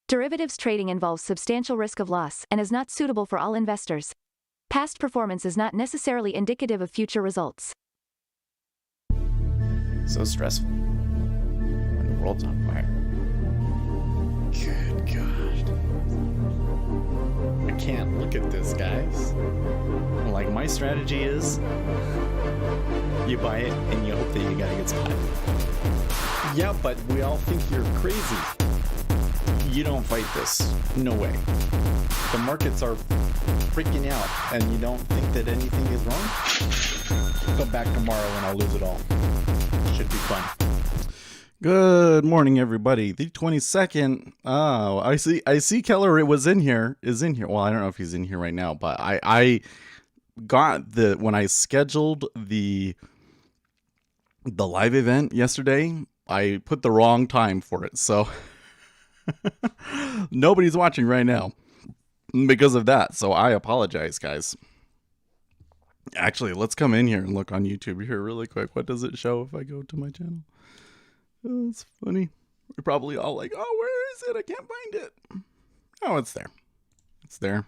Derivatives trading involves substantial risk of loss and is not suitable for all investors. Past performance is not necessarily indicative of future results. So stressful when the world's on fire. Good God. I can't look at this, guys. Like, my strategy is you buy it and you hope that you got a good spot. Yeah, but we all think you're crazy. You don't fight this. No way. The markets are freaking out and you don't think that anything is wrong? Come back tomorrow and I'll lose it all. Should be fun. Good morning, everybody. The 22nd. Oh, I see Keller is in here. Well, I don't know if he's in here right now, but I got when I scheduled the live event yesterday, I put the wrong time for it. So nobody's watching right now because of that. So I apologize, guys. Actually, let's come in here and look on YouTube here really quick. What does it show if I go to my channel? Oh, it's funny. We're probably all like, oh, where is it? I can't find it. Oh, it's there. It's there.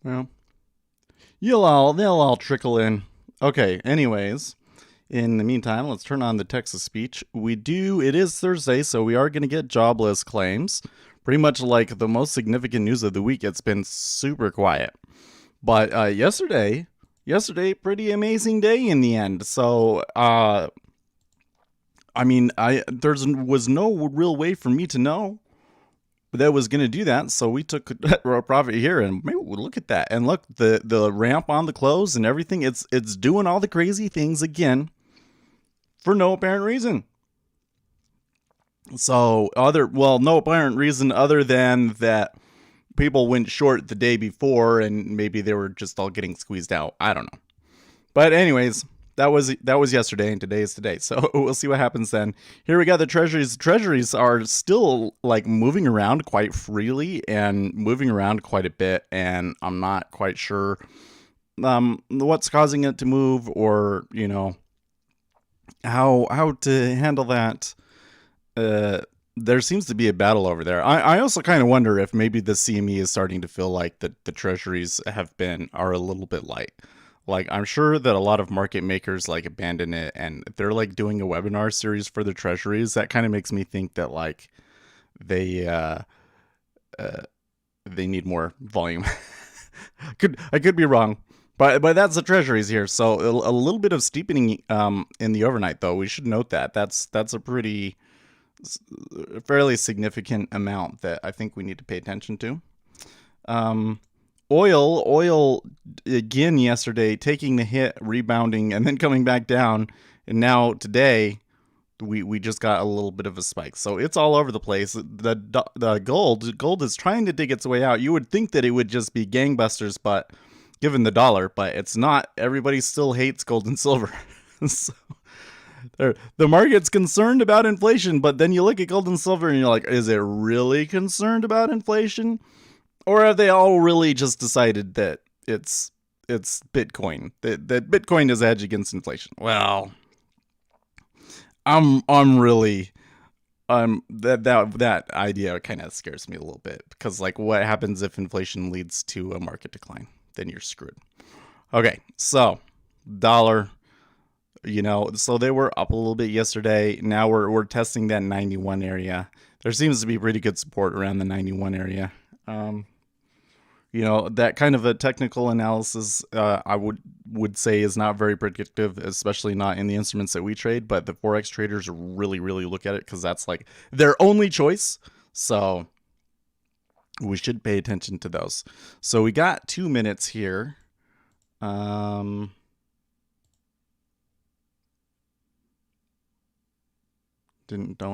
Well, they'll all trickle in. Okay, anyways, in the meantime, let's turn on the Texas speech. It is Thursday, so we are going to get jobless claims. Pretty much like the most significant news of the week. It's been super quiet. But yesterday, pretty amazing day in the end. So, there was no real way for me to know that was going to do that. So we took a profit here, and maybe we'll look at that. And look, the ramp on the close and everything, it's doing all the crazy things again for no apparent reason. So no apparent reason other than that people went short the day before and maybe they were just all getting squeezed out. I don't know. But anyways, that was yesterday and today is today. So we'll see what happens then. Here we got the treasuries. Treasuries are still like moving around quite freely and moving around quite a bit. And I'm not quite sure what's causing it to move or, how to handle that. There seems to be a battle over there. I also kind of wonder if maybe the CME is starting to feel like the treasuries are a little bit light. Like, I'm sure that a lot of market makers like abandon it, and if they're like doing a webinar series for the treasuries, that kind of makes me think that like they need more volume. I could be wrong. But that's the treasuries here. So a little bit of steepening in the overnight, though. We should note that. That's a fairly significant amount that I think we need to pay attention to. Oil again yesterday, taking the hit, rebounding, and then coming back down. And now today, we just got a little bit of a spike. So it's all over the place. The gold is trying to dig its way out. You would think that it would just be gangbusters, but given the dollar, but it's not. Everybody still hates gold and silver. So the market's concerned about inflation, but then you look at gold and silver and you're like, is it really concerned about inflation? Or have they all really just decided that it's Bitcoin, that Bitcoin is a hedge against inflation? Well, that idea kind of scares me a little bit, because like, what happens if inflation leads to a market decline? Then you're screwed. Okay, so dollar, so they were up a little bit yesterday. Now we're testing that 91 area. There seems to be pretty good support around the 91 area. That kind of a technical analysis, I would say is not very predictive, especially not in the instruments that we trade, but the Forex traders really, really look at it because that's like their only choice. So we should pay attention to those. So we got 2 minutes here. Don't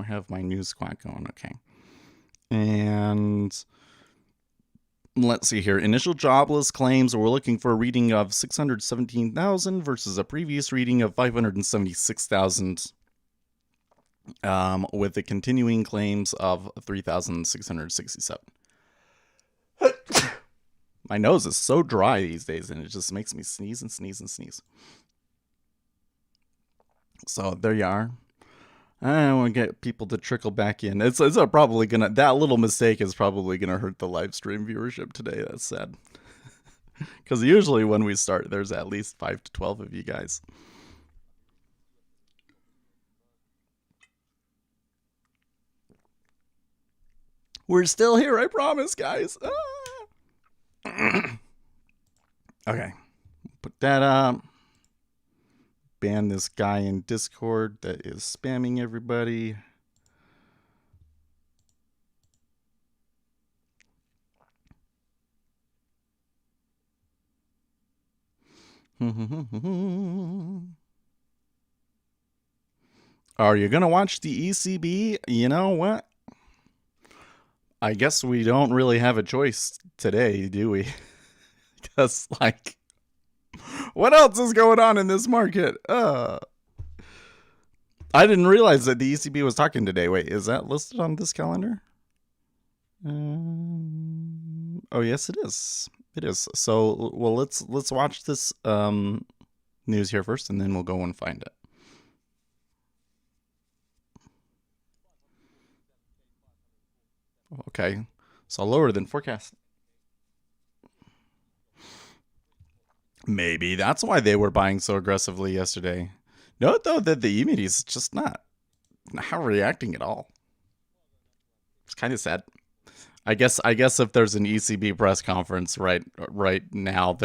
have my news squad going. Okay. And let's see here. Initial jobless claims. We're looking for a reading of 617,000 versus a previous reading of 576,000. With the continuing claims of 3,667. My nose is so dry these days, and it just makes me sneeze and sneeze and sneeze. So there you are. I want to get people to trickle back in. It's probably gonna, that little mistake is probably gonna hurt the live stream viewership today. That's sad. Because usually when we start, there's at least 5 to 12 of you guys. We're still here, I promise, guys. Okay, put that up. Ban this guy in Discord that is spamming everybody. Are you gonna watch the ECB? You know what? I guess we don't really have a choice today, do we? Because, like, what else is going on in this market? I didn't realize that the ECB was talking today. Wait, is that listed on this calendar? Oh, yes, it is. It is. So, well, let's watch this news here first, and then we'll go and find it. Okay, so lower than forecast. Maybe that's why they were buying so aggressively yesterday. Note, though, that the E-mini is just not reacting at all. It's kind of sad. I guess if there's an ECB press conference right now,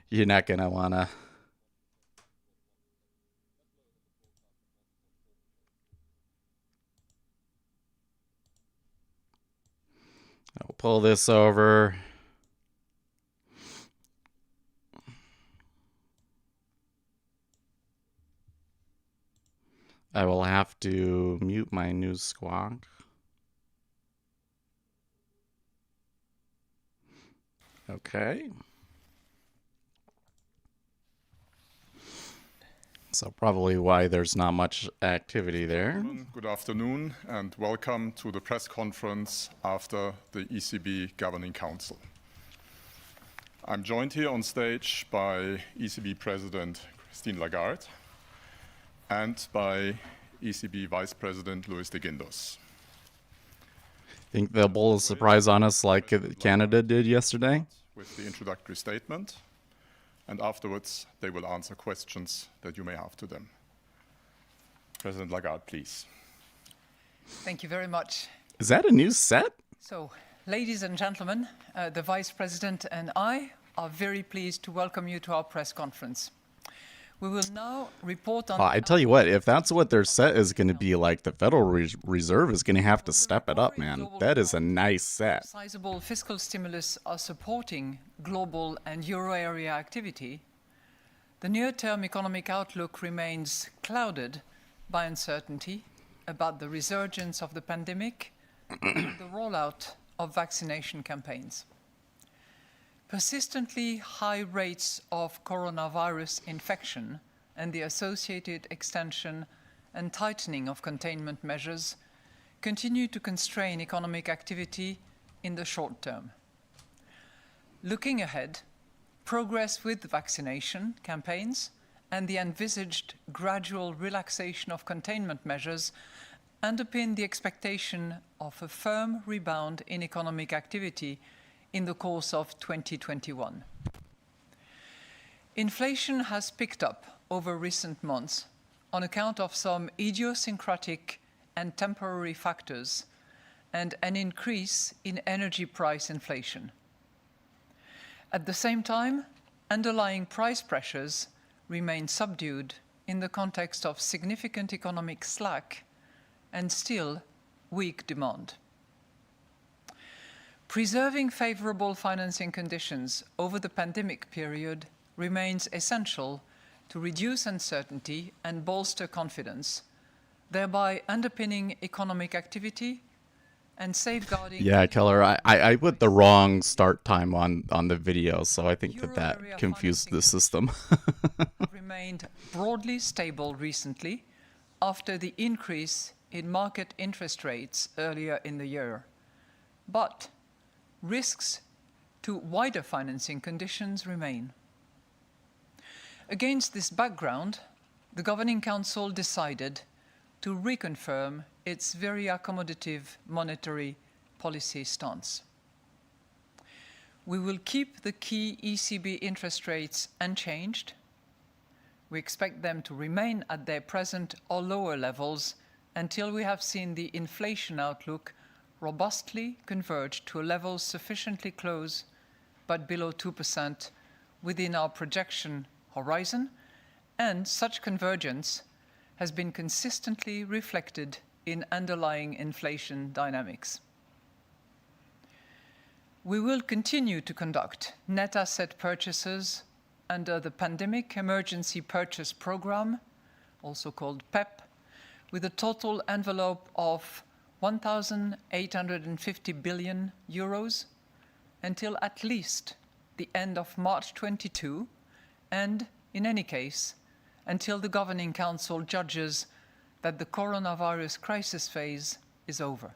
you're not gonna wanna. I'll pull this over. I will have to mute my news squawk. Okay. So probably why there's not much activity there. Good afternoon and welcome to the press conference after the ECB Governing Council. I'm joined here on stage by ECB President Christine Lagarde and by ECB Vice President Luis de Guindos. Think they'll pull a surprise on us like Canada did yesterday? With the introductory statement, and afterwards they will answer questions that you may have to them. President Lagarde, please. Thank you very much. Is that a new set? So, ladies and gentlemen, the Vice President and I are very pleased to welcome you to our press conference. We will now report on... I tell you what, if that's what their set is going to be like, the Federal Reserve is going to have to step it up, man. That is a nice set. Sizable fiscal stimulus are supporting global and euro area activity. The near-term economic outlook remains clouded by uncertainty about the resurgence of the pandemic and the rollout of vaccination campaigns. Persistently high rates of coronavirus infection and the associated extension and tightening of containment measures continue to constrain economic activity in the short term. Looking ahead, progress with vaccination campaigns and the envisaged gradual relaxation of containment measures underpin the expectation of a firm rebound in economic activity in the course of 2021. Inflation has picked up over recent months on account of some idiosyncratic and temporary factors and an increase in energy price inflation. At the same time, underlying price pressures remain subdued in the context of significant economic slack and still weak demand. Preserving favorable financing conditions over the pandemic period remains essential to reduce uncertainty and bolster confidence, thereby underpinning economic activity and safeguarding... Yeah, Keller, I put the wrong start time on the video, so I think that confused the system. Remained broadly stable recently after the increase in market interest rates earlier in the year. But risks to wider financing conditions remain. Against this background, the Governing Council decided to reconfirm its very accommodative monetary policy stance. We will keep the key ECB interest rates unchanged. We expect them to remain at their present or lower levels until we have seen the inflation outlook robustly converge to a level sufficiently close but below 2% within our projection horizon, and such convergence has been consistently reflected in underlying inflation dynamics. We will continue to conduct net asset purchases under the Pandemic Emergency Purchase Programme, also called PEP, with a total envelope of 1,850 billion euros until at least the end of March 22, and, in any case, until the Governing Council judges that the coronavirus crisis phase is over.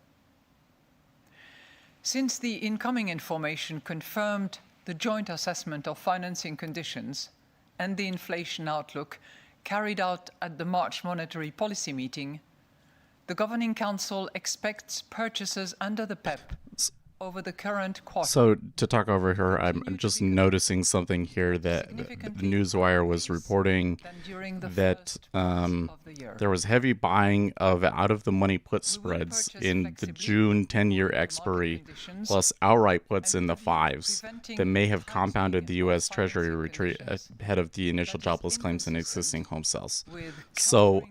Since the incoming information confirmed the joint assessment of financing conditions and the inflation outlook carried out at the March Monetary Policy meeting, the Governing Council expects purchases under the PEP over the current quarter. So to talk over her, I'm just noticing something here that the Newswire was reporting that there was heavy buying of out-of-the-money put spreads in the June 10-year expiry, plus outright puts in the fives that may have compounded the U.S. Treasury retreat ahead of the initial jobless claims in existing home sales. So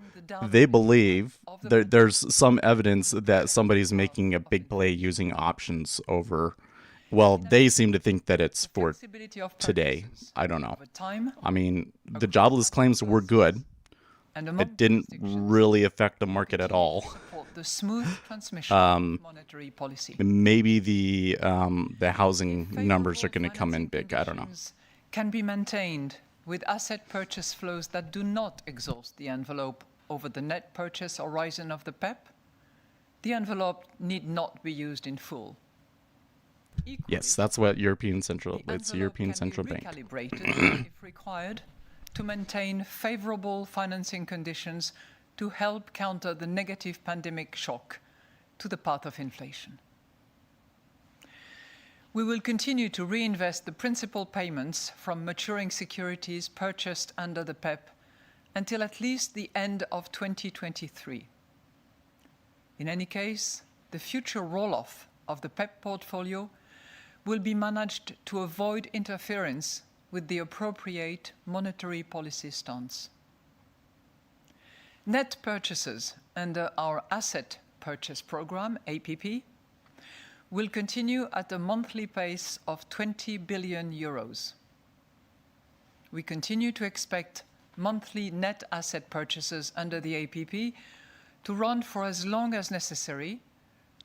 they believe there's some evidence that somebody's making a big play using options over, well, they seem to think that it's for today. I don't know. I mean, the jobless claims were good. It didn't really affect the market at all. The smooth transmission of monetary policy. Maybe the housing numbers are going to come in big. I don't know. Can be maintained with asset purchase flows that do not exhaust the envelope over the net purchase horizon of the PEP. The envelope need not be used in full. Equally, yes, that's what European Central. It's the European Central Bank. Recalibrated if required to maintain favorable financing conditions to help counter the negative pandemic shock to the path of inflation. We will continue to reinvest the principal payments from maturing securities purchased under the PEP until at least the end of 2023. In any case, the future roll-off of the PEP portfolio will be managed to avoid interference with the appropriate monetary policy stance. Net purchases under our Asset Purchase Programme, APP, will continue at a monthly pace of 20 billion euros. We continue to expect monthly net asset purchases under the APP to run for as long as necessary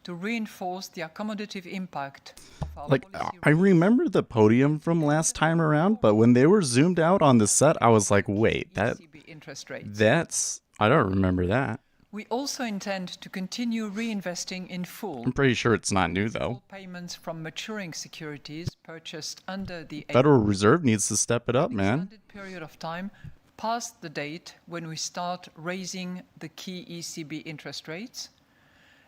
to reinforce the accommodative impact of our policy. I remember the podium from last time around, but when they were zoomed out on the set, I was like, wait, that's, I don't remember that. We also intend to continue reinvesting in full. I'm pretty sure it's not new, though. Payments from maturing securities purchased under the Federal Reserve needs to step it up, man. Period of time past the date when we start raising the key ECB interest rates,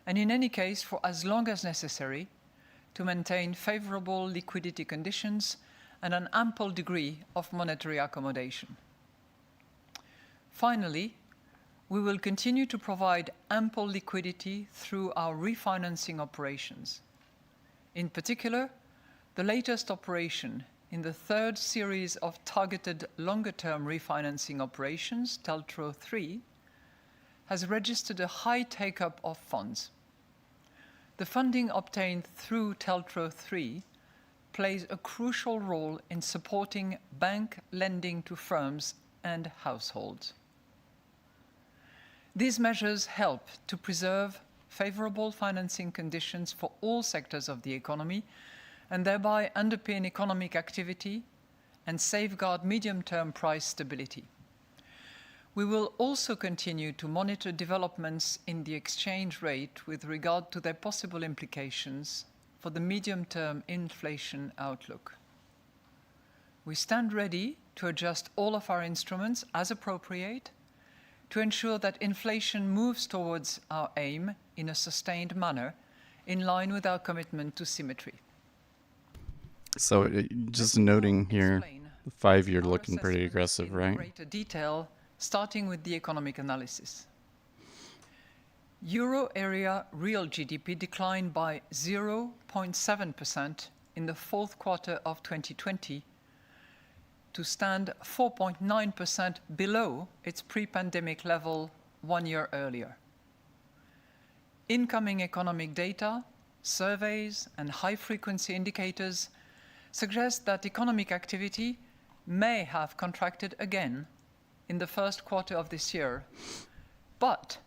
and in any case for as long as necessary to maintain favorable liquidity conditions and an ample degree of monetary accommodation. Finally, we will continue to provide ample liquidity through our refinancing operations. In particular, the latest operation in the third series of targeted longer-term refinancing operations, TLTRO III, has registered a high take-up of funds. The funding obtained through TLTRO III plays a crucial role in supporting bank lending to firms and households. These measures help to preserve favorable financing conditions for all sectors of the economy and thereby underpin economic activity and safeguard medium-term price stability. We will also continue to monitor developments in the exchange rate with regard to their possible implications for the medium-term inflation outlook. We stand ready to adjust all of our instruments as appropriate to ensure that inflation moves towards our aim in a sustained manner, in line with our commitment to symmetry. So just noting here, Explain the 5-year our looking pretty assessments aggressive, in right? greater detail, starting with the economic analysis. Euro area real GDP declined by 0.7% in the fourth quarter of 2020 to stand 4.9% below its pre-pandemic level 1 year earlier. Incoming economic data, surveys, and high-frequency indicators suggest that economic activity may have contracted again in the first quarter of this year, but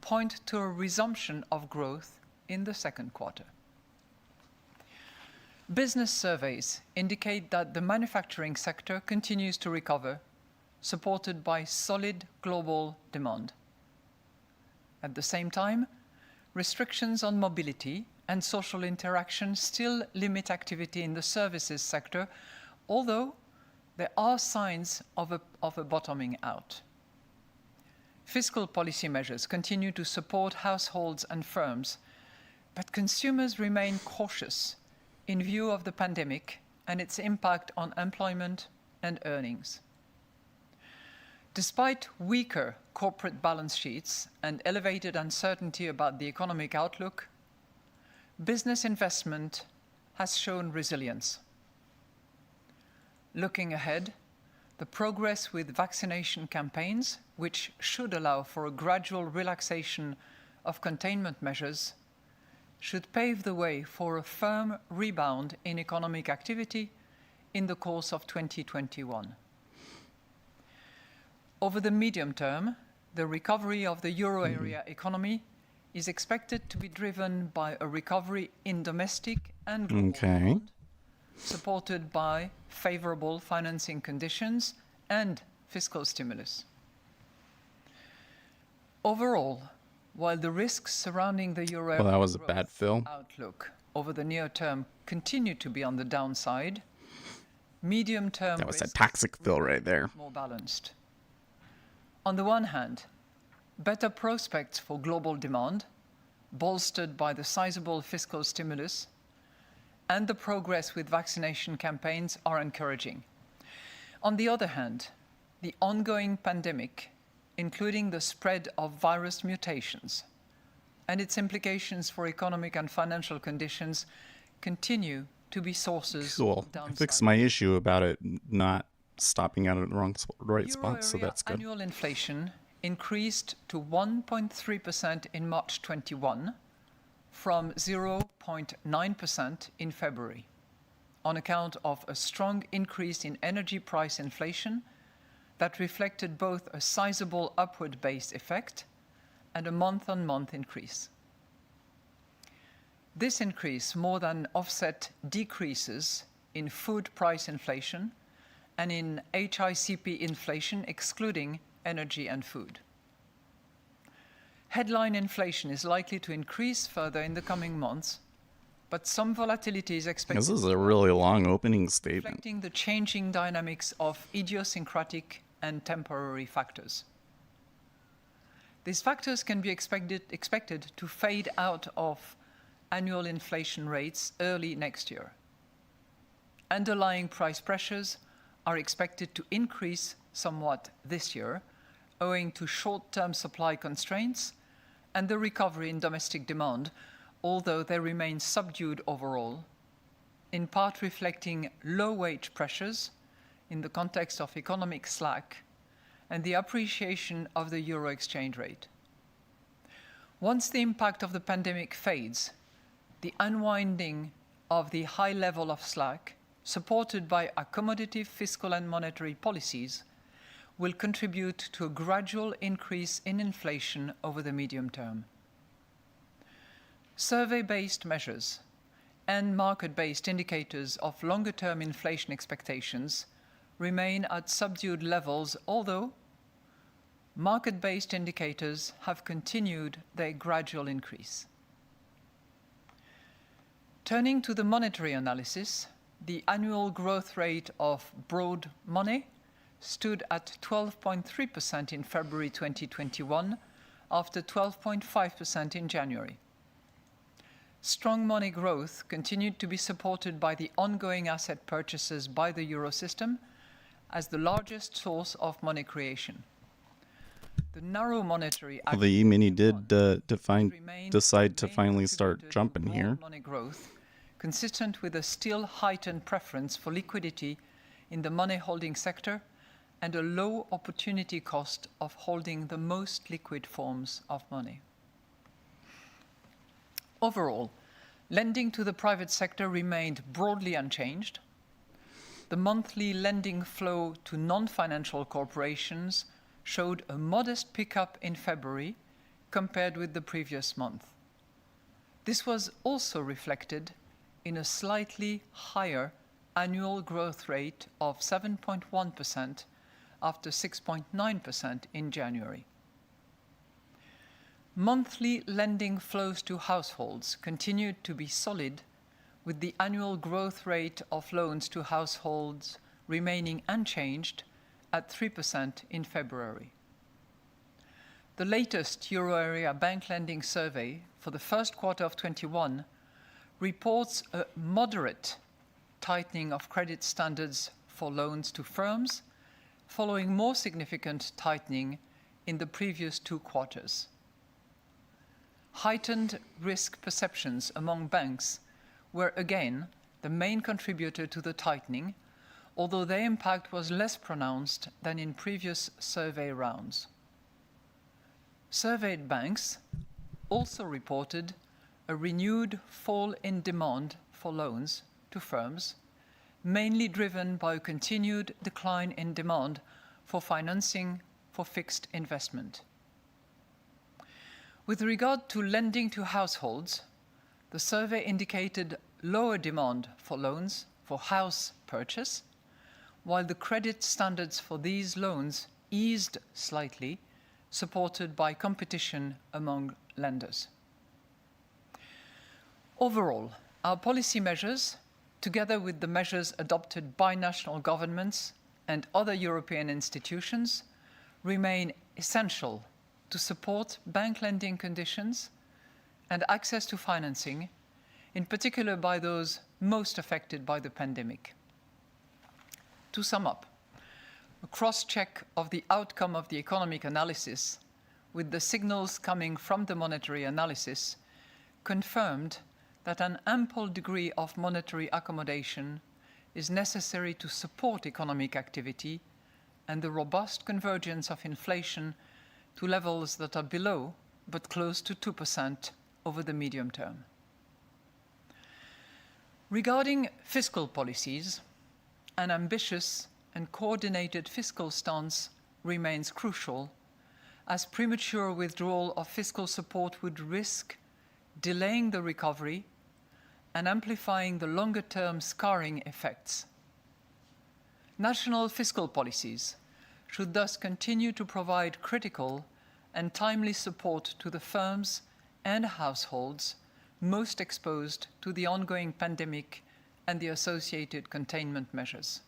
point to a resumption of growth in the second quarter. Business surveys indicate that the manufacturing sector continues to recover, supported by solid global demand. At the same time, restrictions on mobility and social interaction still limit activity in the services sector, although there are signs of a bottoming out. Fiscal policy measures continue to support households and firms, but consumers remain cautious in view of the pandemic and its impact on employment and earnings. Despite weaker corporate balance sheets and elevated uncertainty about the economic outlook, business investment has shown resilience. Looking ahead, the progress with vaccination campaigns, which should allow for a gradual relaxation of containment measures, should pave the way for a firm rebound in economic activity in the course of 2021. Over the medium term, the recovery of the euro area economy is expected to be driven by a recovery in domestic and global demand, supported by favorable financing conditions and fiscal stimulus. Overall, while the risks surrounding the euro Well, that was a bad film. outlook over the near term continue to be on the downside, medium-term That was a risks toxic Phil right there. more balanced. On the one hand, better prospects for global demand, bolstered by the sizable fiscal stimulus, and the progress with vaccination campaigns are encouraging. On the other hand, the ongoing pandemic, including the spread of virus mutations and its implications for economic and financial conditions, continue to be sources Cool. of I downside. fixed my issue about it not stopping out at the right Euro spot, so area that's good. annual inflation increased to 1.3% in March 21 from 0.9% in February, on account of a strong increase in energy price inflation that reflected both a sizable upward base effect and a month-on-month increase. This increase more than offset decreases in food price inflation and in HICP inflation, excluding energy and food. Headline inflation is likely to increase further in the coming months, but some volatility is expected. This is a really long opening statement. Reflecting the changing dynamics of idiosyncratic and temporary factors. These factors can be expected to fade out of annual inflation rates early next year. Underlying price pressures are expected to increase somewhat this year, owing to short-term supply constraints and the recovery in domestic demand, although they remain subdued overall, in part reflecting low wage pressures in the context of economic slack and the appreciation of the euro exchange rate. Once the impact of the pandemic fades, the unwinding of the high level of slack, supported by accommodative fiscal and monetary policies, will contribute to a gradual increase in inflation over the medium term. Survey-based measures and market-based indicators of longer-term inflation expectations remain at subdued levels, although market-based indicators have continued their gradual increase. Turning to the monetary analysis, the annual growth rate of broad money stood at 12.3% in February 2021, after 12.5% in January. Strong money growth continued to be supported by the ongoing asset purchases by the Eurosystem as the largest source of money creation. The narrow monetary Well, the E-mini did decide to finally start contributed to jumping broad here. money growth, consistent with a still heightened preference for liquidity in the money holding sector and a low opportunity cost of holding the most liquid forms of money. Overall, lending to the private sector remained broadly unchanged. The monthly lending flow to non-financial corporations showed a modest pickup in February compared with the previous month. This was also reflected in a slightly higher annual growth rate of 7.1% after 6.9% in January. Monthly lending flows to households continued to be solid, with the annual growth rate of loans to households remaining unchanged at 3% in February. The latest Euro area bank lending survey for the first quarter of 2021 reports a moderate tightening of credit standards for loans to firms, following more significant tightening in the previous 2 quarters. Heightened risk perceptions among banks were again the main contributor to the tightening, although their impact was less pronounced than in previous survey rounds. Surveyed banks also reported a renewed fall in demand for loans to firms, mainly driven by a continued decline in demand for financing for fixed investment. With regard to lending to households, the survey indicated lower demand for loans for house purchase, while the credit standards for these loans eased slightly, supported by competition among lenders. Overall, our policy measures, together with the measures adopted by national governments and other European institutions, remain essential to support bank lending conditions and access to financing, in particular by those most affected by the pandemic. To sum up, a cross-check of the outcome of the economic analysis with the signals coming from the monetary analysis confirmed that an ample degree of monetary accommodation is necessary to support economic activity and the robust convergence of inflation to levels that are below but close to 2% over the medium term. Regarding fiscal policies, an ambitious and coordinated fiscal stance remains crucial, as premature withdrawal of fiscal support would risk delaying the recovery and amplifying the longer-term scarring effects. National fiscal policies should thus continue to provide critical and timely support to the firms and households most exposed to the ongoing pandemic and the associated containment measures.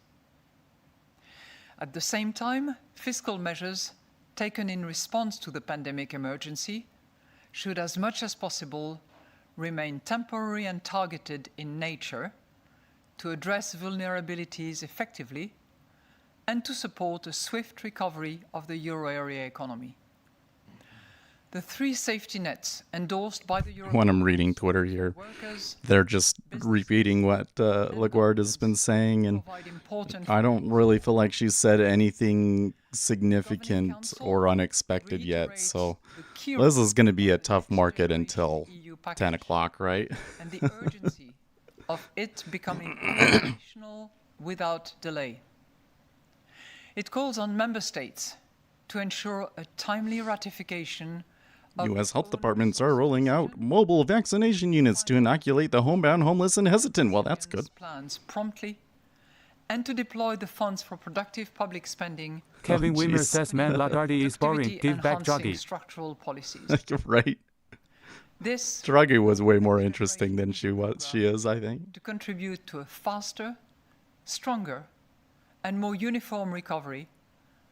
At the same time, fiscal measures taken in response to the pandemic emergency should, as much as possible, remain temporary and targeted in nature to address vulnerabilities effectively and to support a swift recovery of the euro area economy. The 3 safety nets endorsed by the European When I'm reading Twitter here, workers, they're just repeating what Lagarde has been saying, and provide important I don't really feel like she's said anything significant or unexpected yet. So this is going to be a tough market until 10 o'clock, right? and the urgency of it becoming operational without delay. It calls on member states to ensure a timely ratification of U.S. health departments are rolling out mobile vaccination units to inoculate the homebound, homeless, and hesitant. Well, that's good. plans promptly, and to deploy the funds for productive public spending. Kevin Wimmer jeez. says, man, Lagarde is boring. Give back Productivity-enhancing Draghi. structural policies. Right. This Draghi was way more interesting than she is, I think. to contribute to a faster, stronger, and more uniform recovery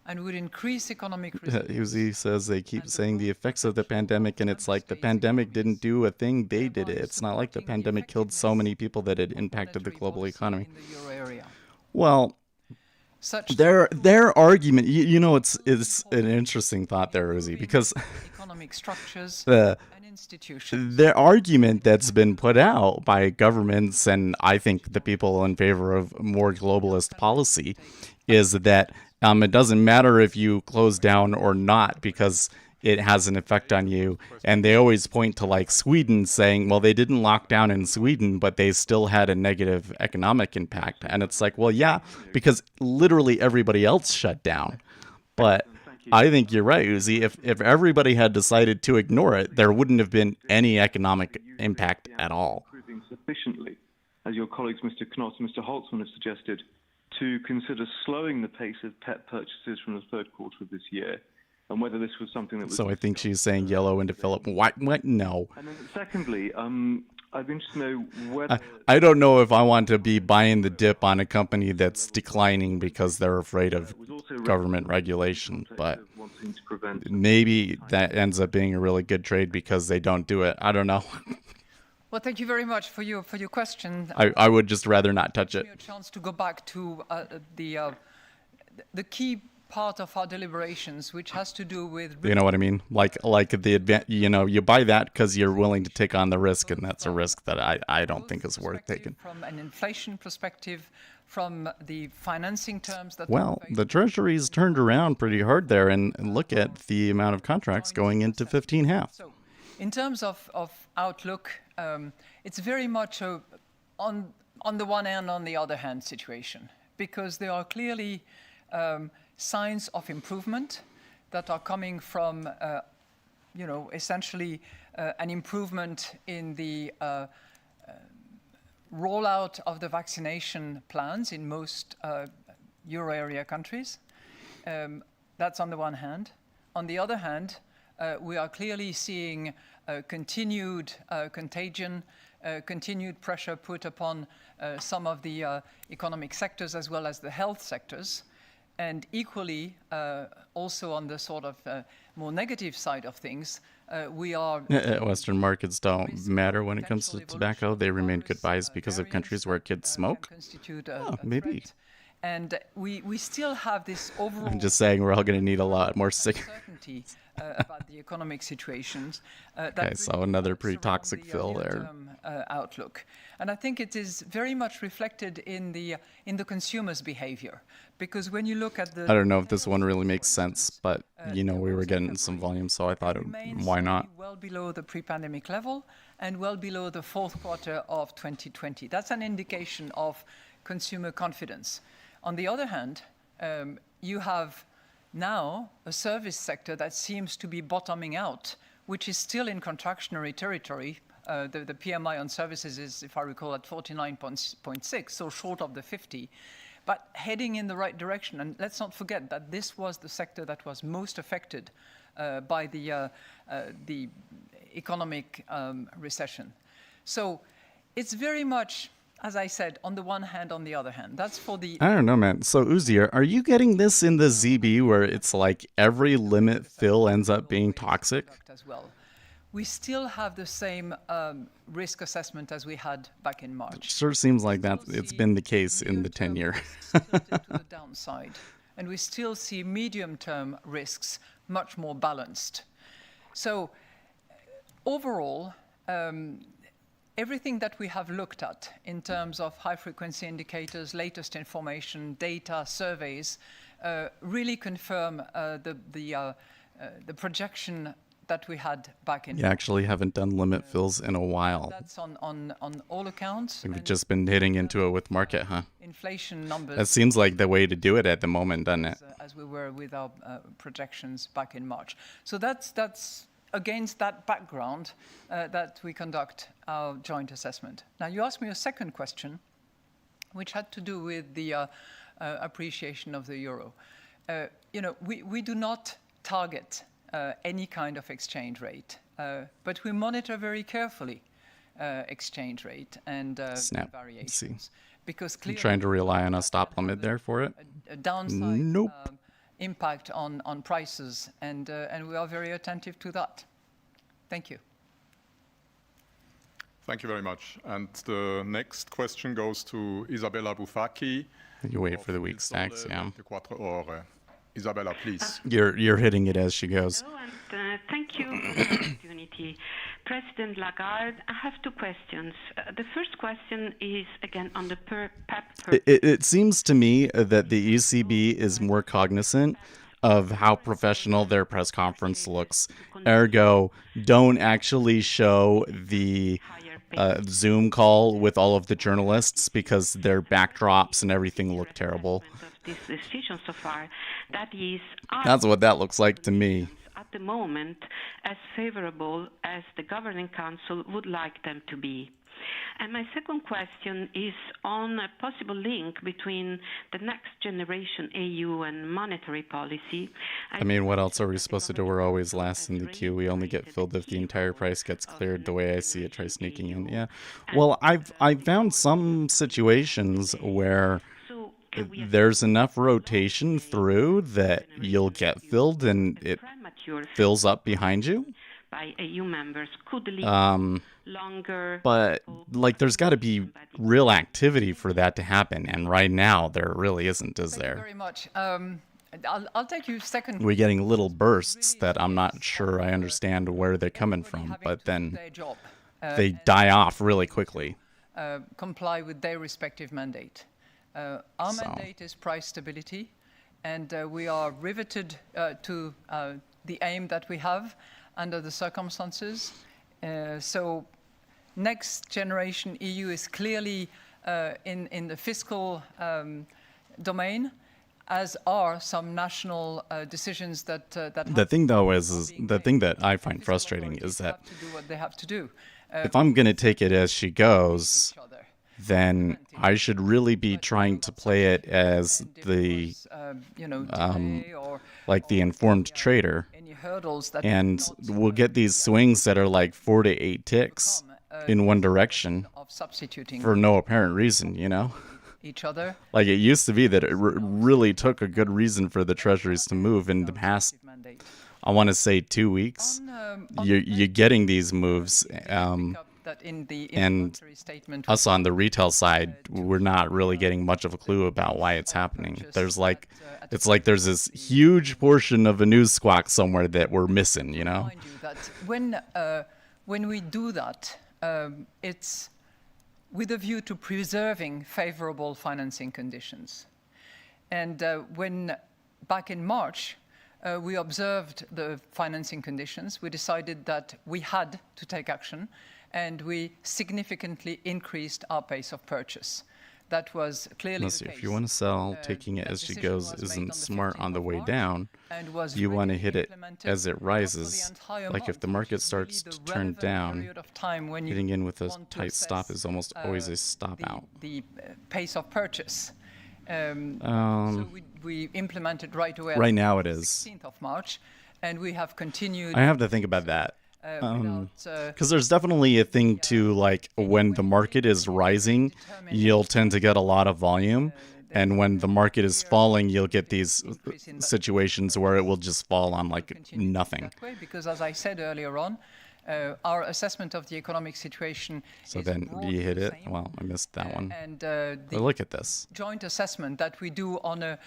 and would increase economic resilience. Uzi says they keep saying the effects of the pandemic, and it's like the pandemic didn't do a thing, they did it. It's not like the pandemic killed so many people that it impacted the global economy. In the euro area. Well, their argument, you know, it's an interesting thought there, Uzi, because economic structures and institutions. the argument that's been put out by governments and I think the people in favor of more globalist policy is that it doesn't matter if you close down or not because it has an effect on you. And they always point to like Sweden saying, well, they didn't lock down in Sweden, but they still had a negative economic impact. And it's like, well, yeah, because literally everybody else shut down. But I think you're right, Uzi. If everybody had decided to ignore it, there wouldn't have been any economic impact at all. Sufficiently, as your colleagues Mr. Knott and Mr. Holtzman have suggested, to consider slowing the pace of pet purchases from the third quarter of this year, and whether this was something that was... So I think she's saying yellow into Philip. What? No. And then secondly, I'd be interested to know whether... I don't know if I want to be buying the dip on a company that's declining because they're afraid of government regulation, but maybe that ends up being a really good trade because they don't do it. I don't know. Well, thank you very much for your question. I would just rather not touch it. A chance to go back to the key part of our deliberations, which has to do with... You know what I mean? Like you buy that because you're willing to take on the risk, and that's a risk that I don't think is worth taking. From an inflation perspective, from the financing terms that... Well, the Treasury's turned around pretty hard there, and look at the amount of contracts going into 15.5. So, in terms of outlook, it's very much on the one hand, on the other hand situation, because there are clearly signs of improvement that are coming from, essentially an improvement in the rollout of the vaccination plans in most euro area countries. That's on the one hand. On the other hand, we are clearly seeing continued contagion, continued pressure put upon some of the economic sectors as well as the health sectors. And equally, also on the sort of more negative side of things, we are... Western markets don't matter when it comes to tobacco. They remain good buys because of countries where kids smoke. Maybe. And we still have this overall... I'm just saying we're all going to need a lot more uncertainty about the economic situations. Okay, so another pretty toxic fill there. Outlook. And I think it is very much reflected in the consumer's behavior. Because when you look at the... I don't know if this one really makes sense, but, we were getting some volume, so I thought, why not? Well below the pre-pandemic level and well below the fourth quarter of 2020. That's an indication of consumer confidence. On the other hand, you have now a service sector that seems to be bottoming out, which is still in contractionary territory. The PMI on services is, if I recall, at 49.6, so short of the 50, but heading in the right direction. And let's not forget that this was the sector that was most affected by the economic recession. So it's very much, as I said, on the one hand, on the other hand. That's for the... I don't know, man. So, Uzi, are you getting this in the ZB where it's like every limit fill ends up being toxic? As well. We still have the same risk assessment as we had back in March. It sure seems like that it's been the case in the 10-year. To the downside. And we still see medium-term risks much more balanced. So, overall, everything that we have looked at in terms of high-frequency indicators, latest information, data, surveys, really confirm the projection that we had back in... You actually haven't done limit fills in a while. That's on all accounts. We've just been hitting into it with market, huh? Inflation numbers... That seems like the way to do it at the moment, doesn't it? As we were with our projections back in March. So that's against that background that we conduct our joint assessment. Now, you asked me a second question, which had to do with the appreciation of the euro. We do not target any kind of exchange rate, but we monitor very carefully exchange rate and variations. Because clearly, you're trying to rely on a stop limit there for it? A downside nope. impact on prices, and we are very attentive to that. Thank you. Thank you very much. And the next question goes to Isabella Bufacchi. You wait for the week stacks, yeah. Isabella, please. You're hitting it as she goes. Hello, and thank you for the opportunity. President Lagarde, I have two questions. The first question is, again, on the PEP. It seems to me that the ECB is more cognizant of how professional their press conference looks. Ergo, don't actually show the Zoom call with all of the journalists because their backdrops and everything look terrible. This decision so far, that is, that's what that looks like to me. At the moment, as favorable as the Governing Council would like them to be. And my second question is on a possible link between the next generation EU and monetary policy. I mean, what else are we supposed to do? We're always last in the queue. We only get filled if the entire price gets cleared. The way I see it, try sneaking in. Yeah. Well, I've found some situations where there's enough rotation through that you'll get filled and it fills up behind you. By EU members could lead longer. But like, there's got to be real activity for that to happen, and right now there really isn't, is there? Thank you very much. I'll take you second. We're getting little bursts that I'm not sure I understand where they're coming from, but then they die off really quickly. Comply with their respective mandate. Our mandate is price stability, and we are riveted to the aim that we have under the circumstances. So next generation EU is clearly in the fiscal domain, as are some national decisions that the thing though is the thing that I find frustrating is that to do what they have to do. If I'm going to take it as she goes, then I should really be trying to play it as the like the informed trader, and we'll get these swings that are like 4 to 8 ticks in one direction for no apparent reason, you know? Each other. Like it used to be that it really took a good reason for the treasuries to move in the past, I want to say 2 weeks. You're getting these moves. And us on the retail side, we're not really getting much of a clue about why it's happening. There's like, it's like there's this huge portion of a news squawk somewhere that we're missing, you know? When we do that, it's with a view to preserving favorable financing conditions. And when back in March, we observed the financing conditions, we decided that we had to take action, and we significantly increased our pace of purchase. That was clearly the case. If you want to sell, taking it as she goes isn't smart on the way down. You want to hit it as it rises. Like if the market starts to turn down, hitting in with a tight stop is almost always a stop out. The pace of purchase. So we implemented right away. Right now it is. 16th of March, and we have continued. I have to think about that. Because there's definitely a thing to, like, when the market is rising, you'll tend to get a lot of volume. And when the market is falling, you'll get these situations where it will just fall on, like, nothing. Because as I said earlier on, our assessment of the economic situation so is then you hit it. Well, I missed that one. But look at this. Joint assessment that we do on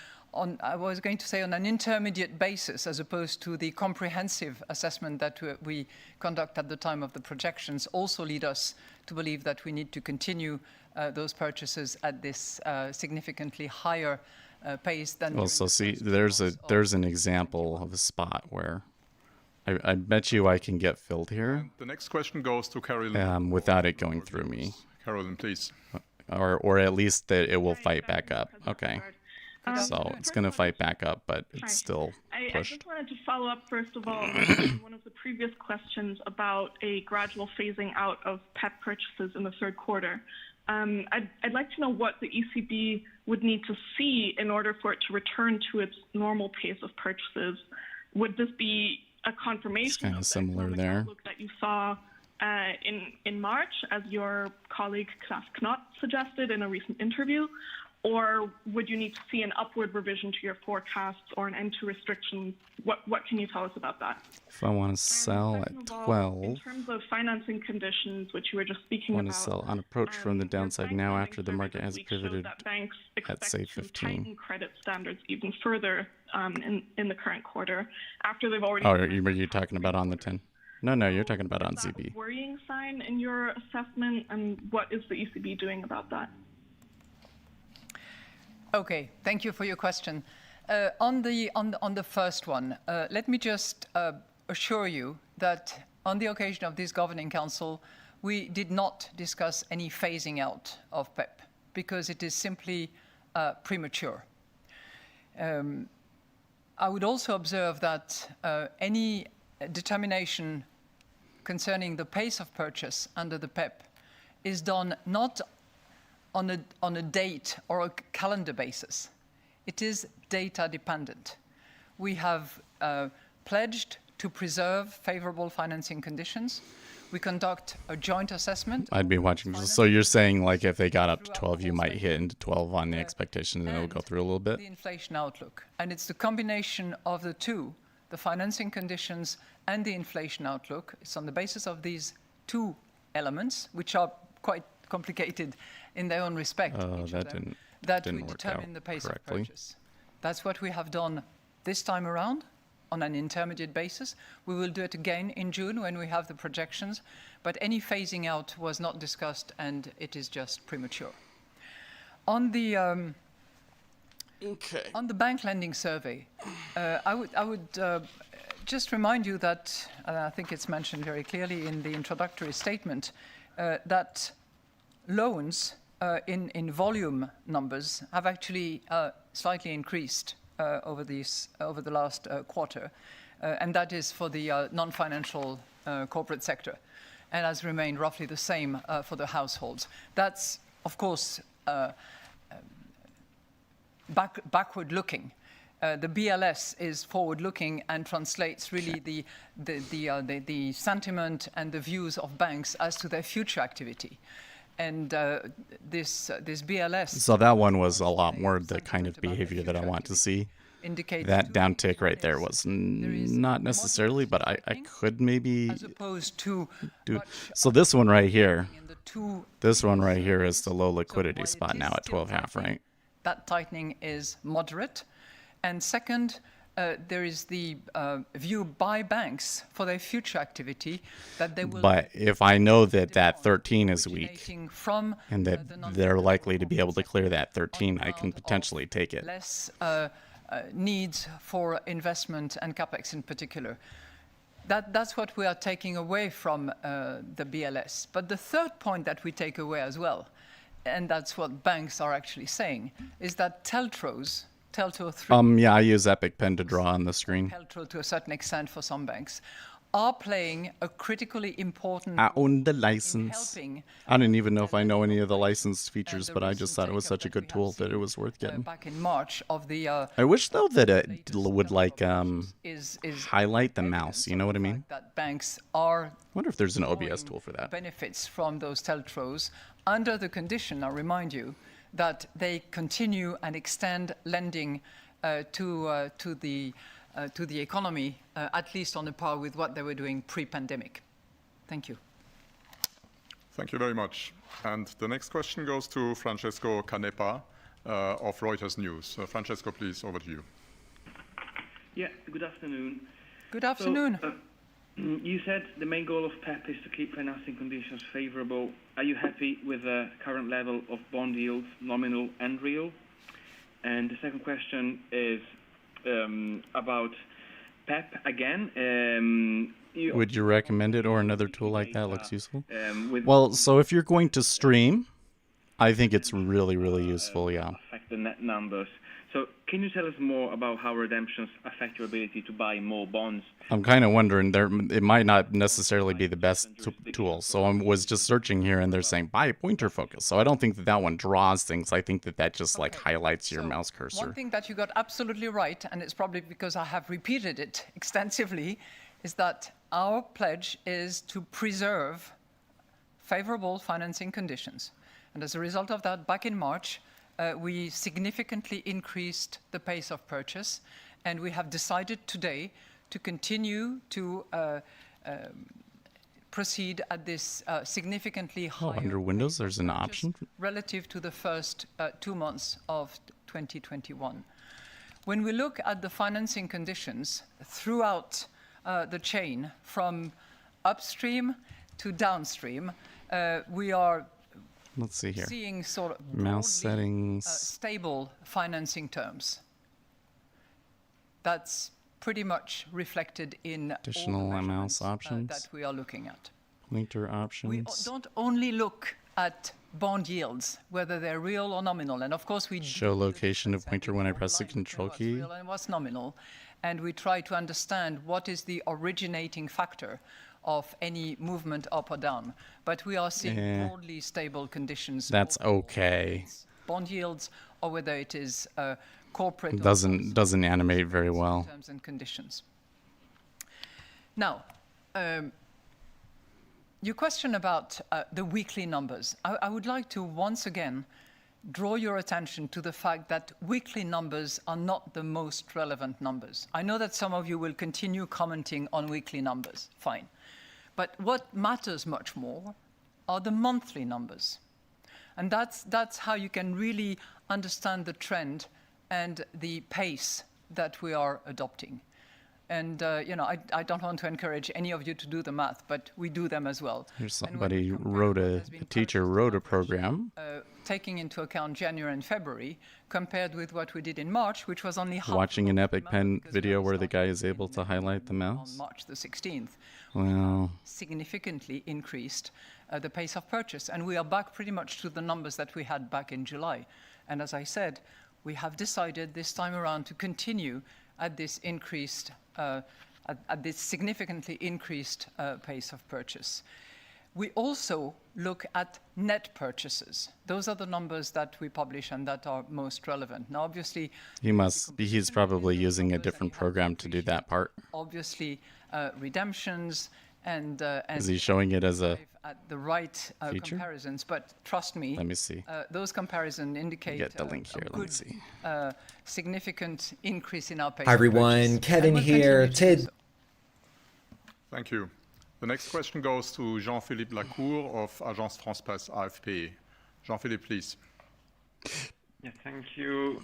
I was going to say on an intermediate basis, as opposed to the comprehensive assessment that we conduct at the time of the projections, also lead us to believe that we need to continue those purchases at this significantly higher pace than. Well, so see, there's an example of a spot where I bet you I can get filled here. The next question goes to Carolyn. Without it going through me. Carolyn, please. Or at least that it will fight back up. Okay. So it's going to fight back up, but it's still pushed. I just wanted to follow up, first of all, on one of the previous questions about a gradual phasing out of PEP purchases in the third quarter. I'd like to know what the ECB would need to see in order for it to return to its normal pace of purchases. Would this be a confirmation of the economic outlook that you saw in March, as your colleague Klaas Knot suggested in a recent interview? or would you need to see an upward revision to your forecasts or an end to restrictions? What can you tell us about that? If I want to sell at Second of all, 12, in terms of financing conditions, which you were just speaking want about, to sell on approach from the your downside bank now lending after the survey market this has week showed pivoted that banks at expect say to 15. tighten credit standards even further in the current quarter after they've already. Oh, are you talking about on the 10? No, you're talking about on Is that CB. a worrying sign in your assessment, and what is the ECB doing about that? Okay, thank you for your question. On the first one, let me just assure you that on the occasion of this Governing Council, we did not discuss any phasing out of PEP because it is simply premature. I would also observe that any determination concerning the pace of purchase under the PEP is done not on a date or a calendar basis. It is data dependent. We have pledged to preserve favorable financing conditions. We conduct a joint assessment. I'd be watching. So you're saying like if they got up to 12, you might hit into 12 on the expectation and it'll go through a little bit? The inflation outlook. And it's the combination of the two, the financing conditions and the inflation outlook. It's on the basis of these two elements, which are quite complicated in their own respect, that we determine the pace of purchase. That's what we have done this time around on an intermediate basis. We will do it again in June when we have the projections, but any phasing out was not discussed and it is just premature. On the on the bank lending survey, I would just remind you that, I think it's mentioned very clearly in the introductory statement, that loans in volume numbers have actually slightly increased over the last quarter, and that is for the non-financial corporate sector, and has remained roughly the same for the households. That's, of course, backward-looking. The BLS is forward-looking and translates really the sentiment and the views of banks as to their future activity. And this BLS. So that one was a lot more the kind of behavior that I want to see. That downtick right there was not necessarily, but I could maybe as opposed to do. So this one right here, this one right here is the low liquidity spot now at 12.5, right? That tightening is moderate. And second, there is the view by banks for their future activity that they will. But if I know that that 13 is weak and that they're likely to be able to clear that 13, I can potentially take it. Less needs for investment and capex in particular. That's what we are taking away from the BLS. But the third point that we take away as well, and that's what banks are actually saying, is that TLTRO 3. Yeah, I use Epic Pen to draw on the screen. TLTRO to a certain extent for some banks are playing a critically important I own the role license. in helping. I don't even know if I know any of the licensed features, but I just thought it was such a good tool that it was worth getting. Back in March of the. I wish though that it would like highlight the mouse. You know what I mean? That banks are. I wonder if there's an OBS tool for that. Benefits from those TLTROs under the condition, I remind you, that they continue and extend lending to the economy, at least on a par with what they were doing pre-pandemic. Thank you. Thank you very much. And the next question goes to Francesco Canepa of Reuters News. Francesco, please, over to you. Yeah, good afternoon. Good afternoon. So, you said the main goal of PEP is to keep financing conditions favorable. Are you happy with the current level of bond yields, nominal and real? And the second question is about PEP again. Would you recommend it, or another tool like that looks useful? Well, so if you're going to stream, I think it's really, really useful, yeah. Affect the net numbers. So can you tell us more about how redemptions affect your ability to buy more bonds? I'm kind of wondering, it might not necessarily be the best tool. So I was just searching here and they're saying buy pointer focus. So I don't think that one draws things. I think that just like highlights your mouse cursor. One thing that you got absolutely right, and it's probably because I have repeated it extensively, is that our pledge is to preserve favorable financing conditions. And as a result of that, back in March, we significantly increased the pace of purchase, and we have decided today to continue to proceed at this significantly higher under Windows, there's an option relative to the first 2 months of 2021. When we look at the financing conditions throughout the chain, from upstream to downstream, we are Let's see here. seeing sort of Mouse settings. stable financing terms. That's pretty much reflected in Additional all the mouse measurements options. that we are looking at. Pointer We options. don't only look at bond yields, whether they're real or nominal, and of course we Show do the location of difference pointer and when I we press the like control what's key. real and what's nominal, and we try to understand what is the originating factor of any movement up or down. But we are seeing broadly stable conditions. That's overall, okay. whether it's bond yields or whether it is corporate. or Doesn't animate very well. terms and conditions. Now, your question about the weekly numbers. I would like to once again draw your attention to the fact that weekly numbers are not the most relevant numbers. I know that some of you will continue commenting on weekly numbers, fine. But what matters much more are the monthly numbers. And that's how you can really understand the trend and the pace that we are adopting. And I don't want to encourage any of you to do the math, but we do them as well. Here's And when we somebody compare wrote what a has been teacher purchased wrote on a program. taking into account January and February, compared with what we did in March, which was only half Watching an of Epic the Pen amount, because we video only where the guy started is able to highlight the mouse. on March the 16th. Well, Significantly increased the pace of purchase, and we are back pretty much to the numbers that we had back in July. And as I said, we have decided this time around to continue at this increased, at this significantly increased pace of purchase. We also look at net purchases. Those are the numbers that we publish and that are most relevant. Now, obviously, he's probably using a different program to do that part. obviously, redemptions and Is he showing it as a at the right feature? comparisons, but trust me, Let me see. those comparisons indicate Get the link here. Let me good, see. significant increase in our pace Hi of everyone, purchase. Kevin And we'll here. continue to do Tid. so. Thank you. The next question goes to Jean-Philippe Lacour of Agence France-Presse AFP. Jean-Philippe, please. Yes, thank you.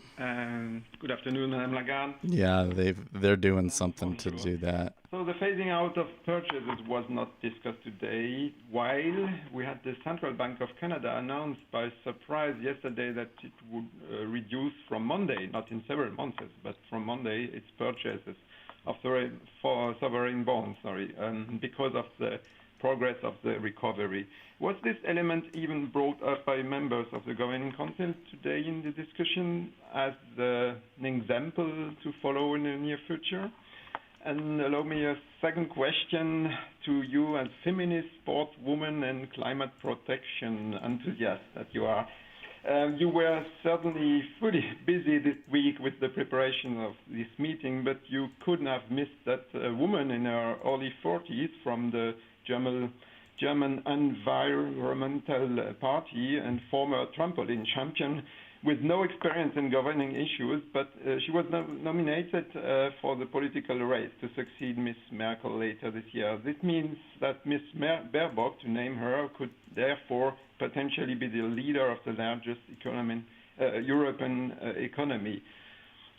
Good afternoon, Madame Lagarde. Yeah, they're doing something to do that. So the phasing out of purchases was not discussed today, while we had the Central Bank of Canada announce by surprise yesterday that it would reduce from Monday, not in several months, but from Monday, its purchases of sovereign bonds, because of the progress of the recovery. Was this element even brought up by members of the Governing Council today in the discussion as an example to follow in the near future? And allow me a second question to you as feminist, sportswoman and climate protection enthusiast that you are. You were certainly fully busy this week with the preparation of this meeting, but you couldn't have missed that woman in her early 40s from the German Environmental Party and former trampoline champion with no experience in governing issues, but she was nominated for the political race to succeed Ms. Merkel later this year. This means that Ms. Baerbock, to name her, could therefore potentially be the leader of the largest European economy.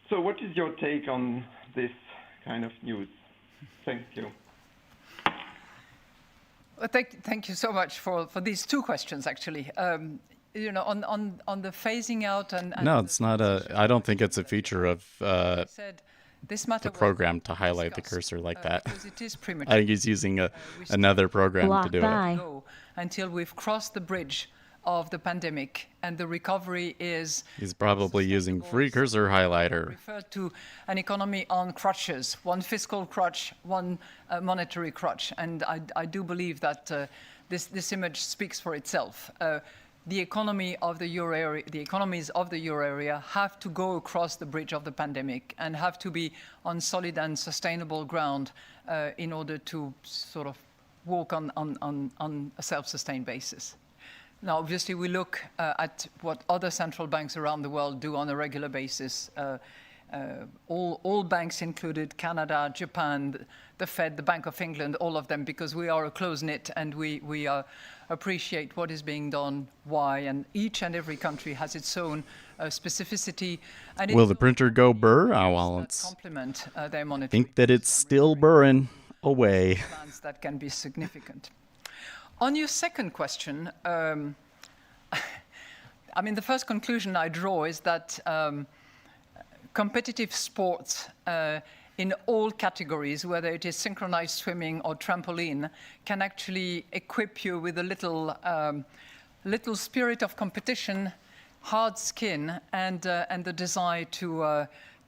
So what is your take on this kind of news? Thank you. Well, thank you so much for these two questions, actually. On the phasing out and No, it's not I don't think it's a feature of this matter the program to highlight the cursor like that. because it is premature. I think he's using another program to do it. Go until we've crossed the bridge of the pandemic and the recovery is... He's probably using free cursor highlighter. Referred to an economy on crutches, one fiscal crutch, one monetary crutch. And I do believe that this image speaks for itself. The economy of the euro area, the economies of the euro area have to go across the bridge of the pandemic and have to be on solid and sustainable ground in order to sort of walk on a self-sustained basis. Now, obviously, we look at what other central banks around the world do on a regular basis. All banks included, Canada, Japan, the Fed, the Bank of England, all of them, because we are a close-knit and we appreciate what is being done, why, and each and every country has its own specificity. And Will the printer go burr? Oh, well, it's... complement their monetary. Think that it's still burring away. Plans that can be significant. On your second question, I mean, the first conclusion I draw is that competitive sports in all categories, whether it is synchronized swimming or trampoline, can actually equip you with a little spirit of competition, hard skin, and the desire to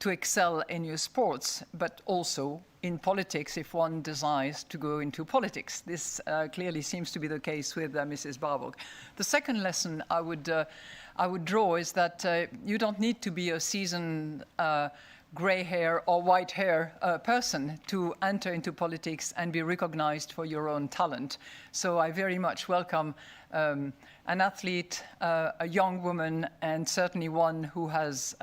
excel in your sports, but also in politics if one desires to go into politics. This clearly seems to be the case with Mrs. Barbock. The second lesson I would draw is that you don't need to be a seasoned gray hair or white hair person to enter into politics and be recognized for your own talent. So I very much welcome an athlete, a young woman, and certainly one who has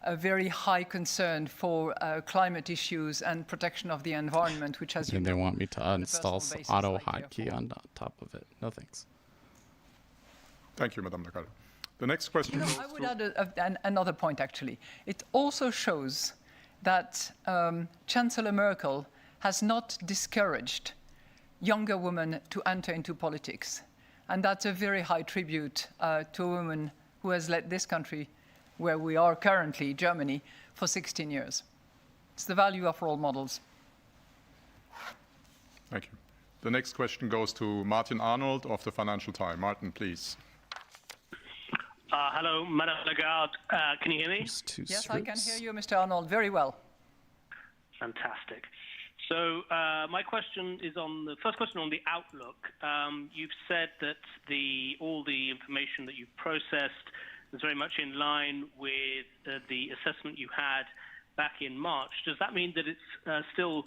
a very high concern for climate issues and protection of the environment, which has... And they want me to uninstall auto hotkey on top of it. No thanks. Thank you, Madame Lagarde. The next question goes I would add another point, actually. It also shows that Chancellor Merkel has not discouraged younger women to enter into politics. And that's a very high tribute to a woman who has led this country, where we are currently, Germany, for 16 years. It's the value of role models. Thank you. The next question goes to Martin Arnold of the Financial Times. Martin, please. Hello, Madame Lagarde. Can you hear me? Yes, I can hear you, Mr. Arnold, very well. Fantastic. So my question is on the first question on the outlook. You've said that all the information that you've processed is very much in line with the assessment you had back in March. Does that mean that it's still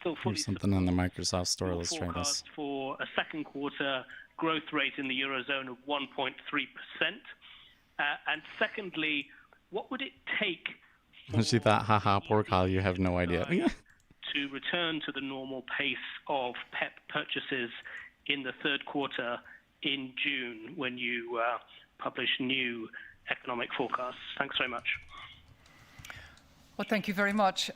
fully... There's something on the Microsoft Store. Let's try this. For a second quarter growth rate in the Eurozone of 1.3%? And secondly, what would it take She thought, haha, poor Kyle, you have no idea. to return to the normal pace of PEP purchases in the third quarter in June when you publish new economic forecasts? Thanks very much. Well, thank you very much.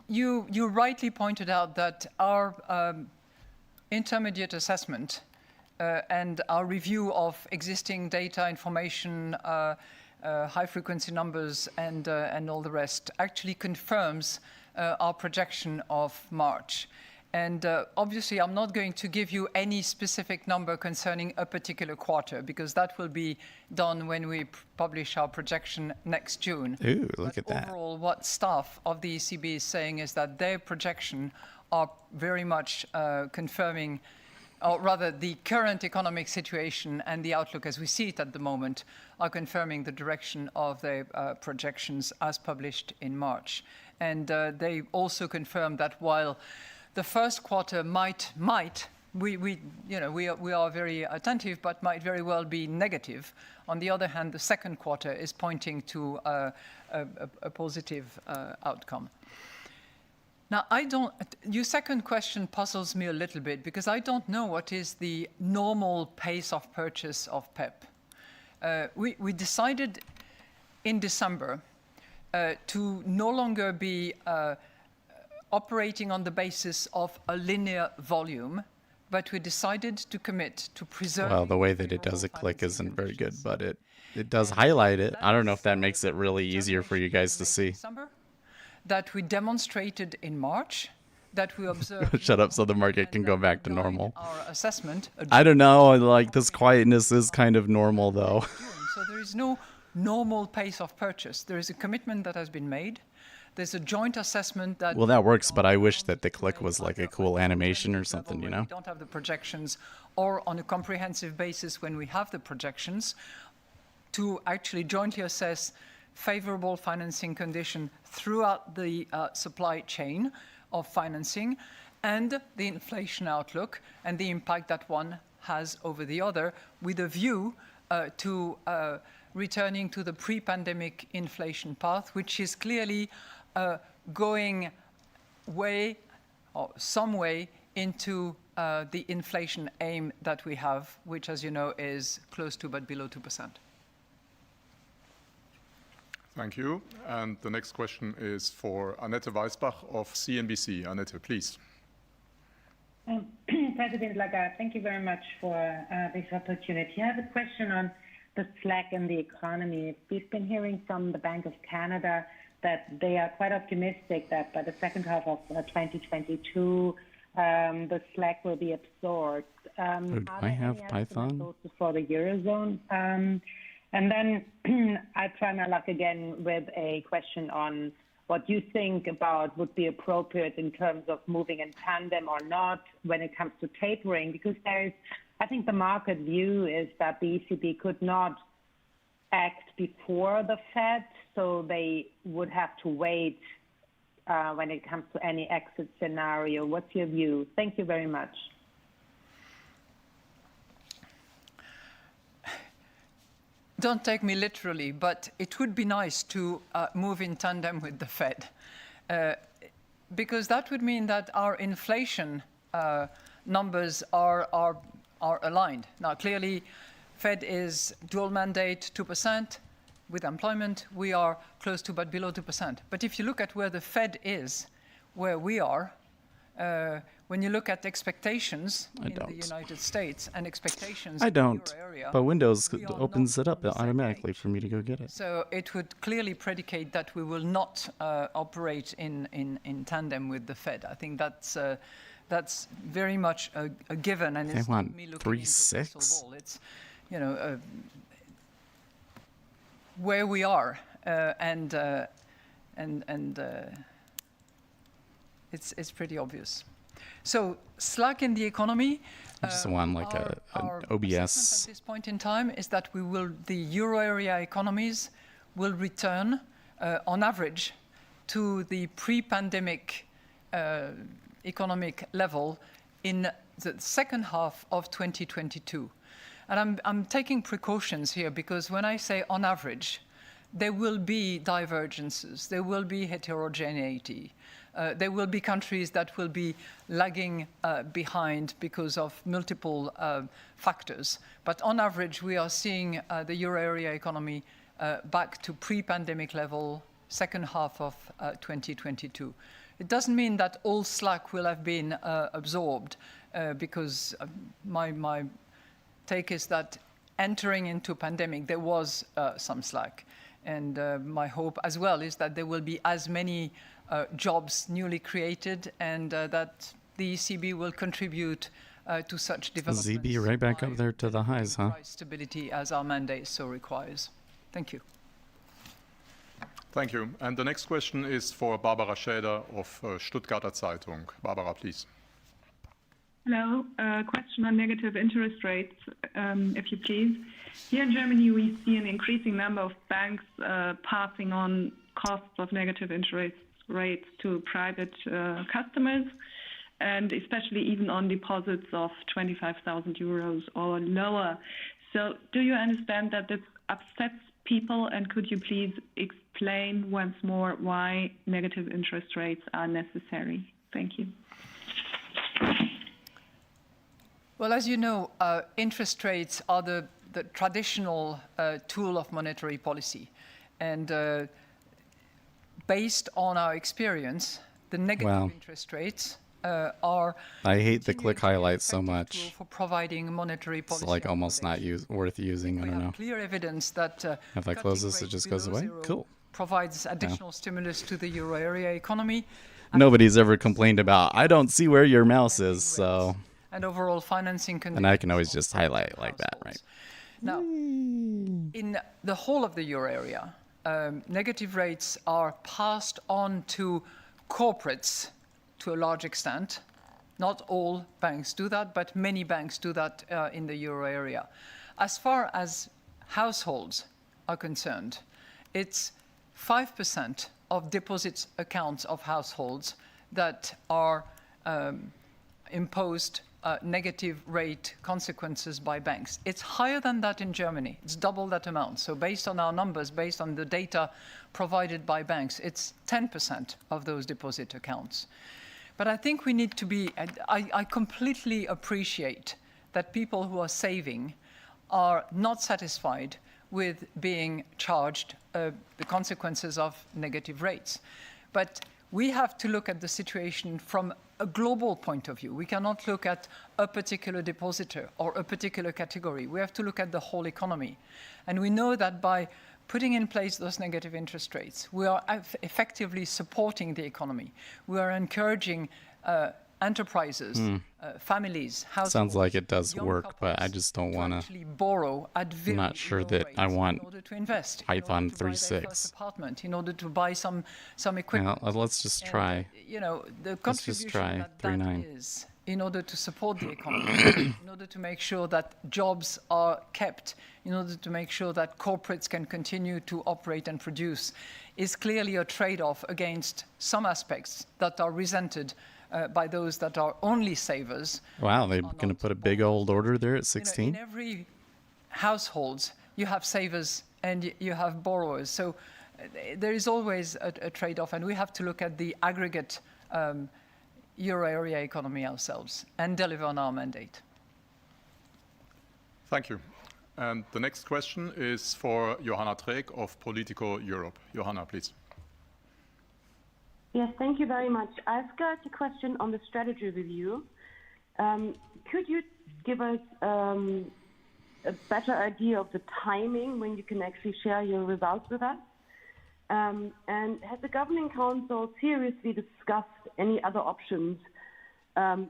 You rightly pointed out that our intermediate assessment and our review of existing data, information, high-frequency numbers, and all the rest actually confirms our projection of March. And obviously, I'm not going to give you any specific number concerning a particular quarter, because that will be done when we publish our projection next June. Ooh, look at that. Overall, what staff of the ECB is saying is that their projection are very much confirming, or rather the current economic situation and the outlook as we see it at the moment are confirming the direction of their projections as published in March. And they also confirm that while the first quarter we are very attentive, but might very well be negative. On the other hand, the second quarter is pointing to a positive outcome. Now, your second question puzzles me a little bit, because I don't know what is the normal pace of purchase of PEP. We decided in December to no longer be operating on the basis of a linear volume, but we decided to commit to preserve... Well, the way that it does a click isn't very good, but it does highlight it. I don't know if that makes it really easier for you guys to see. That we demonstrated in March, that we observed... Shut up so the market can go back to normal. Our assessment... I don't know, like this quietness is kind of normal though. So there is no normal pace of purchase. There is a commitment that has been made. There's a joint assessment that... Well, that works, but I wish that the click was like a cool animation or something, you know? We don't have the projections, or on a comprehensive basis when we have the projections, to actually jointly assess favorable financing condition throughout the supply chain of financing and the inflation outlook and the impact that one has over the other, with a view to returning to the pre-pandemic inflation path, which is clearly going some way into the inflation aim that we have, which, as you know, is close to but below 2%. Thank you. And the next question is for Annette Weisbach of CNBC. Annette, please. President Lagarde, thank you very much for this opportunity. I have a question on the slack in the economy. We've been hearing from the Bank of Canada that they are quite optimistic that by the second half of 2022, the slack will be absorbed. Do I have Python? Also for the Eurozone? And then I try my luck again with a question on what you think about would be appropriate in terms of moving in tandem or not when it comes to tapering, because I think the market view is that the ECB could not act before the Fed, so they would have to wait when it comes to any exit scenario. What's your view? Thank you very much. Don't take me literally, but it would be nice to move in tandem with the Fed, because that would mean that our inflation numbers are aligned. Now, clearly, Fed is dual mandate 2%. With employment, we are close to but below 2%. But if you look at where the Fed is, where we are, when you look at expectations in the United States and expectations in the euro area, but Windows opens it up automatically for me to go get it. So it would clearly predicate that we will not operate in tandem with the Fed. I think that's very much a given, and it's not me looking into the crystal ball. It's where we are, and it's pretty obvious. So slack in the economy. I just want like an OBS. At this point in time is that the euro area economies will return on average to the pre-pandemic economic level in the second half of 2022. And I'm taking precautions here because when I say on average, there will be divergences, there will be heterogeneity. There will be countries that will be lagging behind because of multiple factors. But on average, we are seeing the euro area economy back to pre-pandemic level, second half of 2022. It doesn't mean that all slack will have been absorbed because my take is that entering into pandemic, there was some slack. And my hope as well is that there will be as many jobs newly created and that the ECB will contribute to such development. ZB right back up there to the highs, huh? Price stability as our mandate so requires. Thank you. Thank you. And the next question is for Barbara Schäder of Stuttgarter Zeitung. Barbara, please. Hello. Question on negative interest rates, if you please. Here in Germany, we see an increasing number of banks passing on costs of negative interest rates to private customers, and especially even on deposits of 25,000 euros or lower. So do you understand that this upsets people, and could you please explain once more why negative interest rates are necessary? Thank you. Well, as you know, interest rates are the traditional tool of monetary policy. And based on our experience, the negative interest rates are... I hate the click highlights so much. ...for providing monetary policy. It's like almost not worth using, I don't know. Clear evidence that if I close this, it just goes away? Cool. Provides additional stimulus to the euro area economy. Nobody's ever complained about, I don't see where your mouse is, so... And overall financing conditions. And I can always just highlight like that, right? Now, in the whole of the euro area, negative rates are passed on to corporates to a large extent. Not all banks do that, but many banks do that in the euro area. As far as households are concerned, it's 5% of deposit accounts of households that are imposed negative rate consequences by banks. It's higher than that in Germany. It's double that amount. So based on our numbers, based on the data provided by banks, it's 10% of those deposit accounts. But I think we need to be, I completely appreciate that people who are saving are not satisfied with being charged the consequences of negative rates. But we have to look at the situation from a global point of view. We cannot look at a particular depositor or a particular category. We have to look at the whole economy. And we know that by putting in place those negative interest rates, we are effectively supporting the economy. We are encouraging enterprises, families, households. Sounds like it does work, couples, but I just don't want to borrow at very I'm not sure low that rates I want in order to invest, Python in order to buy their 3.6. first apartment, in order to buy some equipment. Well, let's just try. The Let's just try contribution that 3.9. is in order to support the economy, in order to make sure that jobs are kept, in order to make sure that corporates can continue to operate and produce, is clearly a trade-off against some aspects that are resented by those that are only savers. Wow, they're going to put a big old order there at 16? In every household, you have savers and you have borrowers. So there is always a trade-off, and we have to look at the aggregate euro area economy ourselves and deliver on our mandate. Thank you. And the next question is for Johanna Träg of Politico Europe. Johanna, please. Yes, thank you very much. I've got a question on the strategy review. Could you give us a better idea of the timing when you can actually share your results with us? And has the Governing Council seriously discussed any other options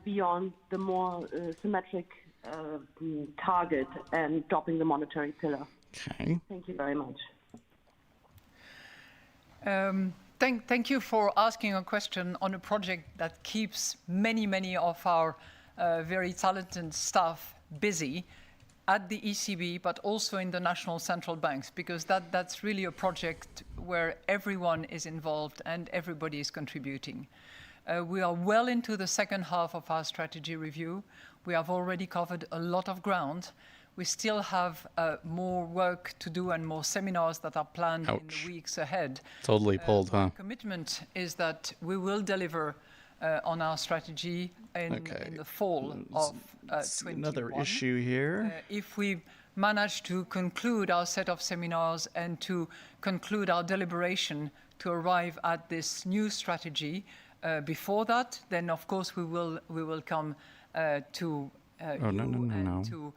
beyond the more symmetric target and dropping the monetary pillar? Okay. Thank you very much. Thank you for asking a question on a project that keeps many of our very talented staff busy at the ECB, but also in the national central banks, because that's really a project where everyone is involved and everybody is contributing. We are well into the second half of our strategy review. We have already covered a lot of ground. We still have more work to do and more seminars that are planned in the weeks ahead. Totally pulled, huh? My commitment is that we will deliver on our strategy in the fall of 2021. Another issue here. If we manage to conclude our set of seminars and to conclude our deliberation to arrive at this new strategy before that, then of course we will come to to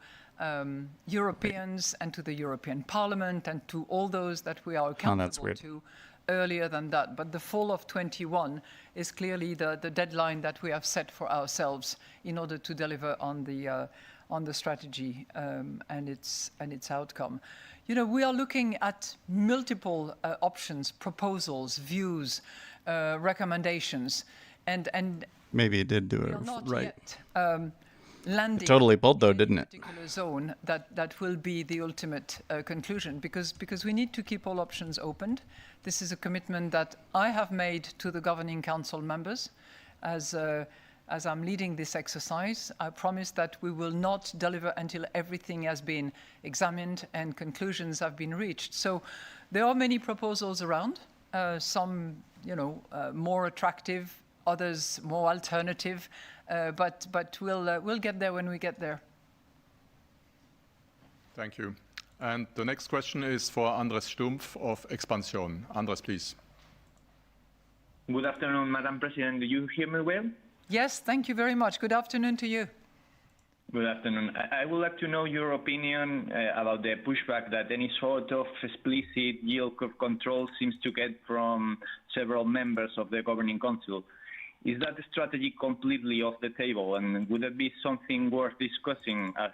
Europeans and to the European Parliament and to all those that we are accountable to earlier than that. But the fall of 21 is clearly the deadline that we have set for ourselves in order to deliver on the strategy and its outcome. We are looking at multiple options, proposals, views, recommendations, and maybe it did do it right. Yet, landing it totally pulled though, didn't it? Particular zone that will be the ultimate conclusion, because we need to keep all options opened. This is a commitment that I have made to the Governing Council members as I'm leading this exercise. I promise that we will not deliver until everything has been examined and conclusions have been reached. So there are many proposals around, some more attractive, others more alternative, but we'll get there when we get there. Thank you. And the next question is for Andres Stumpf of Expansion. Andres, please. Good afternoon, Madam President. Do you hear me well? Yes, thank you very much. Good afternoon to you. Good afternoon. I would like to know your opinion about the pushback that any sort of explicit yield curve control seems to get from several members of the Governing Council. Is that strategy completely off the table, and would it be something worth discussing as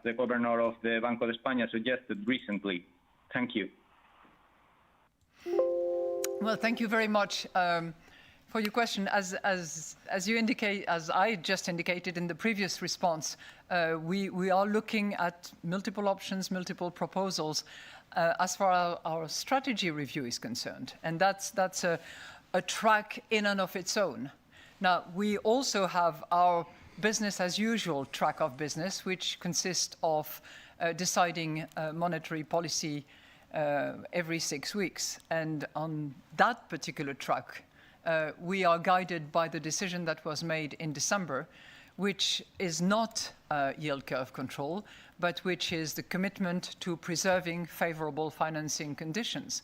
the Governor of the Banco de España suggested recently? Thank you. Well, thank you very much for your question. As you indicate, as I just indicated in the previous response, we are looking at multiple options, multiple proposals as far as our strategy review is concerned, and that's a track in and of its own. Now, we also have our business as usual track of business, which consists of deciding monetary policy every 6 weeks. And on that particular track, we are guided by the decision that was made in December, which is not yield curve control, but which is the commitment to preserving favorable financing conditions.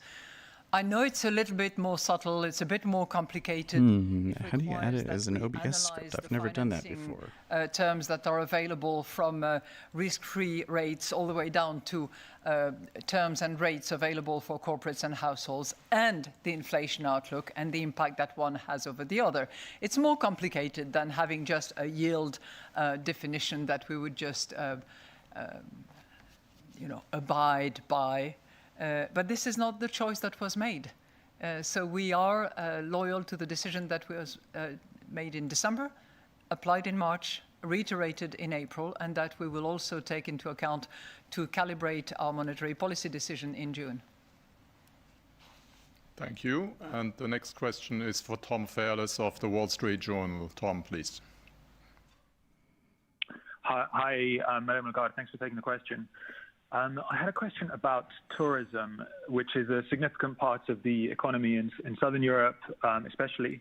I know it's a little bit more subtle, it's a bit more complicated. How do you add it as an OBS script? I've never done that before. Terms that are available from risk-free rates all the way down to terms and rates available for corporates and households, and the inflation outlook and the impact that one has over the other. It's more complicated than having just a yield definition that we would just abide by. But this is not the choice that was made. So we are loyal to the decision that was made in December, applied in March, reiterated in April, and that we will also take into account to calibrate our monetary policy decision in June. Thank you. And the next question is for Tom Fairless of the Wall Street Journal. Tom, please. Hi, Madame Lagarde. Thanks for taking the question. I had a question about tourism, which is a significant part of the economy in Southern Europe, especially.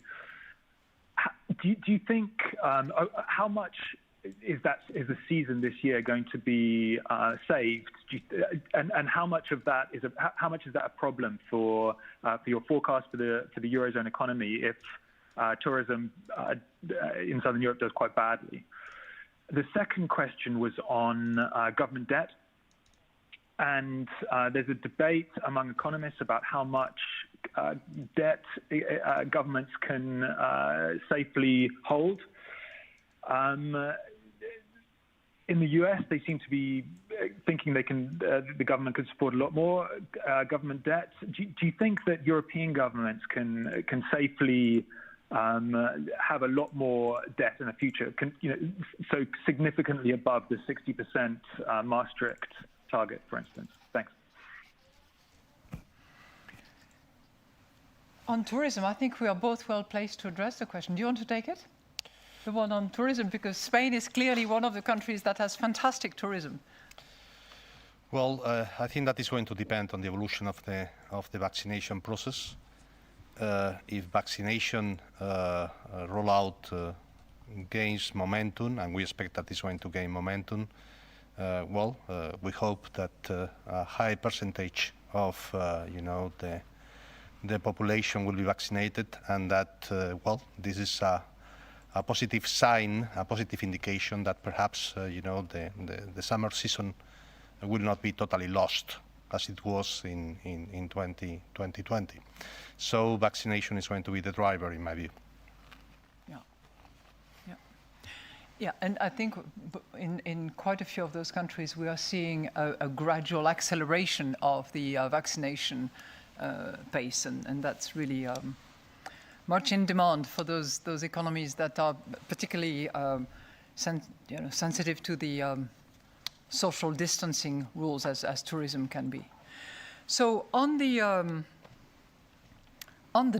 Do you think how much is the season this year going to be saved? And how much of that is a problem for your forecast for the Eurozone economy if tourism in Southern Europe does quite badly? The second question was on government debt. And there's a debate among economists about how much debt governments can safely hold. In the US, they seem to be thinking the government could support a lot more government debt. Do you think that European governments can safely have a lot more debt in the future, so significantly above the 60% Maastricht target, for instance? Thanks. On tourism, I think we are both well placed to address the question. Do you want to take it? The one on tourism, because Spain is clearly one of the countries that has fantastic tourism. Well, I think that is going to depend on the evolution of the vaccination process. If vaccination rollout gains momentum, and we expect that it's going to gain momentum, we hope that a high percentage of the population will be vaccinated, and that this is a positive sign, a positive indication that perhaps the summer season will not be totally lost as it was in 2020. So vaccination is going to be the driver, in my view. Yeah, and I think in quite a few of those countries we are seeing a gradual acceleration of the vaccination pace, and that's really much in demand for those economies that are particularly sensitive to the social distancing rules as tourism can be. So on the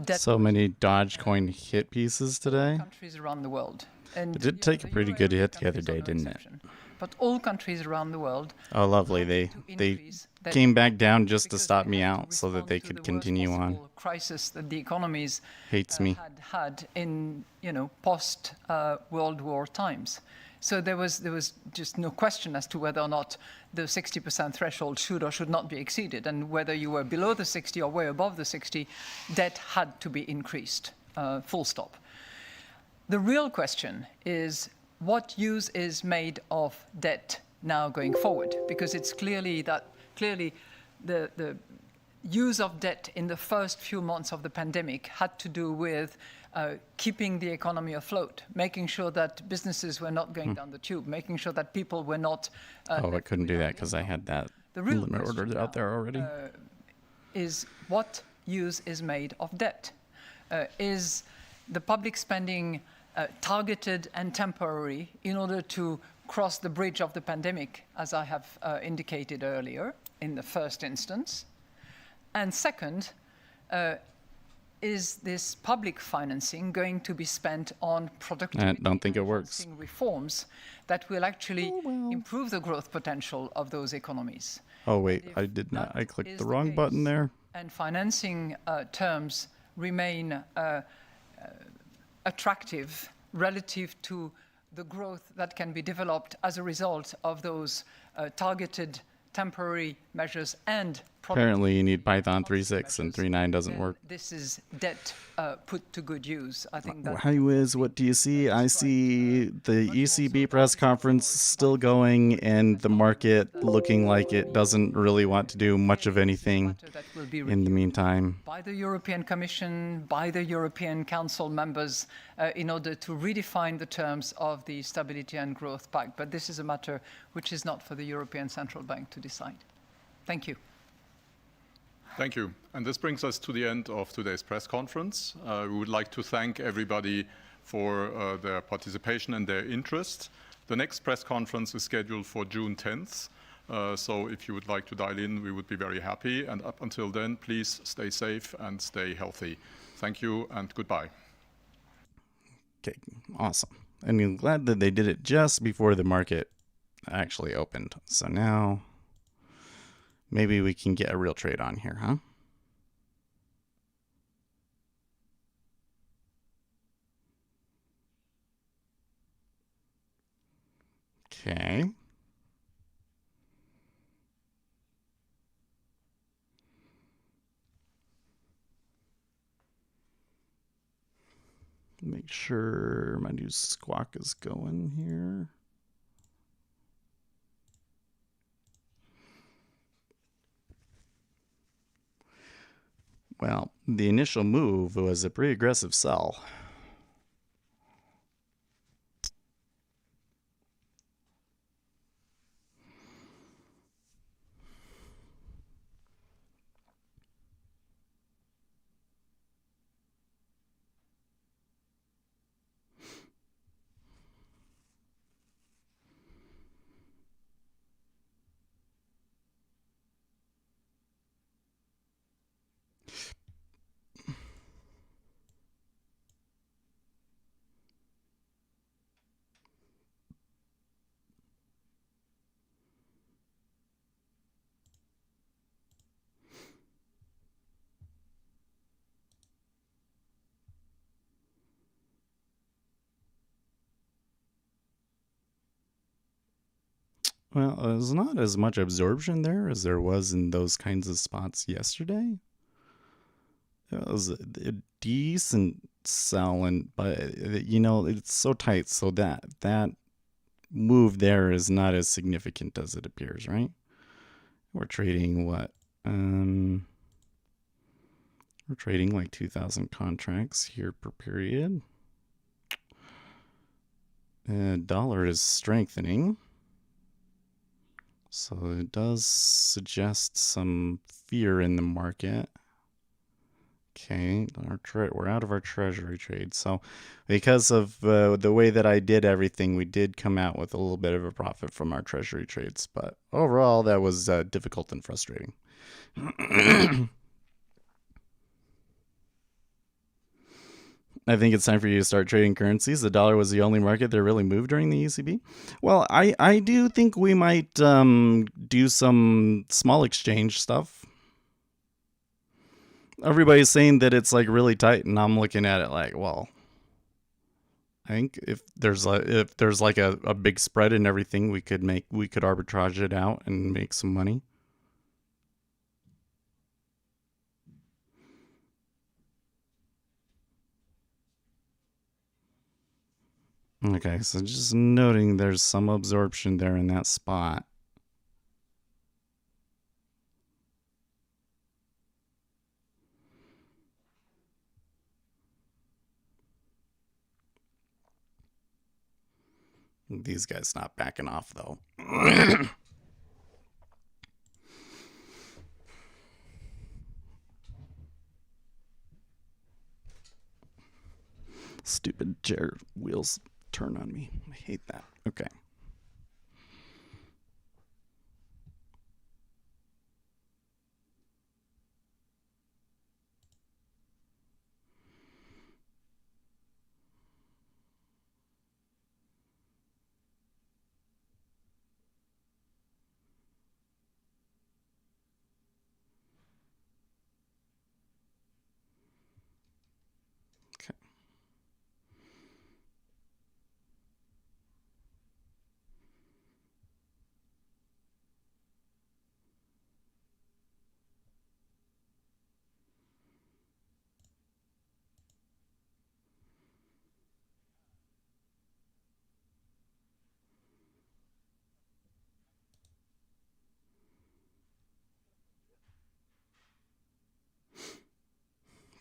debt, so many Dogecoin hit pieces today. Countries around the world. And it did take a pretty good hit the other day, didn't it? But all countries around the world. Oh, lovely! They came back down just to stop me out, so that they could continue on. Crisis that the economies hates me had in post World War times. So there was just no question as to whether or not the 60% threshold should or should not be exceeded, and whether you were below the 60 or way above the 60, debt had to be increased. Full stop. The real question is what use is made of debt now going forward, because it's clearly the use of debt in the first few months of the pandemic had to do with keeping the economy afloat, making sure that businesses were not going down the tube, making sure that people were not... I couldn't do that because I had that limit order out there already. Is what use is made of debt? Is the public spending targeted and temporary in order to cross the bridge of the pandemic, as I have indicated earlier in the first instance? And second, is this public financing going to be spent on productivity I don't think it works. reforms that will actually improve the growth potential of those economies? Oh, wait, I did not. I clicked the wrong button there. And financing terms remain attractive relative to the growth that can be developed as a result of those targeted temporary measures and Apparently you need Python 3.6 and 3.9 doesn't work. This is debt put to good use. I think that. Hi Wiz, what do you see? I see the ECB press conference still going and the market looking like it doesn't really want to do much of anything in the meantime. By the European Commission, by the European Council members, in order to redefine the terms of the Stability and Growth Pact. But this is a matter which is not for the European Central Bank to decide. Thank you. Thank you. And this brings us to the end of today's press conference. We would like to thank everybody for their participation and their interest. The next press conference is scheduled for June 10th. So if you would like to dial in, we would be very happy. And up until then, please stay safe and stay healthy. Thank you and goodbye. Okay, awesome. And I'm glad that they did it just before the market actually opened. So now maybe we can get a real trade on here, huh? Okay. Make sure my new squawk is going here. Well, the initial move was a pretty aggressive sell. Well, there's not as much absorption there as there was in those kinds of spots yesterday. It was a decent selling, but you know, it's so tight, so that move there is not as significant as it appears, right? We're trading what? We're trading like 2,000 contracts here per period. Dollar is strengthening. So it does suggest some fear in the market. Okay, we're out of our treasury trade. So because of the way that I did everything, we did come out with a little bit of a profit from our treasury trades. But overall, that was difficult and frustrating. I think it's time for you to start trading currencies. The dollar was the only market that really moved during the ECB. Well, I do think we might do some small exchange stuff. Everybody's saying that it's like really tight, and I'm looking at it like, well, I think if there's like a big spread and everything, we could arbitrage it out and make some money. Okay, so just noting there's some absorption there in that spot. These guys not backing off though. Stupid chair wheels turn on me. I hate that. Okay.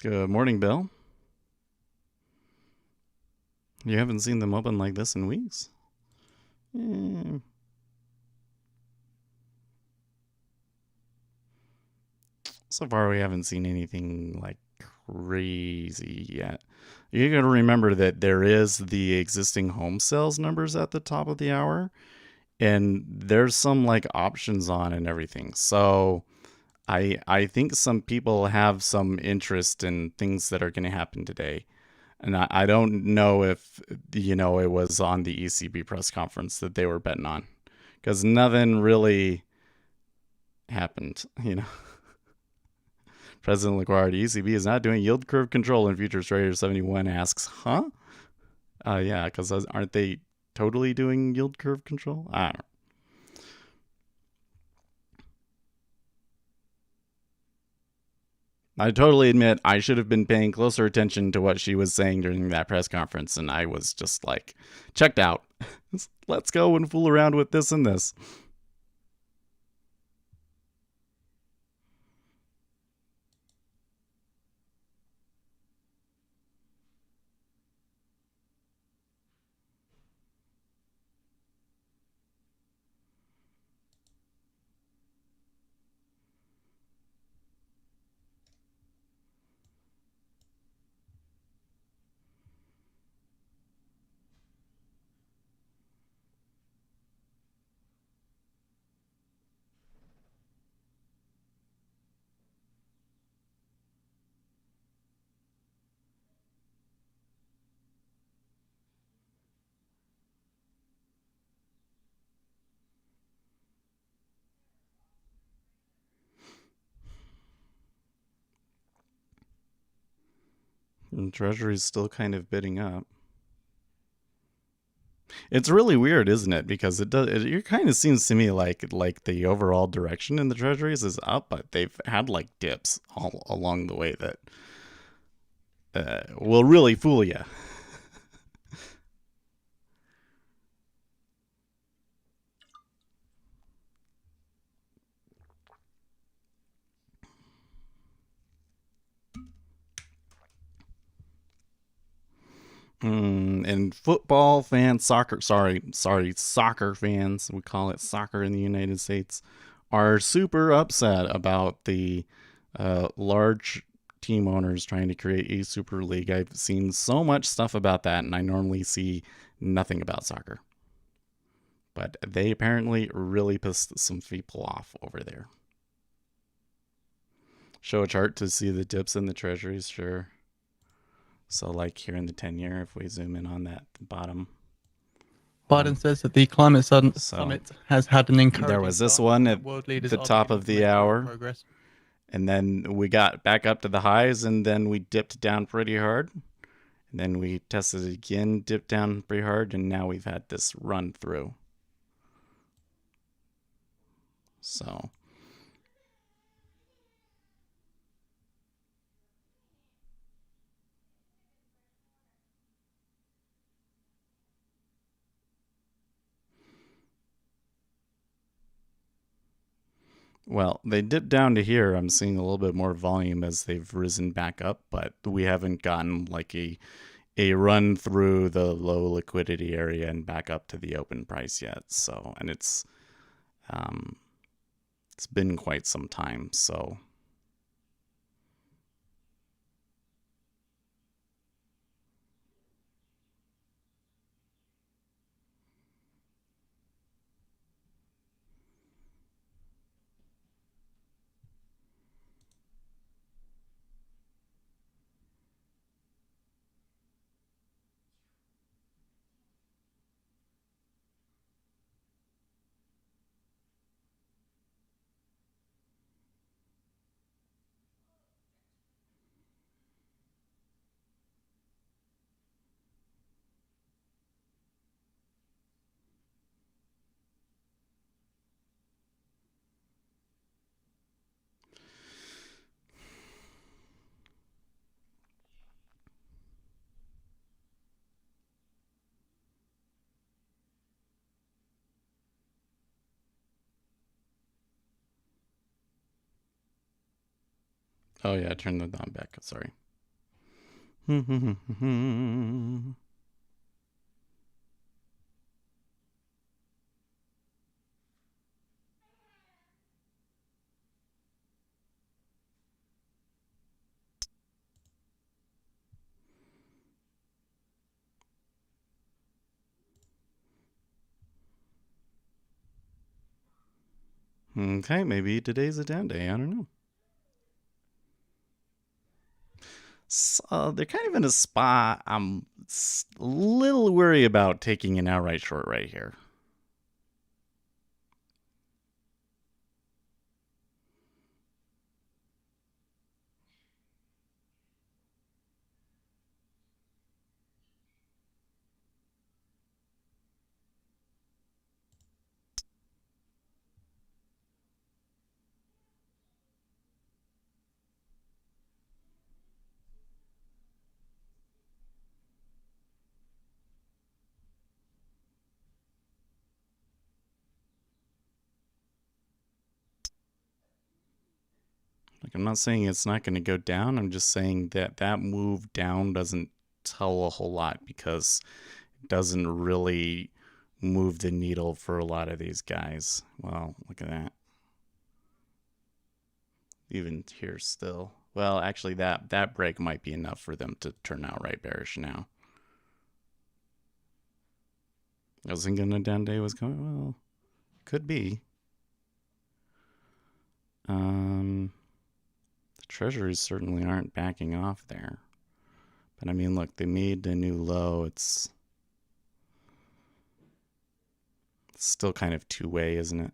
Good morning, Bill. You haven't seen them open like this in weeks? So far, we haven't seen anything like crazy yet. You got to remember that there is the existing home sales numbers at the top of the hour, and there's some like options on and everything. So I think some people have some interest in things that are going to happen today. And I don't know if, it was on the ECB press conference that they were betting on, because nothing really happened, President Lagarde, ECB is not doing yield curve control in futures. Trader 71 asks, huh? Yeah, because aren't they totally doing yield curve control? I don't know. I totally admit I should have been paying closer attention to what she was saying during that press conference, and I was just like, checked out. Let's go and fool around with this and this. And Treasury's still kind of bidding up. It's really weird, isn't it? Because it kind of seems to me like the overall direction in the Treasuries is up, but they've had like dips all along the way that will really fool you. And football fans, soccer fans, we call it soccer in the United States, are super upset about the large team owners trying to create a super league. I've seen so much stuff about that, and I normally see nothing about soccer. But they apparently really pissed some people off over there. Show a chart to see the dips in the treasuries, sure. So like here in the 10-year, if we zoom in on that bottom. Biden says that the climate summit has had an encouraging There was this one at the top of the hour. And then we got back up to the highs, and then we dipped down pretty hard. And then we tested it again, dipped down pretty hard, and now we've had this run through. So well, they dipped down to here. I'm seeing a little bit more volume as they've risen back up, but we haven't gotten like a run through the low liquidity area and back up to the open price yet. So, and it's been quite some time. So oh yeah, I turned that on back. Sorry. Okay, maybe today's a down day. I don't know. So they're kind of in a spot I'm a little worried about taking an outright short right here. Like, I'm not saying it's not going to go down. I'm just saying that that move down doesn't tell a whole lot because it doesn't really move the needle for a lot of these guys. Well, look at that. Even here still. Well, actually, that break might be enough for them to turn outright bearish now. Wasn't gonna down day was coming. Well, could be. The treasuries certainly aren't backing off there. But I mean, look, they made a new low. It's still kind of two-way, isn't it?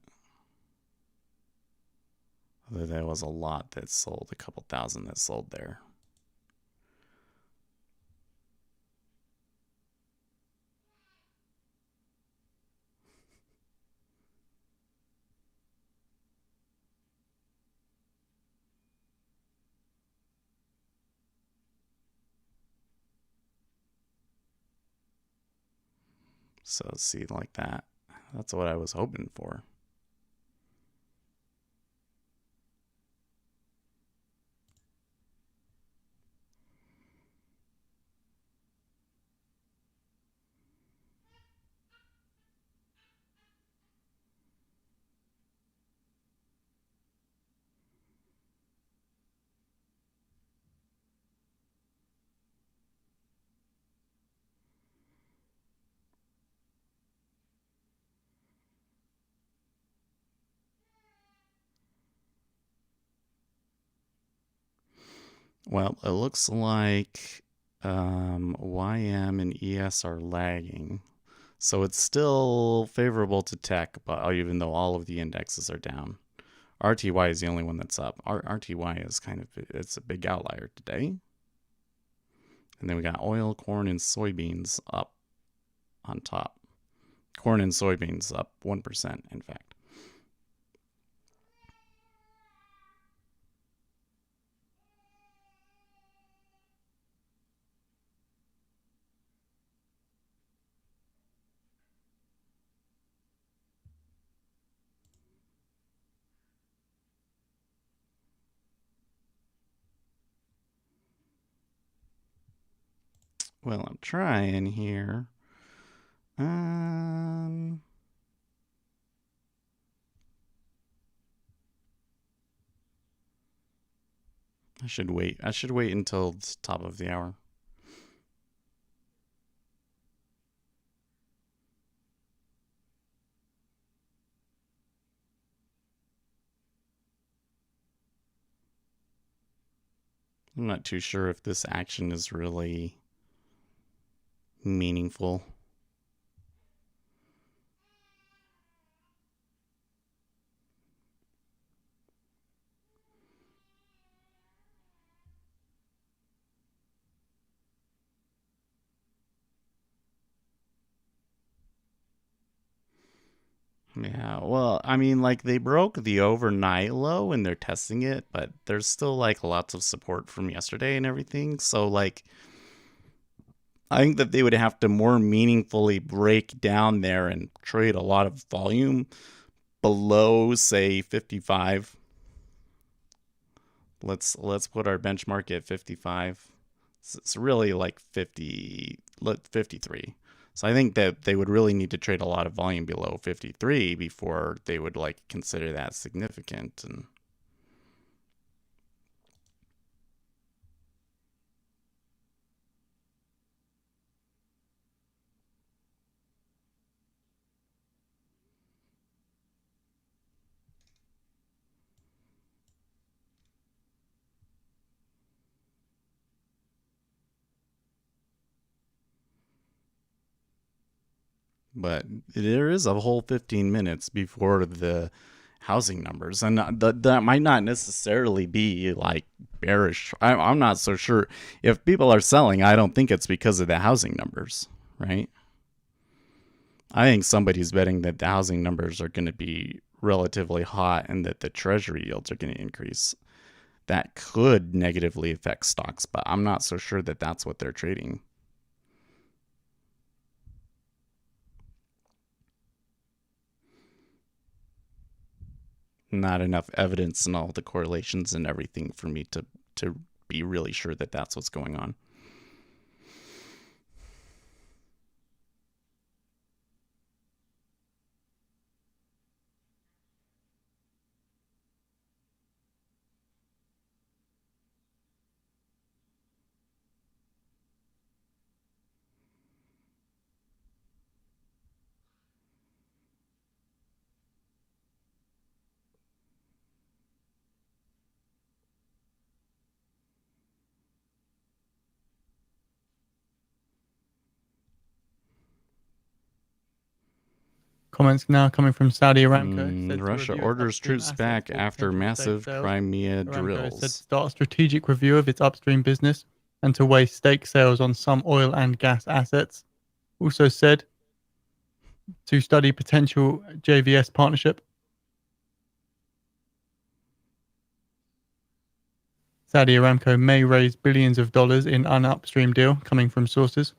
Although there was a lot that sold, a couple thousand that sold there. So see, like that. That's what I was hoping for. Well, it looks like YM and ES are lagging. So it's still favorable to tech, but even though all of the indexes are down. RTY is the only one that's up. RTY is it's a big outlier today. And then we got oil, corn, and soybeans up on top. Corn and soybeans up 1%, in fact. Well, I'm trying here. I should wait. I should wait until the top of the hour. I'm not too sure if this action is really meaningful. Yeah, well, I mean, like, they broke the overnight low and they're testing it, but there's still, like, lots of support from yesterday and everything. So, like, I think that they would have to more meaningfully break down there and trade a lot of volume below, say, 55. Let's put our benchmark at 55. It's really like 53. So I think that they would really need to trade a lot of volume below 53 before they would like consider that significant. And but there is a whole 15 minutes before the housing numbers, and that might not necessarily be like bearish. I'm not so sure. If people are selling, I don't think it's because of the housing numbers, right? I think somebody's betting that the housing numbers are going to be relatively hot and that the treasury yields are going to increase. That could negatively affect stocks, but I'm not so sure that that's what they're trading. Not enough evidence and all the correlations and everything for me to be really sure that that's what's going on. Comments now coming from Saudi Aramco. Russia orders troops back after massive Crimea drills. Said to start a strategic review of its upstream business and to weigh stake sales on some oil and gas assets. Also said to study potential JVS partnership. Saudi Aramco may raise billions of dollars in an upstream deal, coming from sources.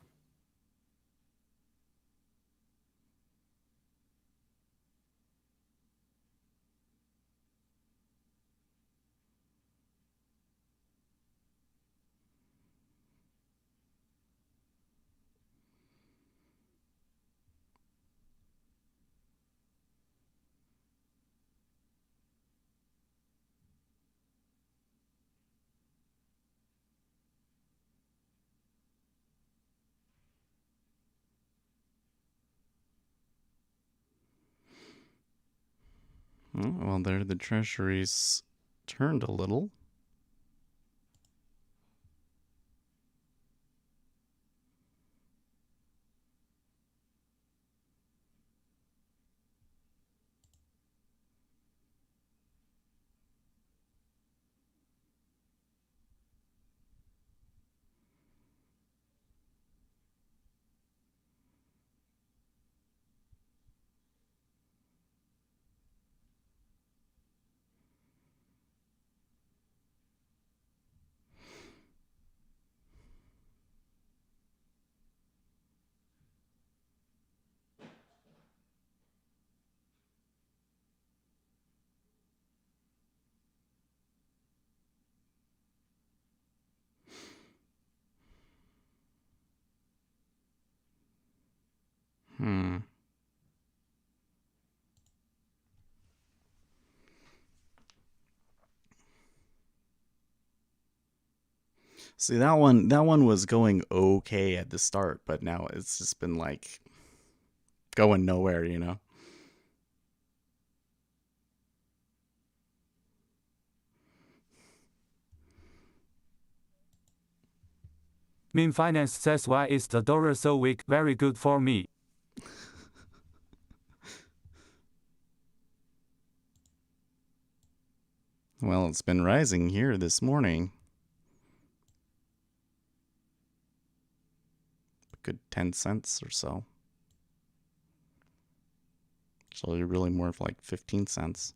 Well, there the treasuries turned a little. See, that one was going okay at the start, but now it's just been like going nowhere, you know. Min Finance says, why is the dollar so weak? Very good for me. Well, it's been rising here this morning. A good 10 cents or so. So you're really more of like 15 cents.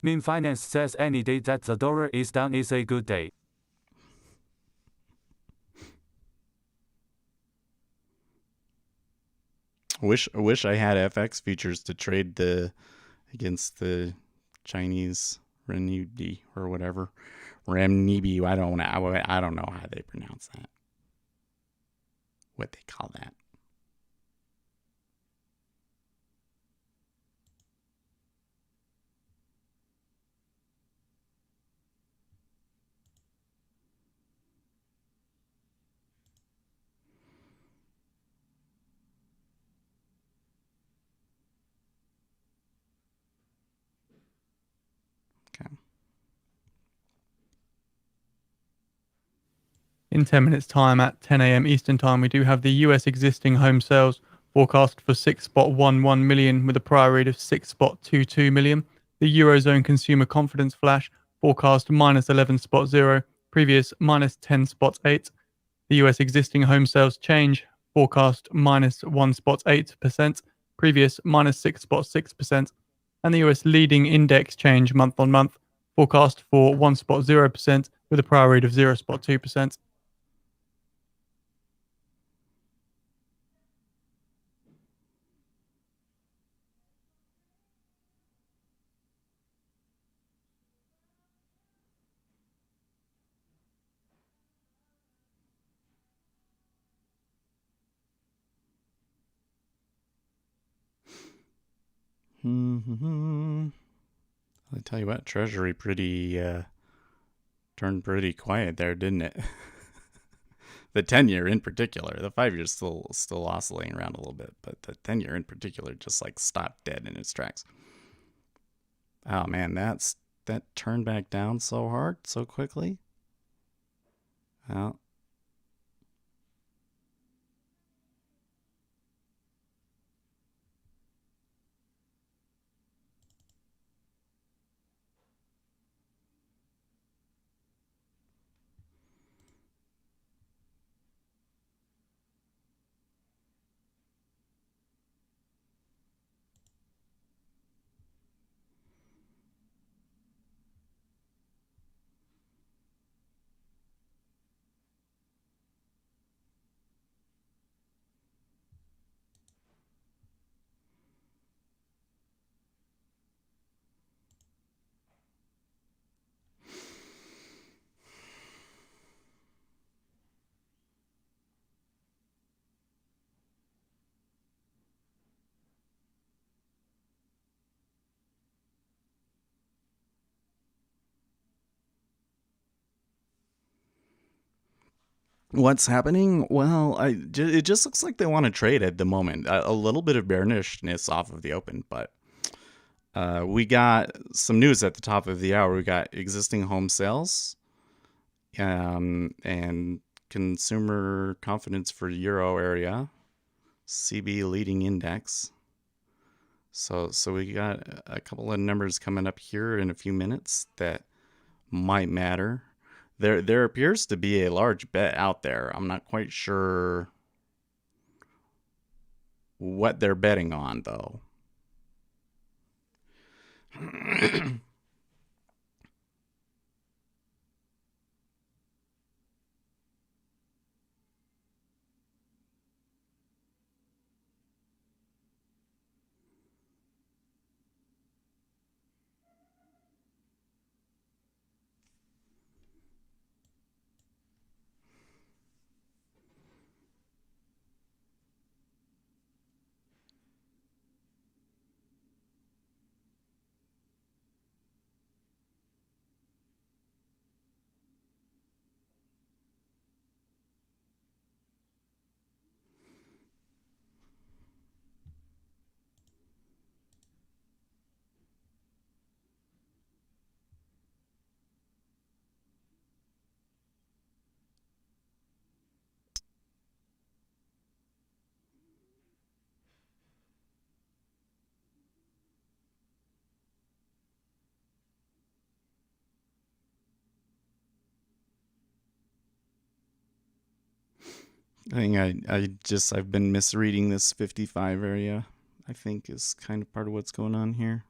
Min Finance says any day that the dollar is down is a good day. Wish I had FX features to trade against the Chinese renminbi or whatever. Renminbi. I don't know how they pronounce that. What they call that. In 10 minutes' time at 10 a.m. Eastern Time, we do have the US existing home sales forecast for 6.11 million with a prior read of 6.22 million. The Eurozone consumer confidence flash forecast minus 11.0, previous minus 10.8. The US existing home sales change forecast minus 1.8%, previous minus 6.6%. And the US leading index change month on month forecast for 1.0% with a prior read of 0.2%. I tell you what, Treasury turned pretty quiet there, didn't it? The 10-year in particular. The 5-year still oscillating around a little bit, but the 10-year in particular just like stopped dead in its tracks. Oh man, that turned back down so hard, so quickly. Well, what's happening? Well, it just looks like they want to trade at the moment. A little bit of bearishness off of the open, but we got some news at the top of the hour. We got existing home sales, and consumer confidence for Euro area, CB leading index. So we got a couple of numbers coming up here in a few minutes that might matter. There appears to be a large bet out there. I'm not quite sure what they're betting on, though. I think I've been misreading this 55 area. I think is kind of part of what's going on here.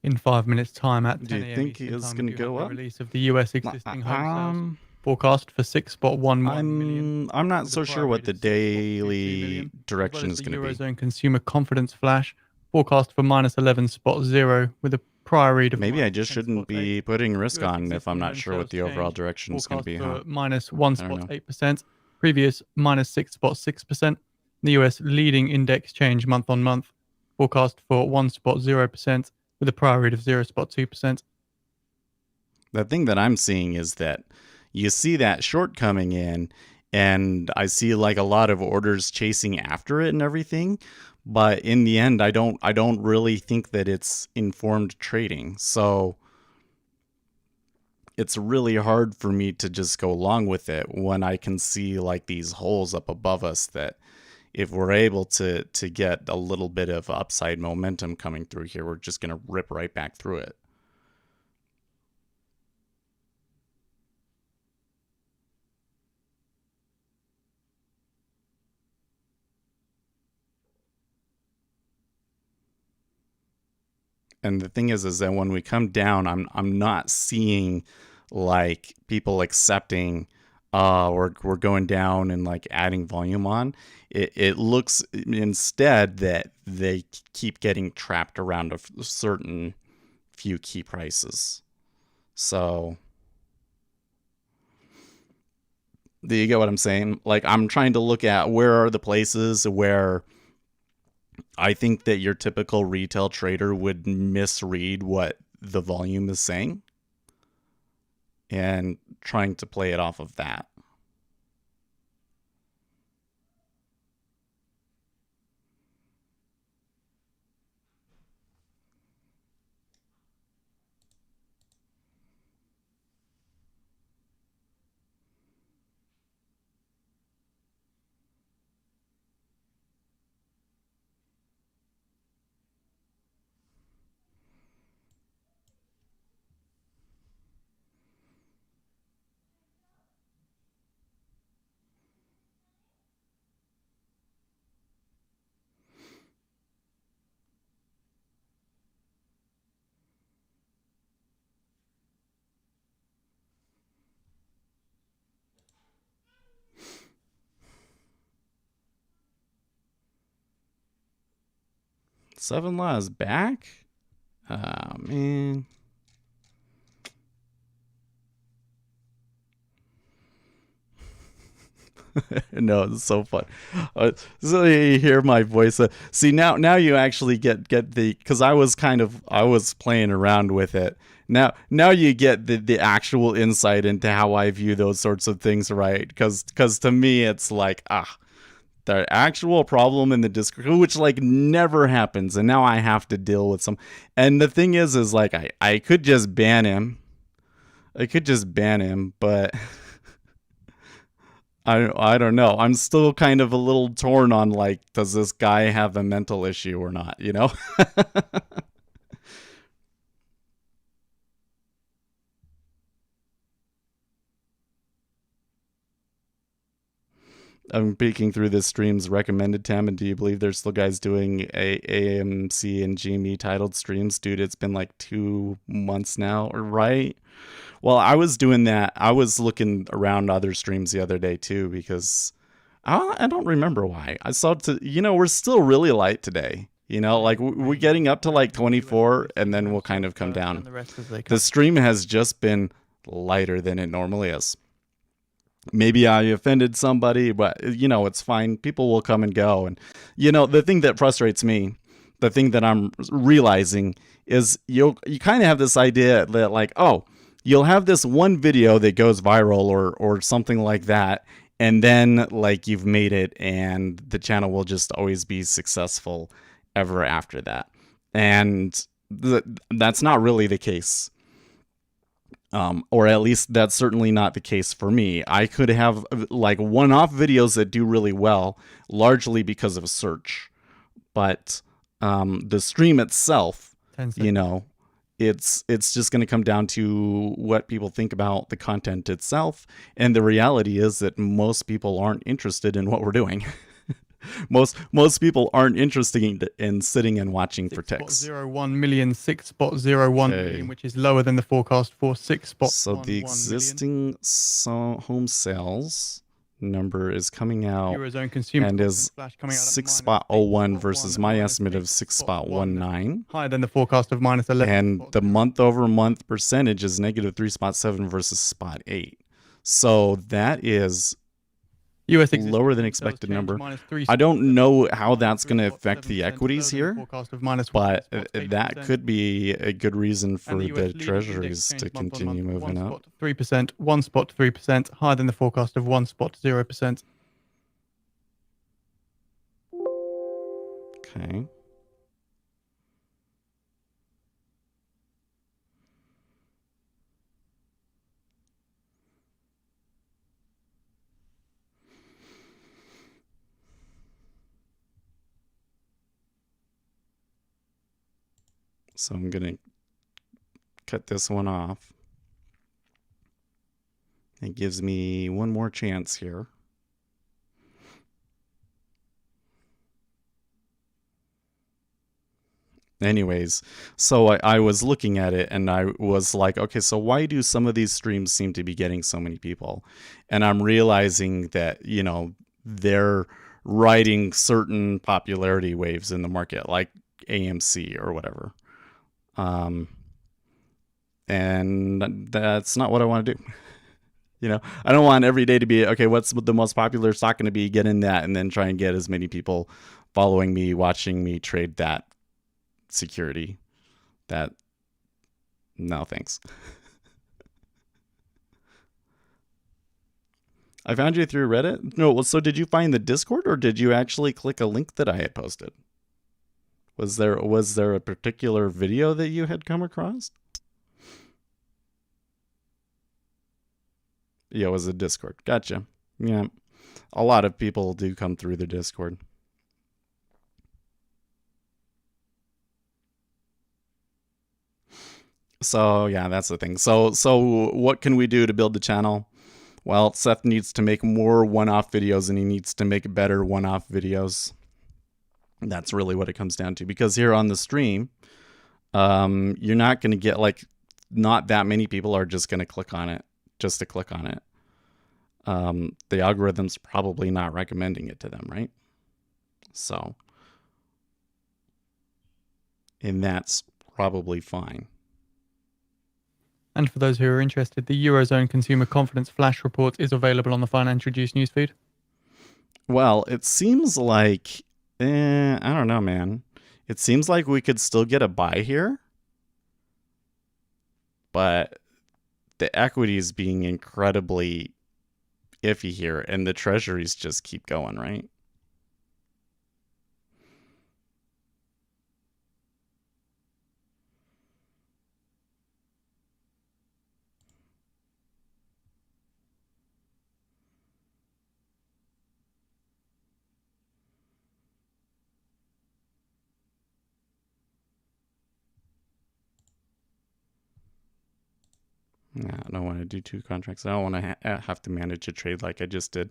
In 5 minutes' time at 10 Do you a.m. think Eastern it's time, going we to do have go the up? release of the US existing home sales forecast for 6.11 million. I'm not with a so prior sure read what the of 6.22 daily million, as well direction as is the going to be. Eurozone consumer confidence flash forecast for minus 11.0 with a prior read of Maybe I minus just shouldn't 10.8. be putting risk US on if I'm existing not home sure what sales the overall change direction is going to be, forecast huh? for minus I don't know. 1.8%, previous minus 6.6%. The US leading index change month on month forecast for 1.0% with a prior read of 0.2%. The thing that I'm seeing is that you see that short coming in, and I see like a lot of orders chasing after it and everything, but in the end I don't really think that it's informed trading. So it's really hard for me to just go along with it when I can see like these holes up above us that if we're able to get a little bit of upside momentum coming through here, we're just going to rip right back through it. And the thing is that when we come down, I'm not seeing like people accepting we're going down and like adding volume on. It looks instead that they keep getting trapped around a certain few key prices. So do you get what I'm saying? Like, I'm trying to look at where are the places where I think that your typical retail trader would misread what the volume is saying and trying to play it off of that. Seven Laws back? Oh, man. No, it's so fun. So you hear my voice. See, now you actually get the, because I was playing around with it. Now you get the actual insight into how I view those sorts of things, right? Because to me it's like the actual problem in the Discord, which like never happens, and now I have to deal with some. And the thing is like I could just ban him. But I don't know. I'm still kind of a little torn on like, does this guy have a mental issue or not, you know? I'm peeking through this stream's recommended tab, and do you believe there's still guys doing AMC and GME titled streams? Dude, it's been like 2 months now, right? Well, I was doing that. I was looking around other streams the other day too, because I don't remember why. I saw we're still really light today. Like we're getting up to like 24, and then we'll kind of come down. The stream has just been lighter than it normally is. maybe I offended somebody, but it's fine. People will come and go. And the thing that frustrates me, the thing that I'm realizing is you kind of have this idea that like, oh, you'll have this one video that goes viral or something like that, and then like you've made it and the channel will just always be successful ever after that. And that's not really the case. Or at least that's certainly not the case for me. I could have like one-off videos that do really well, largely because of search. But the stream itself, it's just going to come down to what people think about the content itself. And the reality is that most people aren't interested in what we're doing. Most people aren't interested in sitting and watching for ticks. 6.01 million, 6.01 million, which is lower than the forecast for 6.11 So the existing home sales number is coming out Eurozone consumer and is 6.01 versus my estimate of 6.19. Higher than the forecast of minus 11. And the month-over-month percentage is negative 3.7 versus spot 8. So that is lower than expected number. I don't know how that's going to affect the equities here, but that could be a good reason for the treasuries to continue moving up. 3%, 1.3%, higher than the forecast of 1.0%. Okay. So I'm going to cut this one off. It gives me one more chance here. Anyways, so I was looking at it and I was like, okay, so why do some of these streams seem to be getting so many people? And I'm realizing that, they're riding certain popularity waves in the market, like AMC or whatever. And that's not what I want to do. I don't want every day to be, okay, what's the most popular stock going to be? Get in that and then try and get as many people following me, watching me trade that security. No, thanks. I found you through Reddit? No, so did you find the Discord or did you actually click a link that I had posted? Was there a particular video that you had come across? Yeah, it was a Discord. Gotcha. Yeah. A lot of people do come through the Discord. So, yeah, that's the thing. So what can we do to build the channel? Well, Seth needs to make more one-off videos and he needs to make better one-off videos. That's really what it comes down to, because here on the stream, you're not going to get not that many people are just going to click on it just to click on it. The algorithm's probably not recommending it to them, right? So, and that's probably fine. And for those who are interested, the Eurozone Consumer Confidence Flash Report is available on the Financial Juice newsfeed. Well, it seems like I don't know, man. It seems like we could still get a buy here. But the equity is being incredibly iffy here. And the treasuries just keep going, right? Yeah, I don't want to do 2 contracts. I don't want to have to manage a trade like I just did.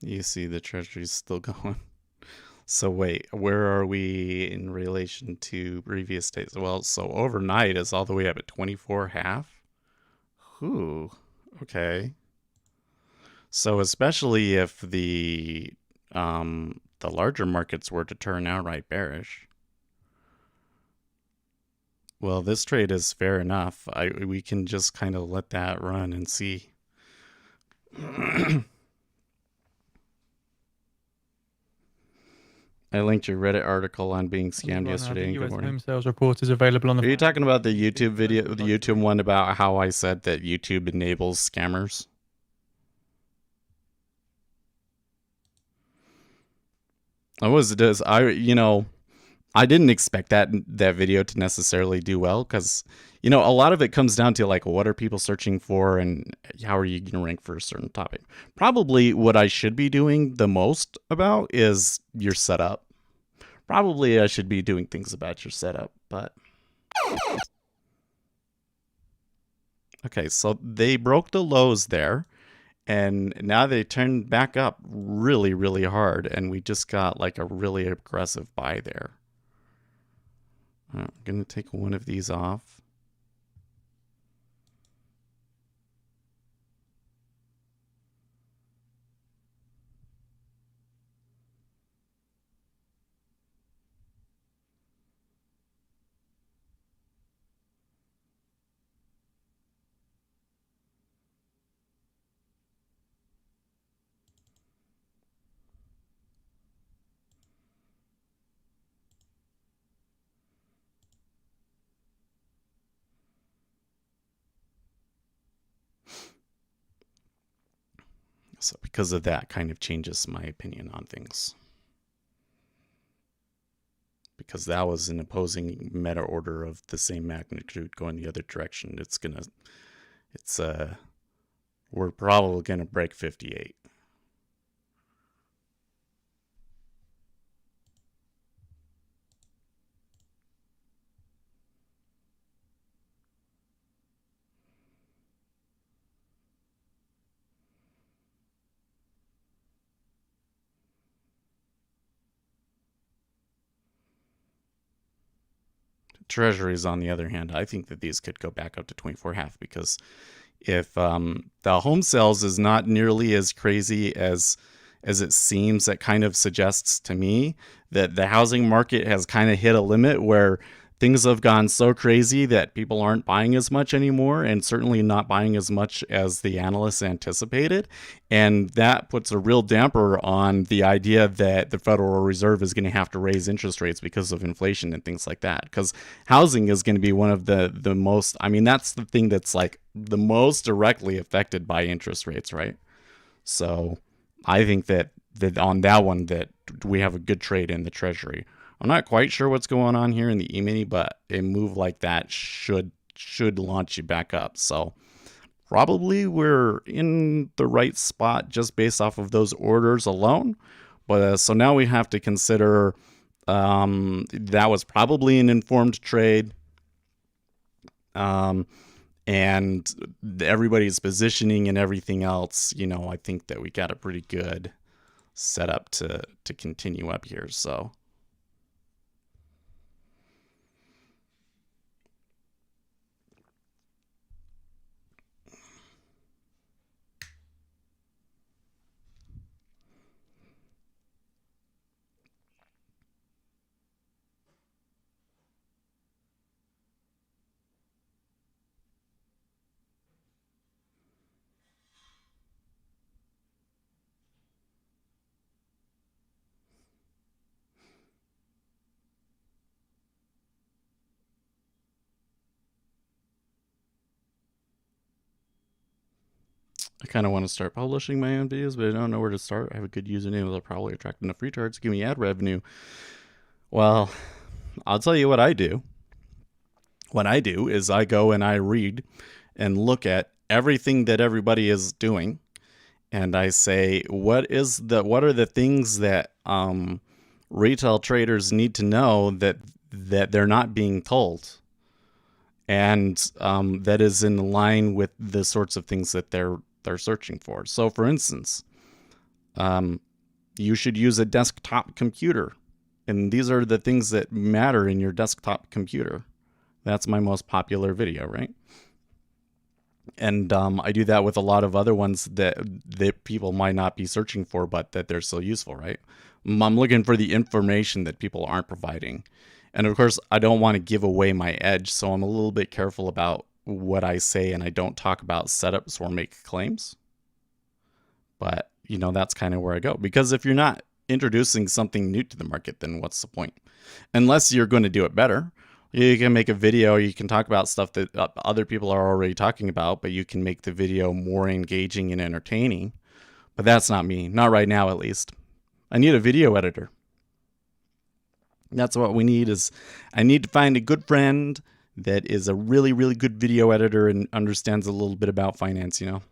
You see the treasury's still going. So wait, where are we in relation to previous days? Well, so overnight is all the way up at 24.5. Ooh, okay. So especially if the larger markets were to turn outright bearish. Well, this trade is fair enough. We can just kind of let that run and see. I linked your Reddit article on being scammed yesterday. The Good US morning. home sales report is available on the. Are you talking about the YouTube video, the YouTube one about how I said that YouTube enables scammers? I didn't expect that video to necessarily do well because, a lot of it comes down to like, what are people searching for and how are you going to rank for a certain topic? Probably what I should be doing the most about is your setup. Probably I should be doing things about your setup, but. Okay, so they broke the lows there. And now they turned back up really, really hard. And we just got like a really aggressive buy there. I'm going to take one of these off. So because of that, kind of changes my opinion on things. Because that was an opposing meta order of the same magnitude going the other direction. We're probably gonna break 58. Treasuries, on the other hand, I think that these could go back up to 24.5 because if the home sales is not nearly as crazy as it seems, that kind of suggests to me that the housing market has kind of hit a limit where things have gone so crazy that people aren't buying as much anymore, and certainly not buying as much as the analysts anticipated. And that puts a real damper on the idea that the Federal Reserve is going to have to raise interest rates because of inflation and things like that. Because housing is going to be one of the most, that's the thing that's like the most directly affected by interest rates, right? So I think that on that one that we have a good trade in the Treasury. I'm not quite sure what's going on here in the E-mini, but a move like that should launch you back up. So probably we're in the right spot just based off of those orders alone. But so now we have to consider that was probably an informed trade. And everybody's positioning and everything else, I think that we got a pretty good setup to continue up here. So. I kind of want to start publishing my own videos, but I don't know where to start. I have a good username that'll probably attract enough retards to give me ad revenue. Well, I'll tell you what I do. What I do is I go and I read and look at everything that everybody is doing, and I say, what are the things that retail traders need to know that they're not being told, and that is in line with the sorts of things that they're searching for. So for instance, you should use a desktop computer. And these are the things that matter in your desktop computer. That's my most popular video, right? And I do that with a lot of other ones that people might not be searching for, but that they're still useful, right? I'm looking for the information that people aren't providing. And of course, I don't want to give away my edge, so I'm a little bit careful about what I say, and I don't talk about setups or make claims. But, you know, that's kind of where I go. Because if you're not introducing something new to the market, then what's the point? Unless you're going to do it better. You can make a video, you can talk about stuff that other people are already talking about, but you can make the video more engaging and entertaining. But that's not me. Not right now, at least. I need a video editor. That's what we need. Is I need to find a good friend that is a really, really good video editor and understands a little bit about finance, you know?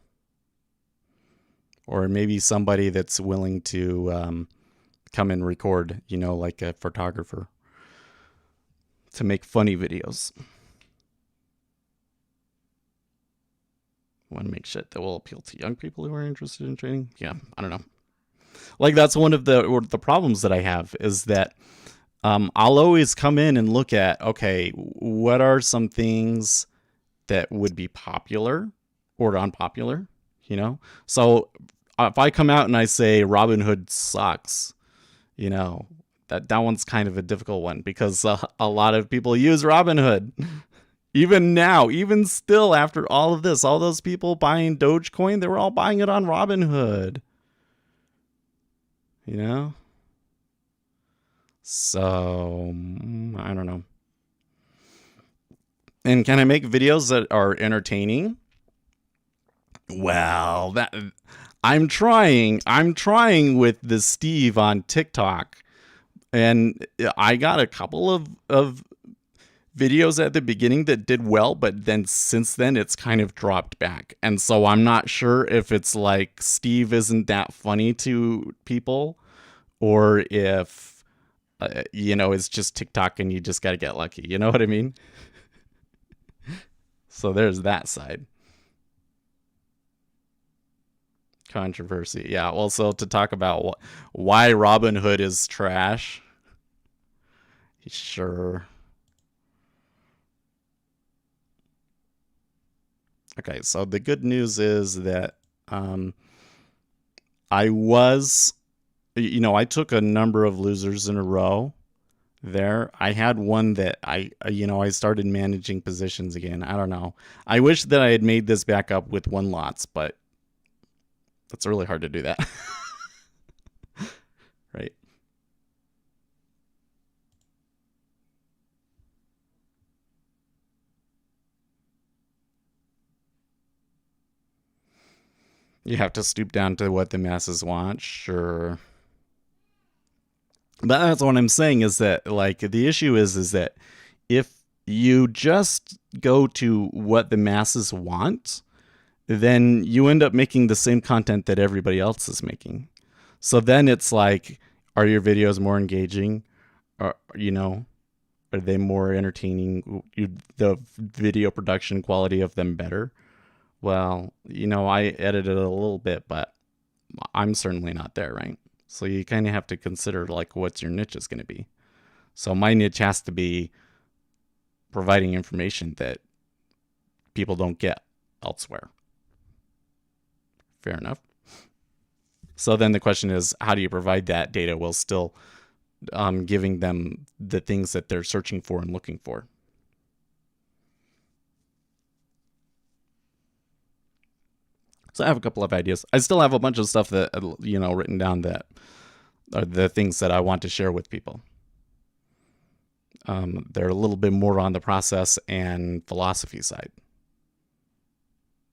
Or maybe somebody that's willing to come and record, you know, like a photographer, to make funny videos. Want to make shit that will appeal to young people who are interested in trading? Yeah, I don't know. Like, that's one of the problems that I have, is that I'll always come in and look at, okay, what are some things that would be popular or unpopular, you know? So if I come out and I say Robinhood sucks, you know, that one's kind of a difficult one, because a lot of people use Robinhood. Even now, even still, after all of this, all those people buying Dogecoin, they were all buying it on Robinhood. You know? So, I don't know. And can I make videos that are entertaining? Well, I'm trying with the Steve on TikTok. And I got a couple of videos at the beginning that did well, but then since then it's kind of dropped back. And so I'm not sure if it's like Steve isn't that funny to people, or if, you know, it's just TikTok and you just got to get lucky. You know what I mean? So there's that side. Controversy. Yeah, well, so to talk about why Robinhood is trash. Sure. Okay, so the good news is that I was, you know, I took a number of losers in a row there. I had one that I started managing positions again. I don't know. I wish that I had made this back up with one lots, but it's really hard to do that. Right. You have to stoop down to what the masses want, sure. But that's what I'm saying, is that, like, the issue is that if you just go to what the masses want, then you end up making the same content that everybody else is making. So then it's like, are your videos more engaging? Or, you know, are they more entertaining? The video production quality of them better? Well, you know, I edited a little bit, but I'm certainly not there, right? So you kind of have to consider, like, what's your niche is going to be. So my niche has to be providing information that people don't get elsewhere. Fair enough. So then the question is, how do you provide that data while still giving them the things that they're searching for and looking for? So I have a couple of ideas. I still have a bunch of stuff that, you know, written down that are the things that I want to share with people. They're a little bit more on the process and philosophy side,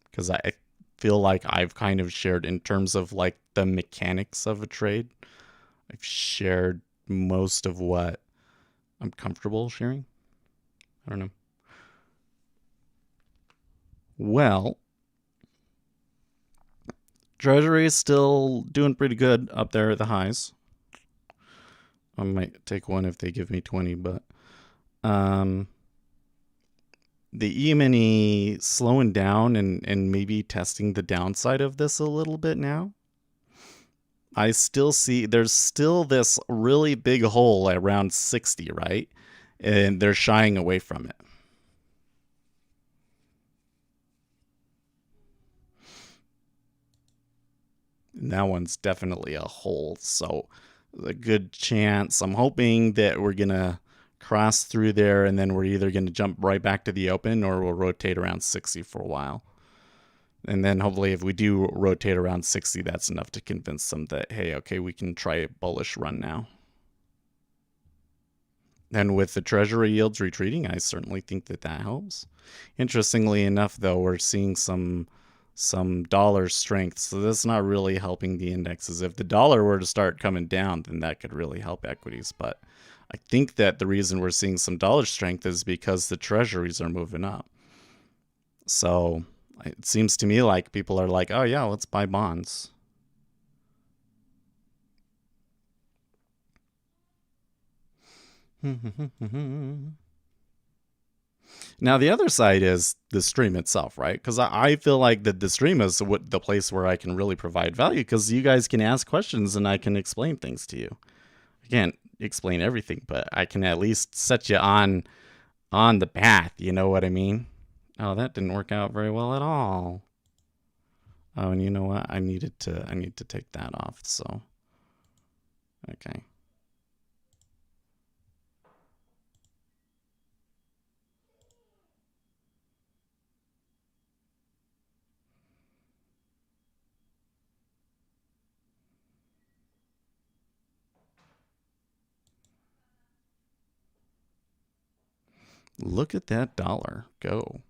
because I feel like I've kind of shared in terms of, like, the mechanics of a trade. I've shared most of what I'm comfortable sharing. I don't know. Well, Treasury is still doing pretty good up there at the highs. I might take one if they give me 20, but the E-mini slowing down and maybe testing the downside of this a little bit now. I still see there's still this really big hole at around 60, right? And they're shying away from it. And that one's definitely a hold. So a good chance. I'm hoping that we're going to cross through there, and then we're either going to jump right back to the open or we'll rotate around 60 for a while. And then hopefully if we do rotate around 60, that's enough to convince them that, hey, okay, we can try a bullish run now. And with the treasury yields retreating, I certainly think that that helps. Interestingly enough, though, we're seeing some dollar strength. So that's not really helping the indexes. If the dollar were to start coming down, then that could really help equities. But I think that the reason we're seeing some dollar strength is because the treasuries are moving up. So it seems to me like people are like, oh yeah, let's buy bonds. Now, the other side is the stream itself, right? Because I feel like that the stream is the place where I can really provide value, because you guys can ask questions and I can explain things to you. I can't explain everything, but I can at least set you on the path. You know what I mean? Oh, that didn't work out very well at all. Oh, and you know what? I need to take that off. So, okay. Look at that dollar go.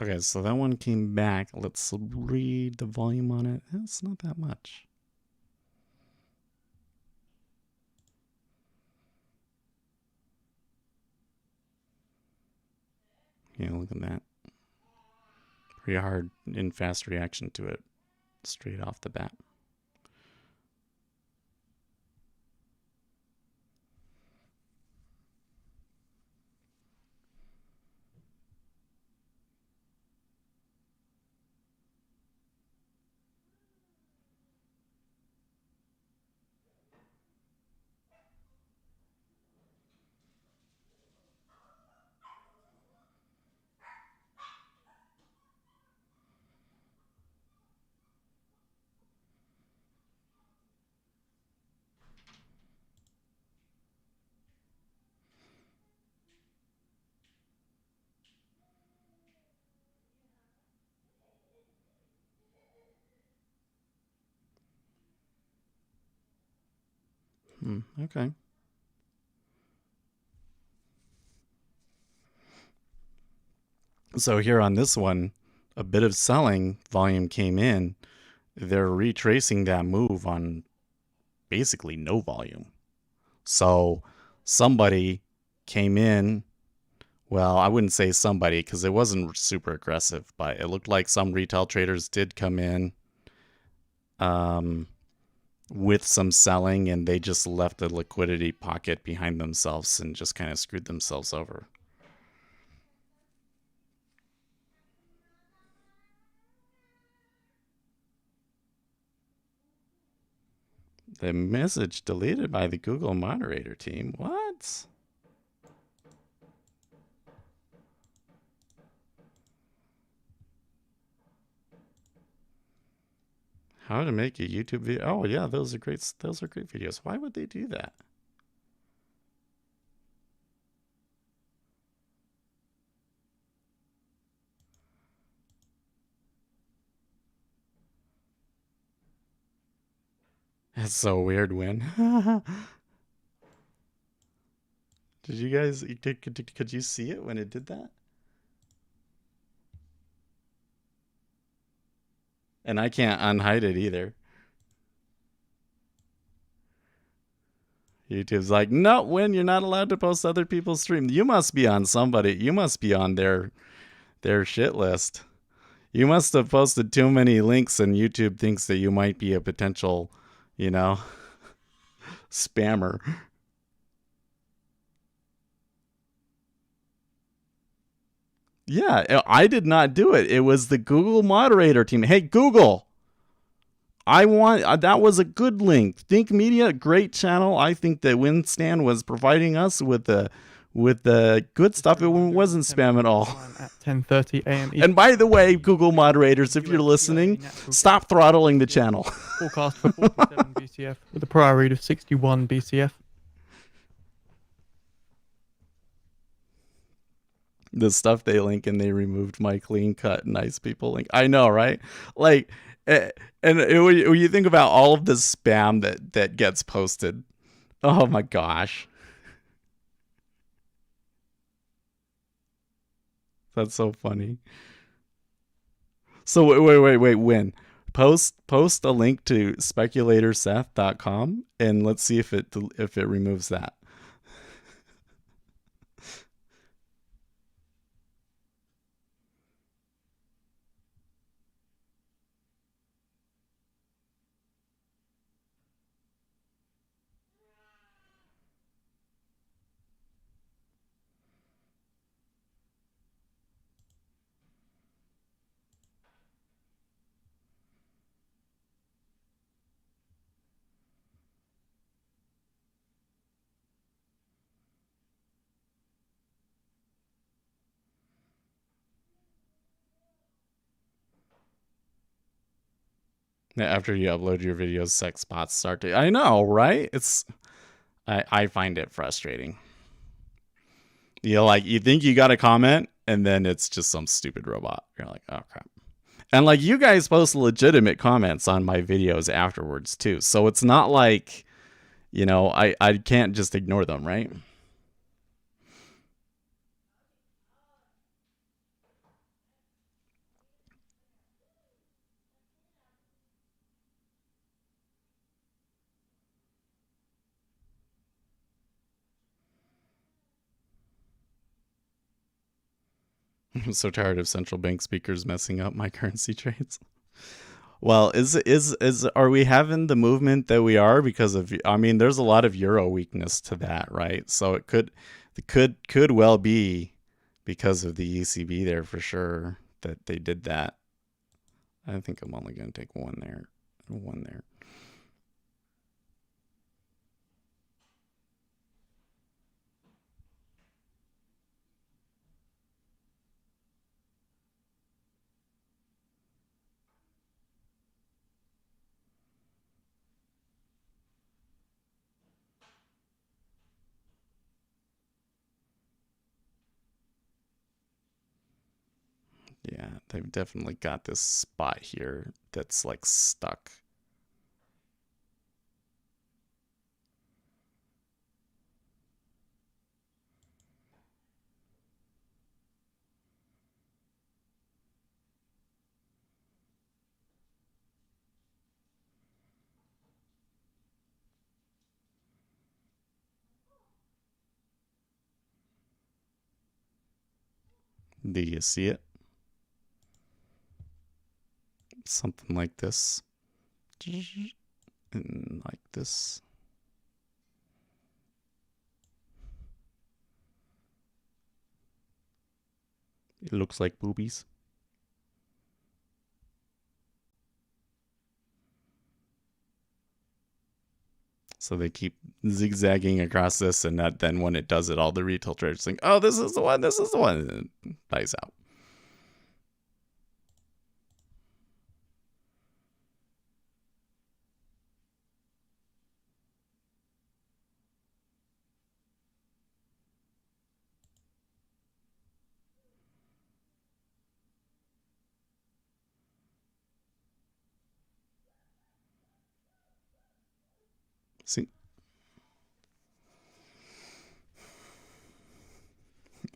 Okay, so that one came back. Let's read the volume on it. It's not that much. Yeah, look at that. Pretty hard and fast reaction to it straight off the bat. Okay. So here on this one, a bit of selling volume came in. They're retracing that move on basically no volume. So somebody came in. Well, I wouldn't say somebody because it wasn't super aggressive, but it looked like some retail traders did come in with some selling, and they just left a liquidity pocket behind themselves and just kind of screwed themselves over. The message deleted by the Google moderator team. What? How to make a YouTube video? Oh yeah, those are great videos. Why would they do that? That's so weird, Win. Did you guys, could you see it when it did that? And I can't unhide it either. YouTube's like, no, Win, you're not allowed to post other people's streams. You must be on somebody. You must be on their shit list. You must have posted too many links and YouTube thinks that you might be a potential, you know, spammer. Yeah, I did not do it. It was the Google moderator team. Hey, Google, I want that was a good link. Think Media, great channel. I think that Winstan was providing us with the good stuff. It wasn't spam at all. At 10:30 a.m. And by the way, Google moderators, if you're listening, stop throttling the channel. Forecast for 47 BCF with a prior read of 61 BCF. The stuff they link and they removed my clean cut nice people link. I know, right? Like, and when you think about all of the spam that gets posted, oh my gosh, that's so funny. So wait, Win. Post a link to speculatorseth.com and let's see if it removes that. After you upload your videos, sex bots start to... I know, right? I find it frustrating. You think you got a comment, and then it's just some stupid robot. You're like, oh, crap. And, like, you guys post legitimate comments on my videos afterwards, too. So it's not like, you know, I can't just ignore them, right? I'm so tired of central bank speakers messing up my currency trades. Well, are we having the movement that we are because of? I mean, there's a lot of euro weakness to that, right? So it could well be because of the ECB there for sure that they did that. I think I'm only going to take one there. Yeah, they've definitely got this spot here that's like stuck. Do you see it? Something like this. And like this. It looks like boobies. So they keep zigzagging across this, and then when it does it, all the retail traders think, oh, this is the one, and it dies out.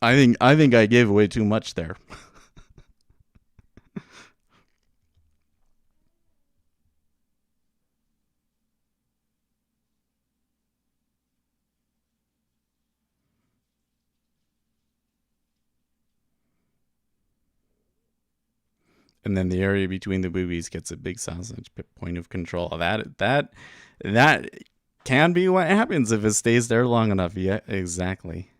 I think I gave away too much there. And then the area between the boobies gets a big sausage point of control. That can be what happens if it stays there long enough. Yeah, exactly.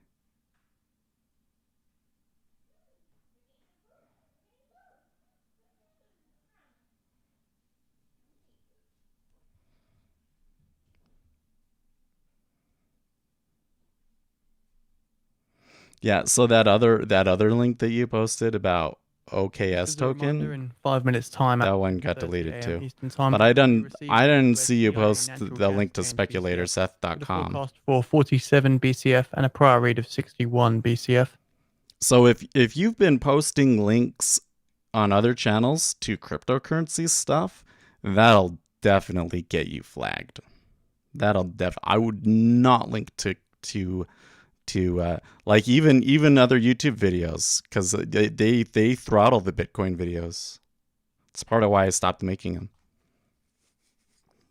Yeah, so that other link that you posted about OKS token in 5 minutes time. That one got deleted too. Eastern time, But I didn't US see you EIA post natural the gas link to change with a speculatorseth.com. forecast for 47 BCF and a prior read of 61 BCF. So if you've been posting links on other channels to cryptocurrency stuff, that'll definitely get you flagged. I would not link to like even other YouTube videos, because they throttle the Bitcoin videos. It's part of why I stopped making them,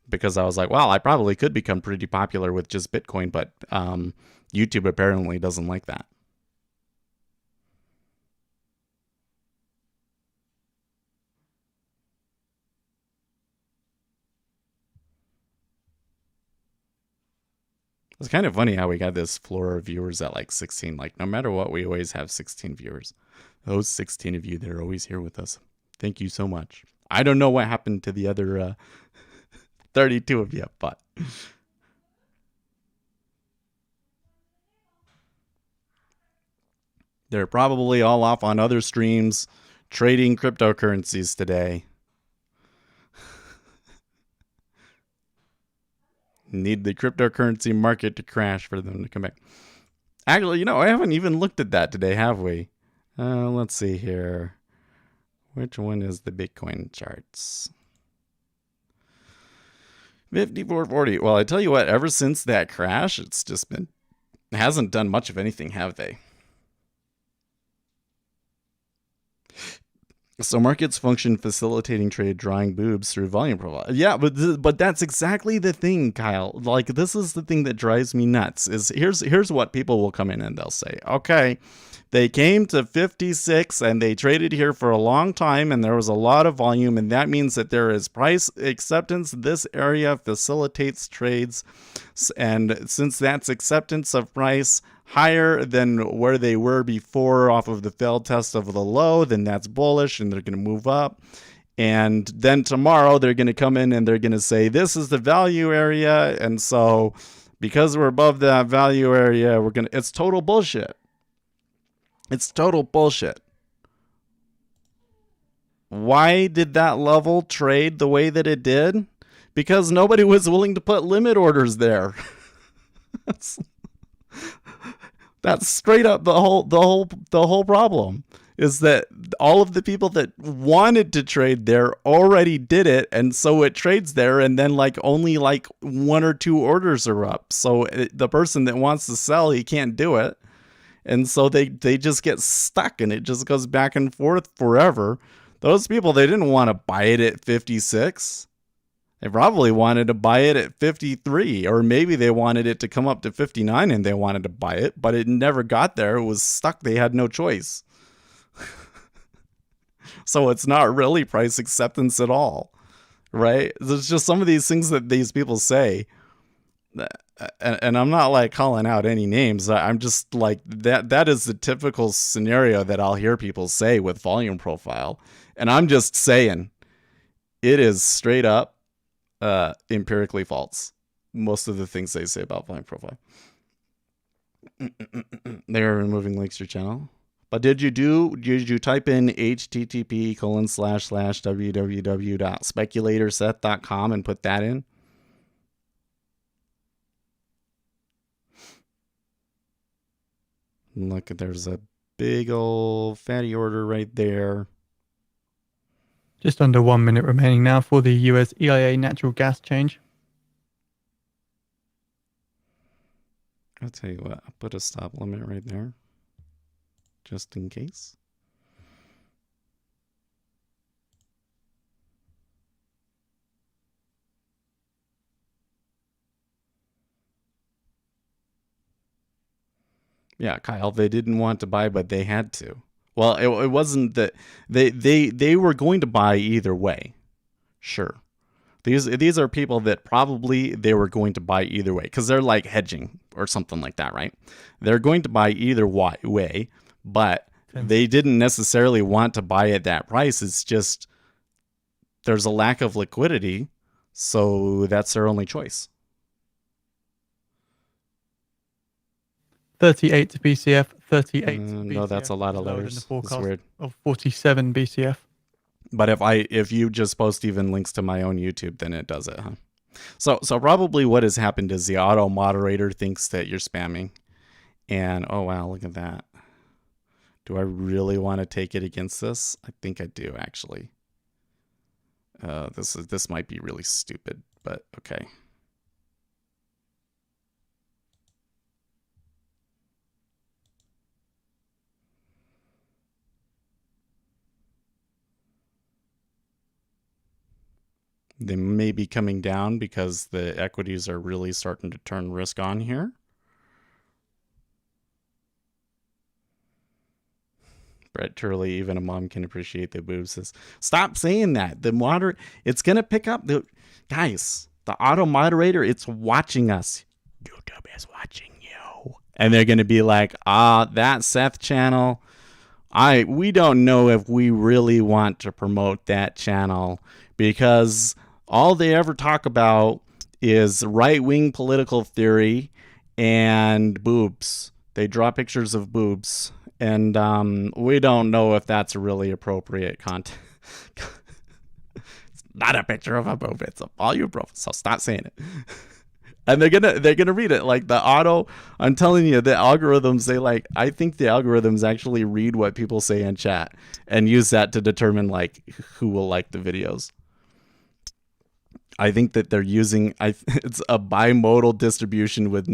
because I was like, well, I probably could become pretty popular with just Bitcoin, but YouTube apparently doesn't like that. It's kind of funny how we got this floor of viewers at like 16. Like, no matter what, we always have 16 viewers. Those 16 of you that are always here with us, thank you so much. I don't know what happened to the other 32 of you, but they're probably all off on other streams trading cryptocurrencies today. Need the cryptocurrency market to crash for them to come back. Actually, I haven't even looked at that today, have we? Let's see here. Which one is the Bitcoin charts? 54.40. Well, I tell you what, ever since that crash, it's just been, it hasn't done much of anything, have they? So markets function facilitating trade, drawing boobs through volume profile. Yeah, but that's exactly the thing, Kyle. Like, this is the thing that drives me nuts. Is here's what people will come in and they'll say, okay, they came to 56 and they traded here for a long time and there was a lot of volume, and that means that there is price acceptance. This area facilitates trades, and since that's acceptance of price higher than where they were before off of the failed test of the low, then that's bullish and they're going to move up. And then tomorrow they're going to come in and they're going to say, this is the value area. And so because we're above that value area, it's total bullshit. It's total bullshit. Why did that level trade the way that it did? Because nobody was willing to put limit orders there. That's straight up the whole problem, is that all of the people that wanted to trade there already did it, and so it trades there, and then only 1 or 2 orders are up. So the person that wants to sell, he can't do it, and so they just get stuck, and it just goes back and forth forever. Those people, they didn't want to buy it at 56. They probably wanted to buy it at 53, or maybe they wanted it to come up to 59 and they wanted to buy it, but it never got there. It was stuck. They had no choice. So it's not really price acceptance at all, right? There's just some of these things that these people say, and I'm not calling out any names. I'm just that is the typical scenario that I'll hear people say with volume profile. And I'm just saying, it is straight up empirically false. Most of the things they say about volume profile. They are removing links to your channel. But did you type in http://www.speculatorseth.com and put that in? Look, there's a big old fatty order right there. Just under 1 minute remaining now for the US EIA natural gas change. I'll tell you what, I'll put a stop limit right there. just in case. Yeah, Kyle, they didn't want to buy, but they had to. Well, it wasn't that they were going to buy either way. Sure. These are people that probably they were going to buy either way because they're like hedging or something like that, right? They're going to buy either way, but they didn't necessarily want to buy at that price. It's just there's a lack of liquidity, so that's their only choice. 38 BCF, 38 BCF. No, that's a lot of lower than letters. the It's forecast weird. of 47 BCF. But if you just post even links to my own YouTube, then it does it, huh? So probably what has happened is the auto moderator thinks that you're spamming. And oh wow, look at that. Do I really want to take it against this? I think I do actually. This might be really stupid, but okay. They may be coming down because the equities are really starting to turn risk on here. Brett Turley, even a mom can appreciate the boobs. Says, stop saying that. The moderate, it's going to pick up. Guys, the auto moderator, it's watching us. YouTube is watching you. And they're going to be like, that Seth channel, we don't know if we really want to promote that channel because all they ever talk about is right-wing political theory and boobs. They draw pictures of boobs. And we don't know if that's really appropriate content. It's not a picture of a boob. It's a volume profile. So stop saying it. And they're gonna read it like the auto. I'm telling you, the algorithms. I think the algorithms actually read what people say in chat and use that to determine like who will like the videos. I think that they're using. It's a bimodal distribution with.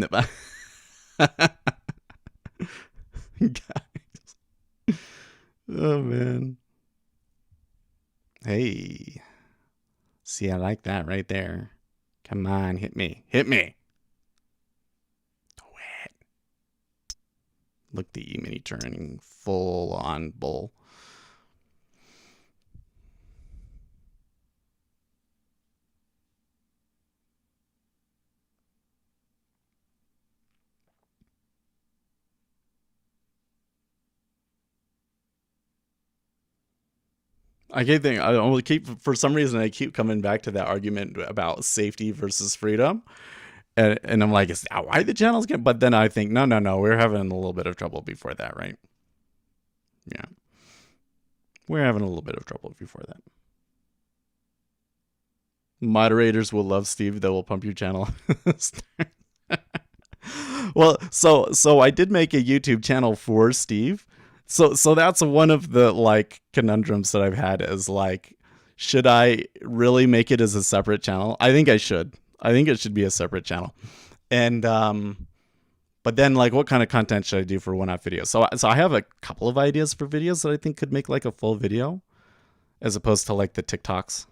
Guys. Oh man. Hey. See, I like that right there. Come on, hit me. Hit me. Do it. Look, the E-mini turning full on bull. For some reason, I keep coming back to that argument about safety versus freedom. And I'm like, is that why the channel's getting? But then I think, no, we're having a little bit of trouble before that, right? Yeah. We're having a little bit of trouble before that. Moderators will love Steve. They will pump your channel. Well, so I did make a YouTube channel for Steve. So that's one of the like conundrums that I've had is like, should I really make it as a separate channel? I think I should. I think it should be a separate channel. And but then like what kind of content should I do for one-off videos? So I have a couple of ideas for videos that I think could make like a full video as opposed to like the TikToks.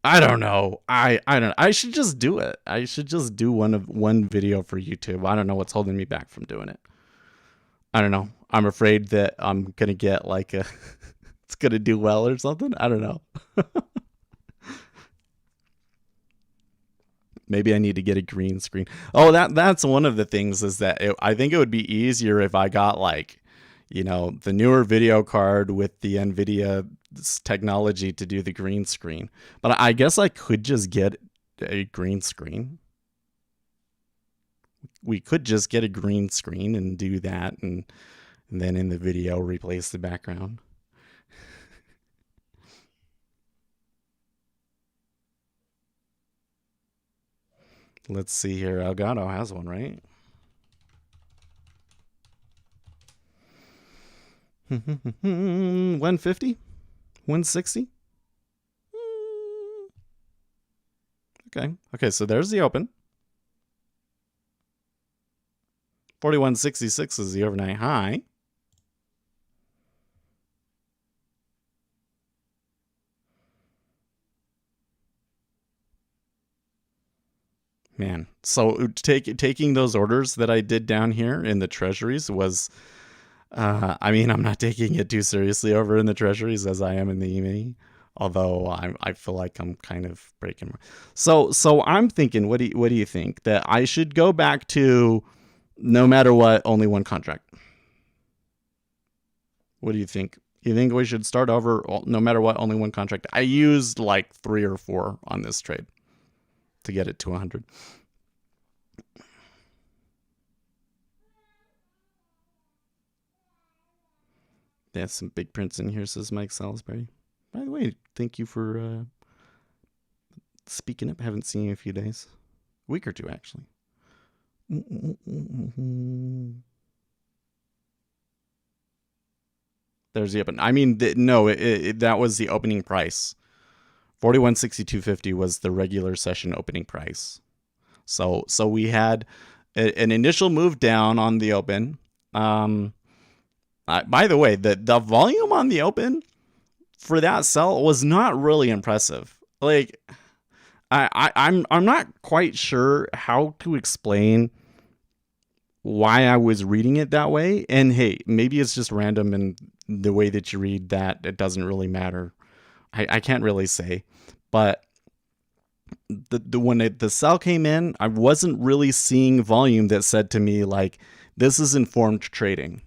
I don't know. I don't know. I should just do it. I should just do one video for YouTube. I don't know what's holding me back from doing it. I don't know. I'm afraid that I'm going to get like it's going to do well or something. I don't know. Maybe I need to get a green screen. Oh, that's one of the things is that I think it would be easier if I got like, the newer video card with the NVIDIA technology to do the green screen. But I guess I could just get a green screen. We could just get a green screen and do that and then in the video replace the background. Let's see here. Elgato has one, right? $150? $160? Okay, so there's the open. 41.66 is the overnight high. man. So taking those orders that I did down here in the treasuries was, I mean, I'm not taking it too seriously over in the treasuries as I am in the E-mini, although I feel like I'm kind of breaking. So I'm thinking, what do you think? That I should go back to no matter what, only one contract? What do you think? You think we should start over no matter what, only one contract? I used like 3 or 4 on this trade to get it to 100. There's some big prints in here, says Mike Salisbury. By the way, thank you for speaking up. Haven't seen you in a few days. A week or 2, actually. There's the open. I mean, no, that was the opening price. 41.6250 was the regular session opening price. So we had an initial move down on the open. By the way, the volume on the open for that sell was not really impressive. Like, I'm not quite sure how to explain why I was reading it that way. And hey, maybe it's just random and the way that you read that, it doesn't really matter. I can't really say. But when the sell came in, I wasn't really seeing volume that said to me, like, this is informed trading.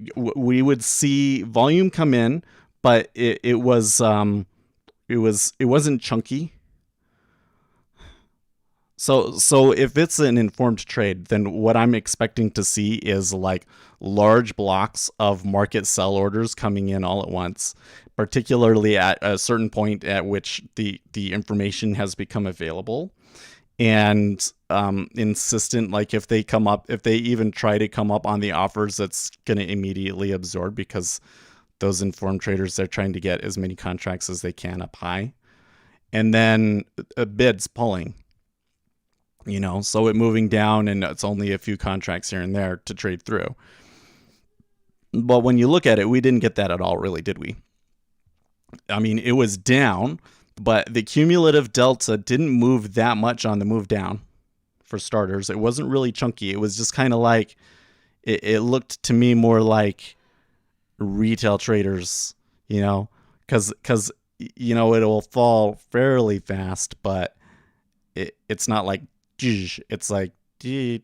We would see volume come in, but it wasn't chunky. So if it's an informed trade, then what I'm expecting to see is like large blocks of market sell orders coming in all at once, particularly at a certain point at which the information has become available, and insistent, like if they even try to come up on the offers, that's going to immediately absorb, because those informed traders, they're trying to get as many contracts as they can up high, and then bids pulling. So it moving down, and it's only a few contracts here and there to trade through. But when you look at it, we didn't get that at all, really, did we? I mean, it was down, but the cumulative delta didn't move that much on the move down. For starters, it wasn't really chunky. It was just kind of like, it looked to me more like retail traders, because it'll fall fairly fast, but it's not like, it's like, you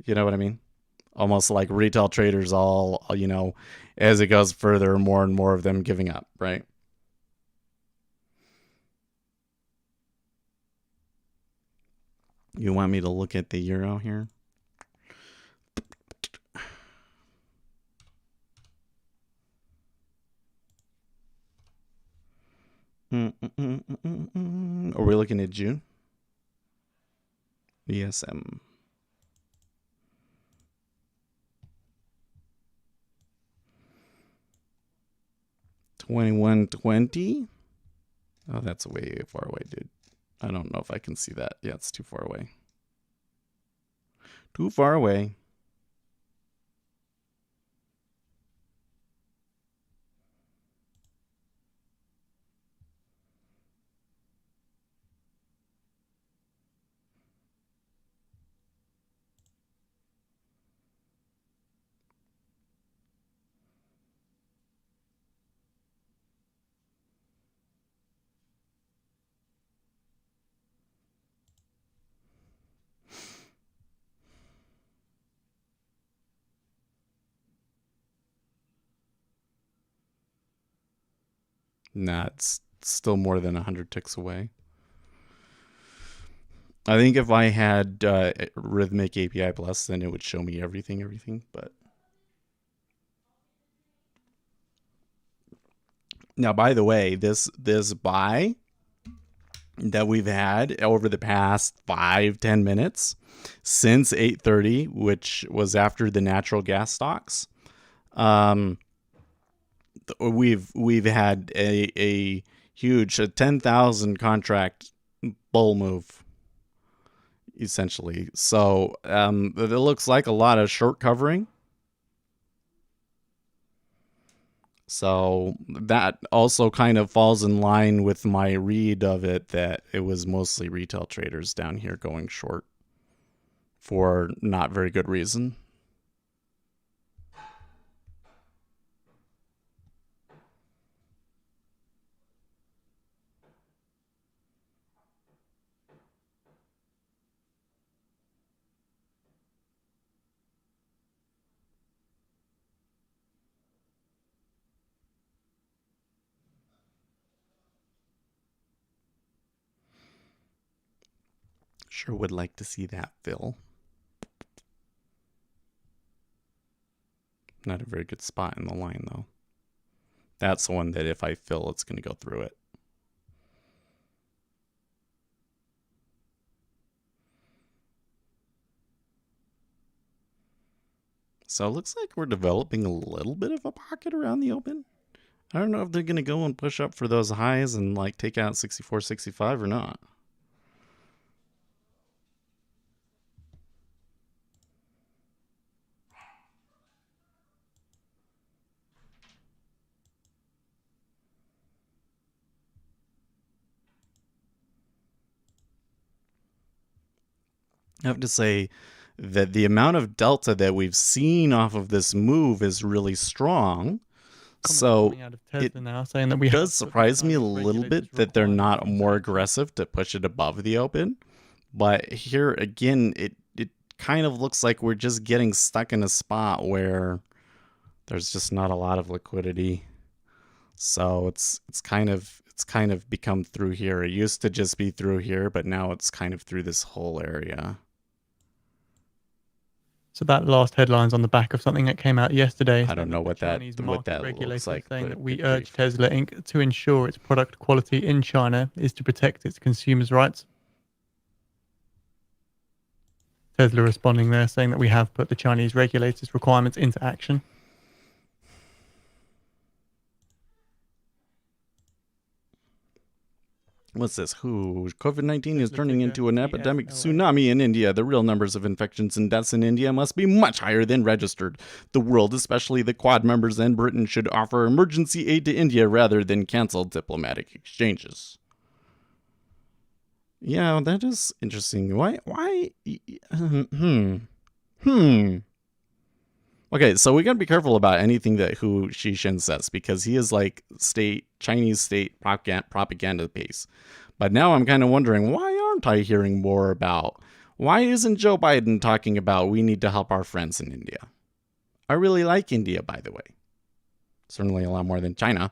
know what I mean? Almost like retail traders all, as it goes further, more and more of them giving up, right? You want me to look at the euro here? Are we looking at June? ESM. $21.20. Oh, that's way far away, dude. I don't know if I can see that. Yeah, it's too far away. Too far away. Nah, it's still more than 100 ticks away. I think if I had Rhythmic API Plus, then it would show me everything, but... Now, by the way, this buy that we've had over the past 5-10 minutes since 8:30, which was after the natural gas stocks, we've had a huge 10,000 contract bull move, essentially. So it looks like a lot of short covering. So that also kind of falls in line with my read of it, that it was mostly retail traders down here going short for not very good reason. Sure would like to see that fill. Not a very good spot in the line, though. That's the one that if I fill, it's going to go through it. So it looks like we're developing a little bit of a pocket around the open. I don't know if they're going to go and push up for those highs and like take out 64, 65 or not. I have to say that the amount of delta that we've seen off of this move is really strong. So it now saying that we does surprise me a little bit that they're not more aggressive to push it above the open. But here again, it kind of looks like we're just getting stuck in a spot where there's just not a lot of liquidity. So it's kind of become through here. It used to just be through here, but now it's kind of through this whole area. So that last headline's on the back of something that came out yesterday. I don't know what that Regulator looks like, saying but that we urge Tesla Inc. to ensure its product quality in China is to protect its consumers' rights. Tesla responding there, saying that we have put the Chinese regulators' requirements into action. What's this? COVID-19 is turning into an epidemic tsunami in India. The real numbers of infections and deaths in India must be much higher than registered. The world, especially the Quad members and Britain, should offer emergency aid to India rather than cancel diplomatic exchanges. Yeah, that is interesting. Why? Okay, so we gotta be careful about anything that Hu Xishen says, because he is like Chinese state propaganda piece. But now I'm kind of wondering, why aren't I hearing more about, why isn't Joe Biden talking about we need to help our friends in India? I really like India, by the way. Certainly a lot more than China.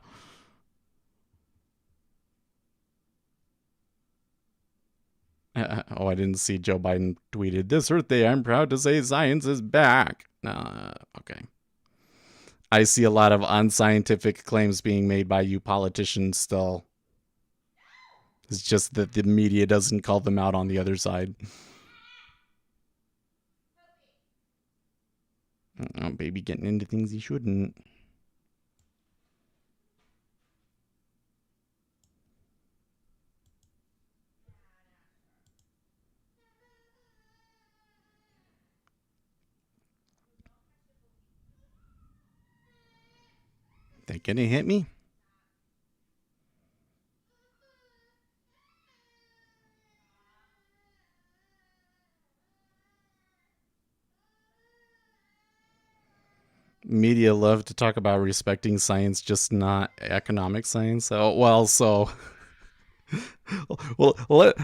I didn't see Joe Biden tweeted, "This Earth Day, I'm proud to say science is back." Okay. I see a lot of unscientific claims being made by you politicians still. It's just that the media doesn't call them out on the other side. Oh, baby getting into things he shouldn't. They gonna hit me? Media love to talk about respecting science, just not economic science. Oh, well, so...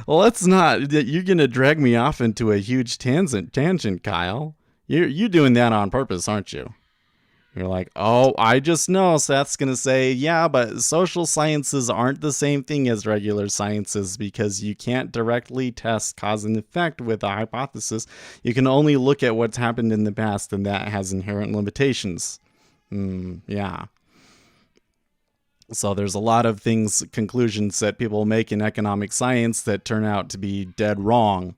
let's not... You're going to drag me off into a huge tangent, Kyle. You're doing that on purpose, aren't you? You're like, oh, I just know. Seth's going to say, yeah, but social sciences aren't the same thing as regular sciences because you can't directly test cause and effect with a hypothesis. You can only look at what's happened in the past, and that has inherent limitations. Yeah. So there's a lot of conclusions that people make in economic science that turn out to be dead wrong.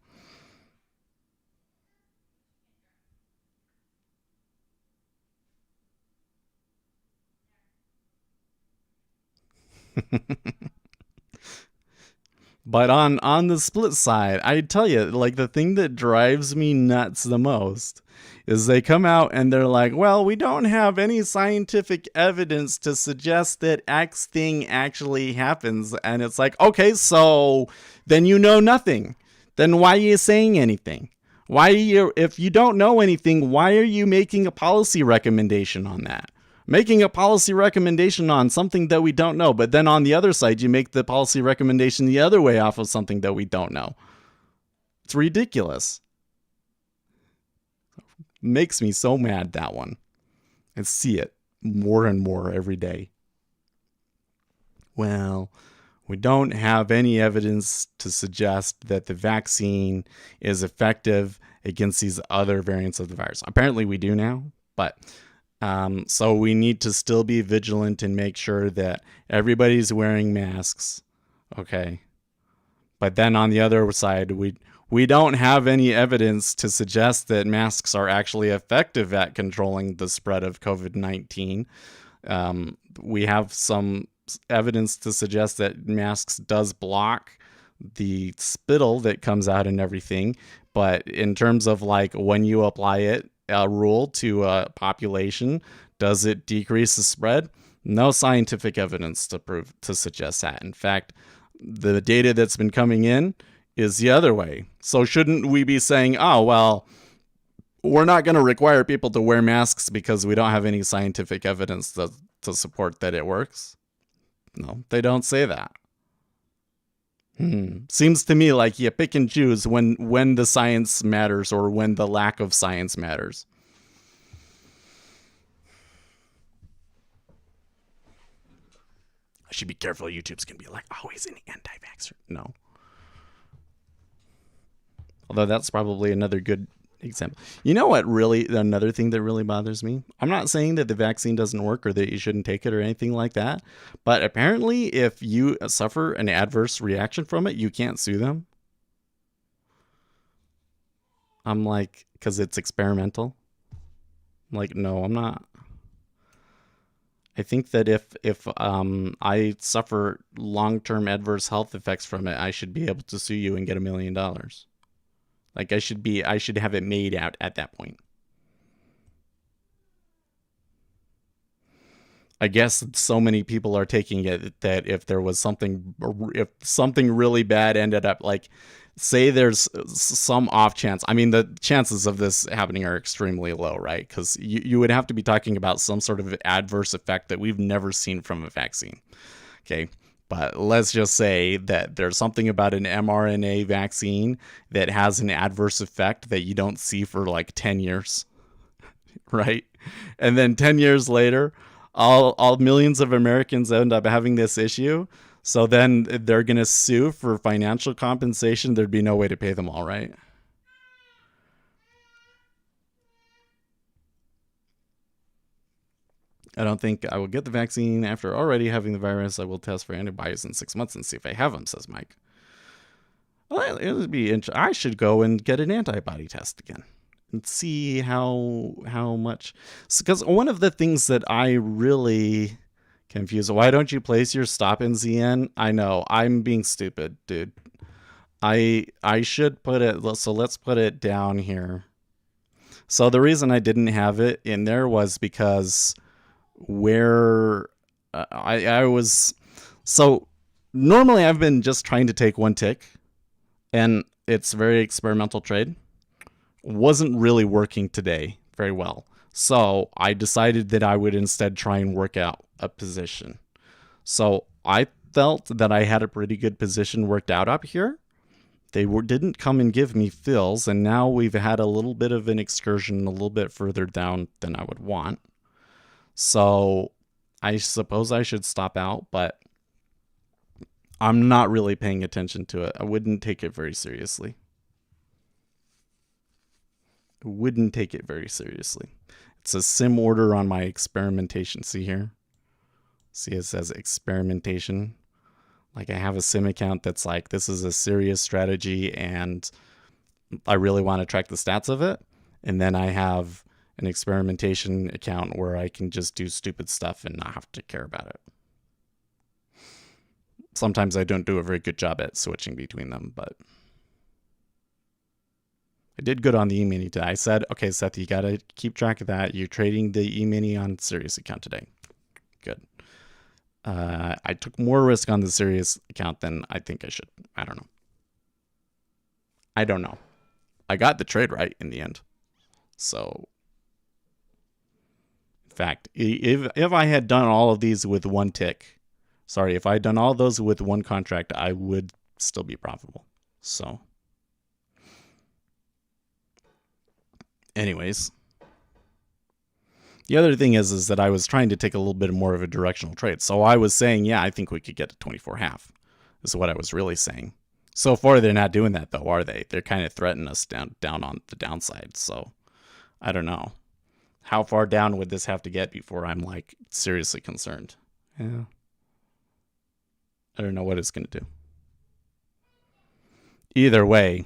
But on the split side, I tell you, like, the thing that drives me nuts the most is they come out and they're like, well, we don't have any scientific evidence to suggest that X thing actually happens. And it's like, okay, so then you know nothing. Then why are you saying anything? If you don't know anything, why are you making a policy recommendation on that? Making a policy recommendation on something that we don't know, but then on the other side, you make the policy recommendation the other way off of something that we don't know. It's ridiculous. Makes me so mad, that one. I see it more and more every day. Well, we don't have any evidence to suggest that the vaccine is effective against these other variants of the virus. Apparently we do now, but so we need to still be vigilant and make sure that everybody's wearing masks. Okay. But then on the other side, we don't have any evidence to suggest that masks are actually effective at controlling the spread of COVID-19. We have some evidence to suggest that masks does block the spittle that comes out and everything. But in terms of like when you apply it, a rule to a population, does it decrease the spread? No scientific evidence to suggest that. In fact, the data that's been coming in is the other way. So shouldn't we be saying, oh, well, we're not going to require people to wear masks because we don't have any scientific evidence to support that it works? No, they don't say that. Seems to me like you pick and choose when the science matters or when the lack of science matters. I should be careful. YouTube's going to be like, oh, he's an anti-vaxxer. No. Although that's probably another good example. You know what another thing that really bothers me? I'm not saying that the vaccine doesn't work or that you shouldn't take it or anything like that. But apparently if you suffer an adverse reaction from it, you can't sue them. I'm like, because it's experimental. I'm like, no, I'm not. I think that if I suffer long-term adverse health effects from it, I should be able to sue you and get $1 million. Like I should have it made out at that point. I guess so many people are taking it that if something really bad ended up, like, say there's some off chance. I mean, the chances of this happening are extremely low, right? Because you would have to be talking about some sort of adverse effect that we've never seen from a vaccine. Okay. But let's just say that there's something about an mRNA vaccine that has an adverse effect that you don't see for like 10 years, right? And then 10 years later, all millions of Americans end up having this issue. So then they're going to sue for financial compensation. There'd be no way to pay them all, right? I don't think I will get the vaccine after already having the virus. I will test for antibodies in 6 months and see if I have them, says Mike. Well, it would be interesting. I should go and get an antibody test again and see how much. Because one of the things that I really confuse, why don't you place your stop in ZN? I know, I'm being stupid, dude. I should put it, so let's put it down here. So the reason I didn't have it in there was because where I was, so normally I've been just trying to take one tick and it's very experimental trade. Wasn't really working today very well. So I decided that I would instead try and work out a position. So I felt that I had a pretty good position worked out up here. They didn't come and give me fills, and now we've had a little bit of an excursion a little bit further down than I would want. So I suppose I should stop out, but I'm not really paying attention to it. I wouldn't take it very seriously. It's a sim order on my experimentation. See here? See, it says experimentation. Like I have a sim account that's like, this is a serious strategy and I really want to track the stats of it. And then I have an experimentation account where I can just do stupid stuff and not have to care about it. sometimes I don't do a very good job at switching between them, but I did good on the E-mini today. I said, okay, Seth, you got to keep track of that. You're trading the E-mini on Sirius account today. Good. I took more risk on the Sirius account than I think I should. I don't know. I got the trade right in the end. So, in fact, if I had done all of these with one tick, if I had done all those with one contract, I would still be profitable. So, anyways, the other thing is that I was trying to take a little bit more of a directional trade. So I was saying, yeah, I think we could get to 24.5. Is what I was really saying. So far, they're not doing that, though, are they? They're kind of threatening us down on the downside. So I don't know. How far down would this have to get before I'm, like, seriously concerned? Yeah. I don't know what it's going to do. Either way.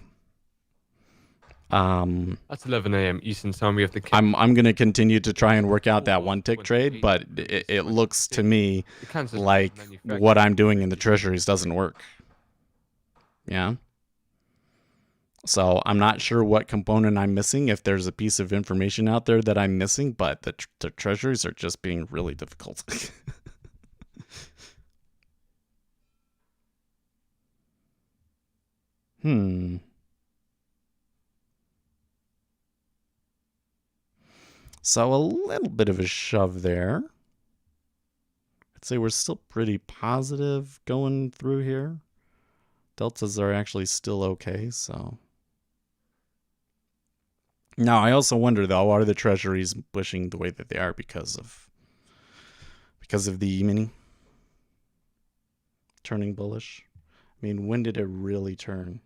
That's 11 a.m. Eastern time. We have to. I'm going to continue to try and work out that one tick trade, but it looks to me like what I'm doing in the treasuries doesn't work. Yeah. So I'm not sure what component I'm missing, if there's a piece of information out there that I'm missing, but the treasuries are just being really difficult. So a little bit of a shove there. I'd say we're still pretty positive going through here. Deltas are actually still okay, so. Now, I also wonder, though, are the treasuries pushing the way that they are because of the E-mini turning bullish? I mean, when did it really turn?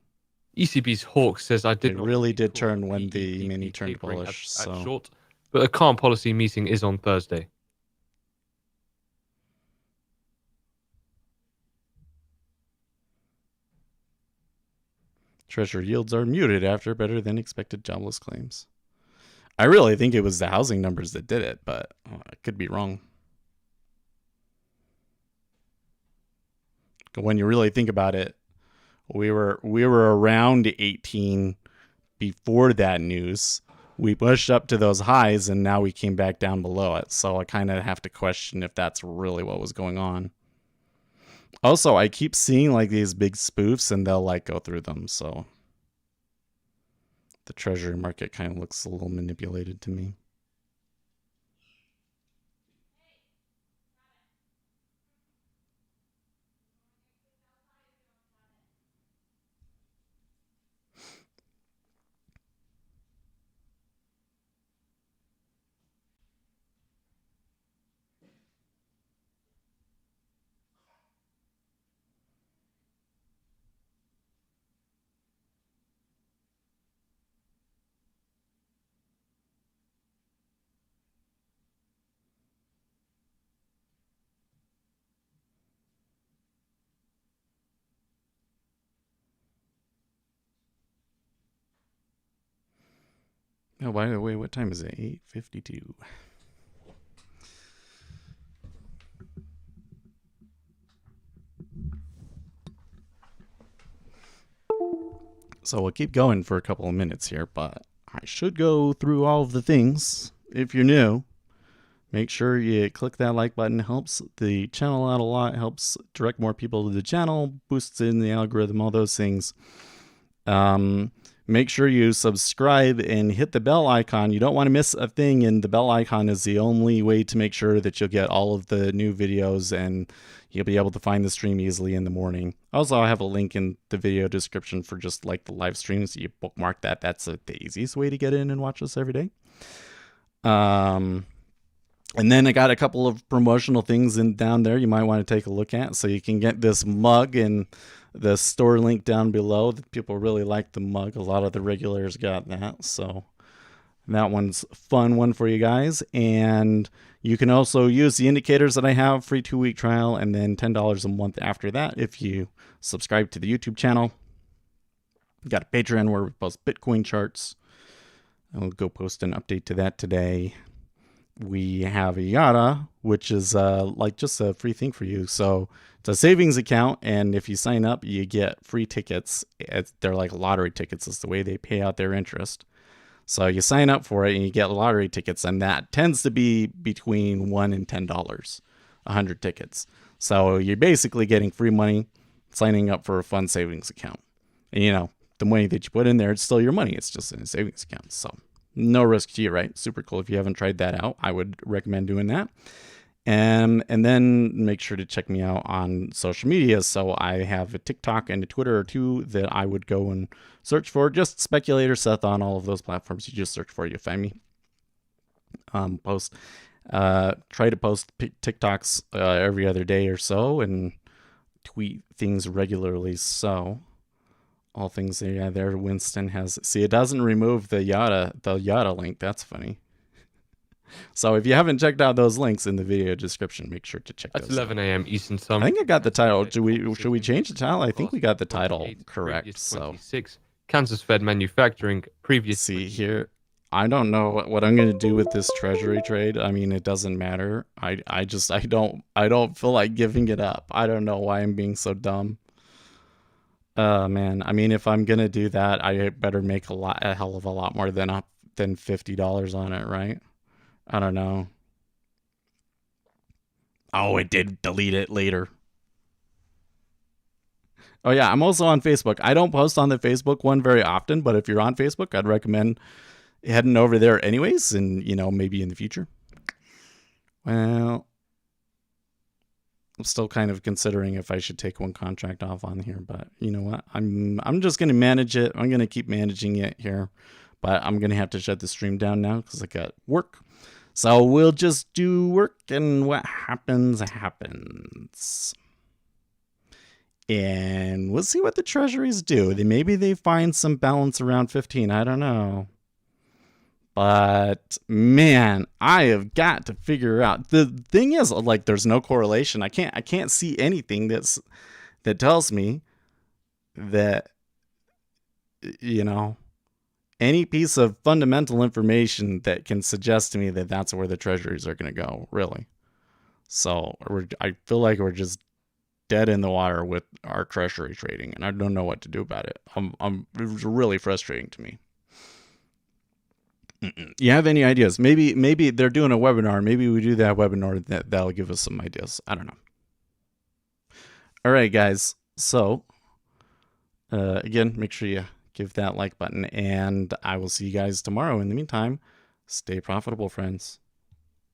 ECB's Hawk says it really did turn when the E-mini turned bullish. At short, but a calm policy meeting is on Thursday. Treasury yields are muted after better than expected jobless claims. I really think it was the housing numbers that did it, but I could be wrong. When you really think about it, we were around 18 before that news. We pushed up to those highs, and now we came back down below it. So I kind of have to question if that's really what was going on. Also, I keep seeing like these big spoofs, and they'll like go through them. So the treasury market kind of looks a little manipulated to me. Oh, by the way, what time is it? 8:52. So we'll keep going for a couple of minutes here, but I should go through all of the things. If you're new, make sure you click that like button. It helps the channel out a lot. It helps direct more people to the channel, boosts in the algorithm, all those things. Make sure you subscribe and hit the bell icon. You don't want to miss a thing, and the bell icon is the only way to make sure that you'll get all of the new videos and you'll be able to find the stream easily in the morning. Also, I have a link in the video description for just like the live streams. So you bookmark that. That's the easiest way to get in and watch us every day. And then I got a couple of promotional things down there you might want to take a look at. So you can get this mug and the store link down below. People really like the mug. A lot of the regulars got that. So that one's a fun one for you guys. And you can also use the indicators that I have, free 2-week trial, and then $10 a month after that if you subscribe to the YouTube channel. Got a Patreon where we post Bitcoin charts. I'll go post an update to that today. we have IATA, which is like just a free thing for you. So it's a savings account, and if you sign up, you get free tickets. They're like lottery tickets. Is the way they pay out their interest. So you sign up for it, and you get lottery tickets, and that tends to be between $1 and $10, 100 tickets. So you're basically getting free money, signing up for a fun savings account. And you know, the money that you put in there, it's still your money. It's just in a savings account. So no risk to you, right? Super cool. If you haven't tried that out, I would recommend doing that. And then make sure to check me out on social media. So I have a TikTok and a Twitter or two that I would go and search for. Just Speculator Seth on all of those platforms. You just search for it, you find me. Try to post TikToks every other day or so, and tweet things regularly. So all things there. Winston has. See, it doesn't remove the Yada link. That's funny. So if you haven't checked out those links in the video description, make sure to check those out. That's 11 a.m. Eastern Time. I think I got the title. Should we change the title? I think we got the title correct. So Kansas Fed Manufacturing previously. See here, I don't know what I'm going to do with this treasury trade. I mean, it doesn't matter. I don't feel like giving it up. I don't know why I'm being so dumb. Man, I mean, if I'm going to do that, I better make a hell of a lot more than $50 on it, right? I don't know. Oh, it did delete it later. Oh yeah, I'm also on Facebook. I don't post on the Facebook one very often, but if you're on Facebook, I'd recommend heading over there anyways, and you know, maybe in the future. Well, I'm still kind of considering if I should take one contract off on here, but you know what? I'm just going to manage it. I'm going to keep managing it here, but I'm going to have to shut the stream down now because I got work. So we'll just do work, and what happens, happens. And we'll see what the treasuries do. Maybe they find some balance around 15. I don't know. But man, I have got to figure out. The thing is, like, there's no correlation. I can't see anything that tells me that, you know, any piece of fundamental information that can suggest to me that that's where the treasuries are going to go, really. So I feel like we're just dead in the water with our treasury trading, and I don't know what to do about it. It's really frustrating to me. You have any ideas? Maybe they're doing a webinar. Maybe we do that webinar. That'll give us some ideas. I don't know. All right, guys. So again, make sure you give that like button, and I will see you guys tomorrow. In the meantime, stay profitable, friends.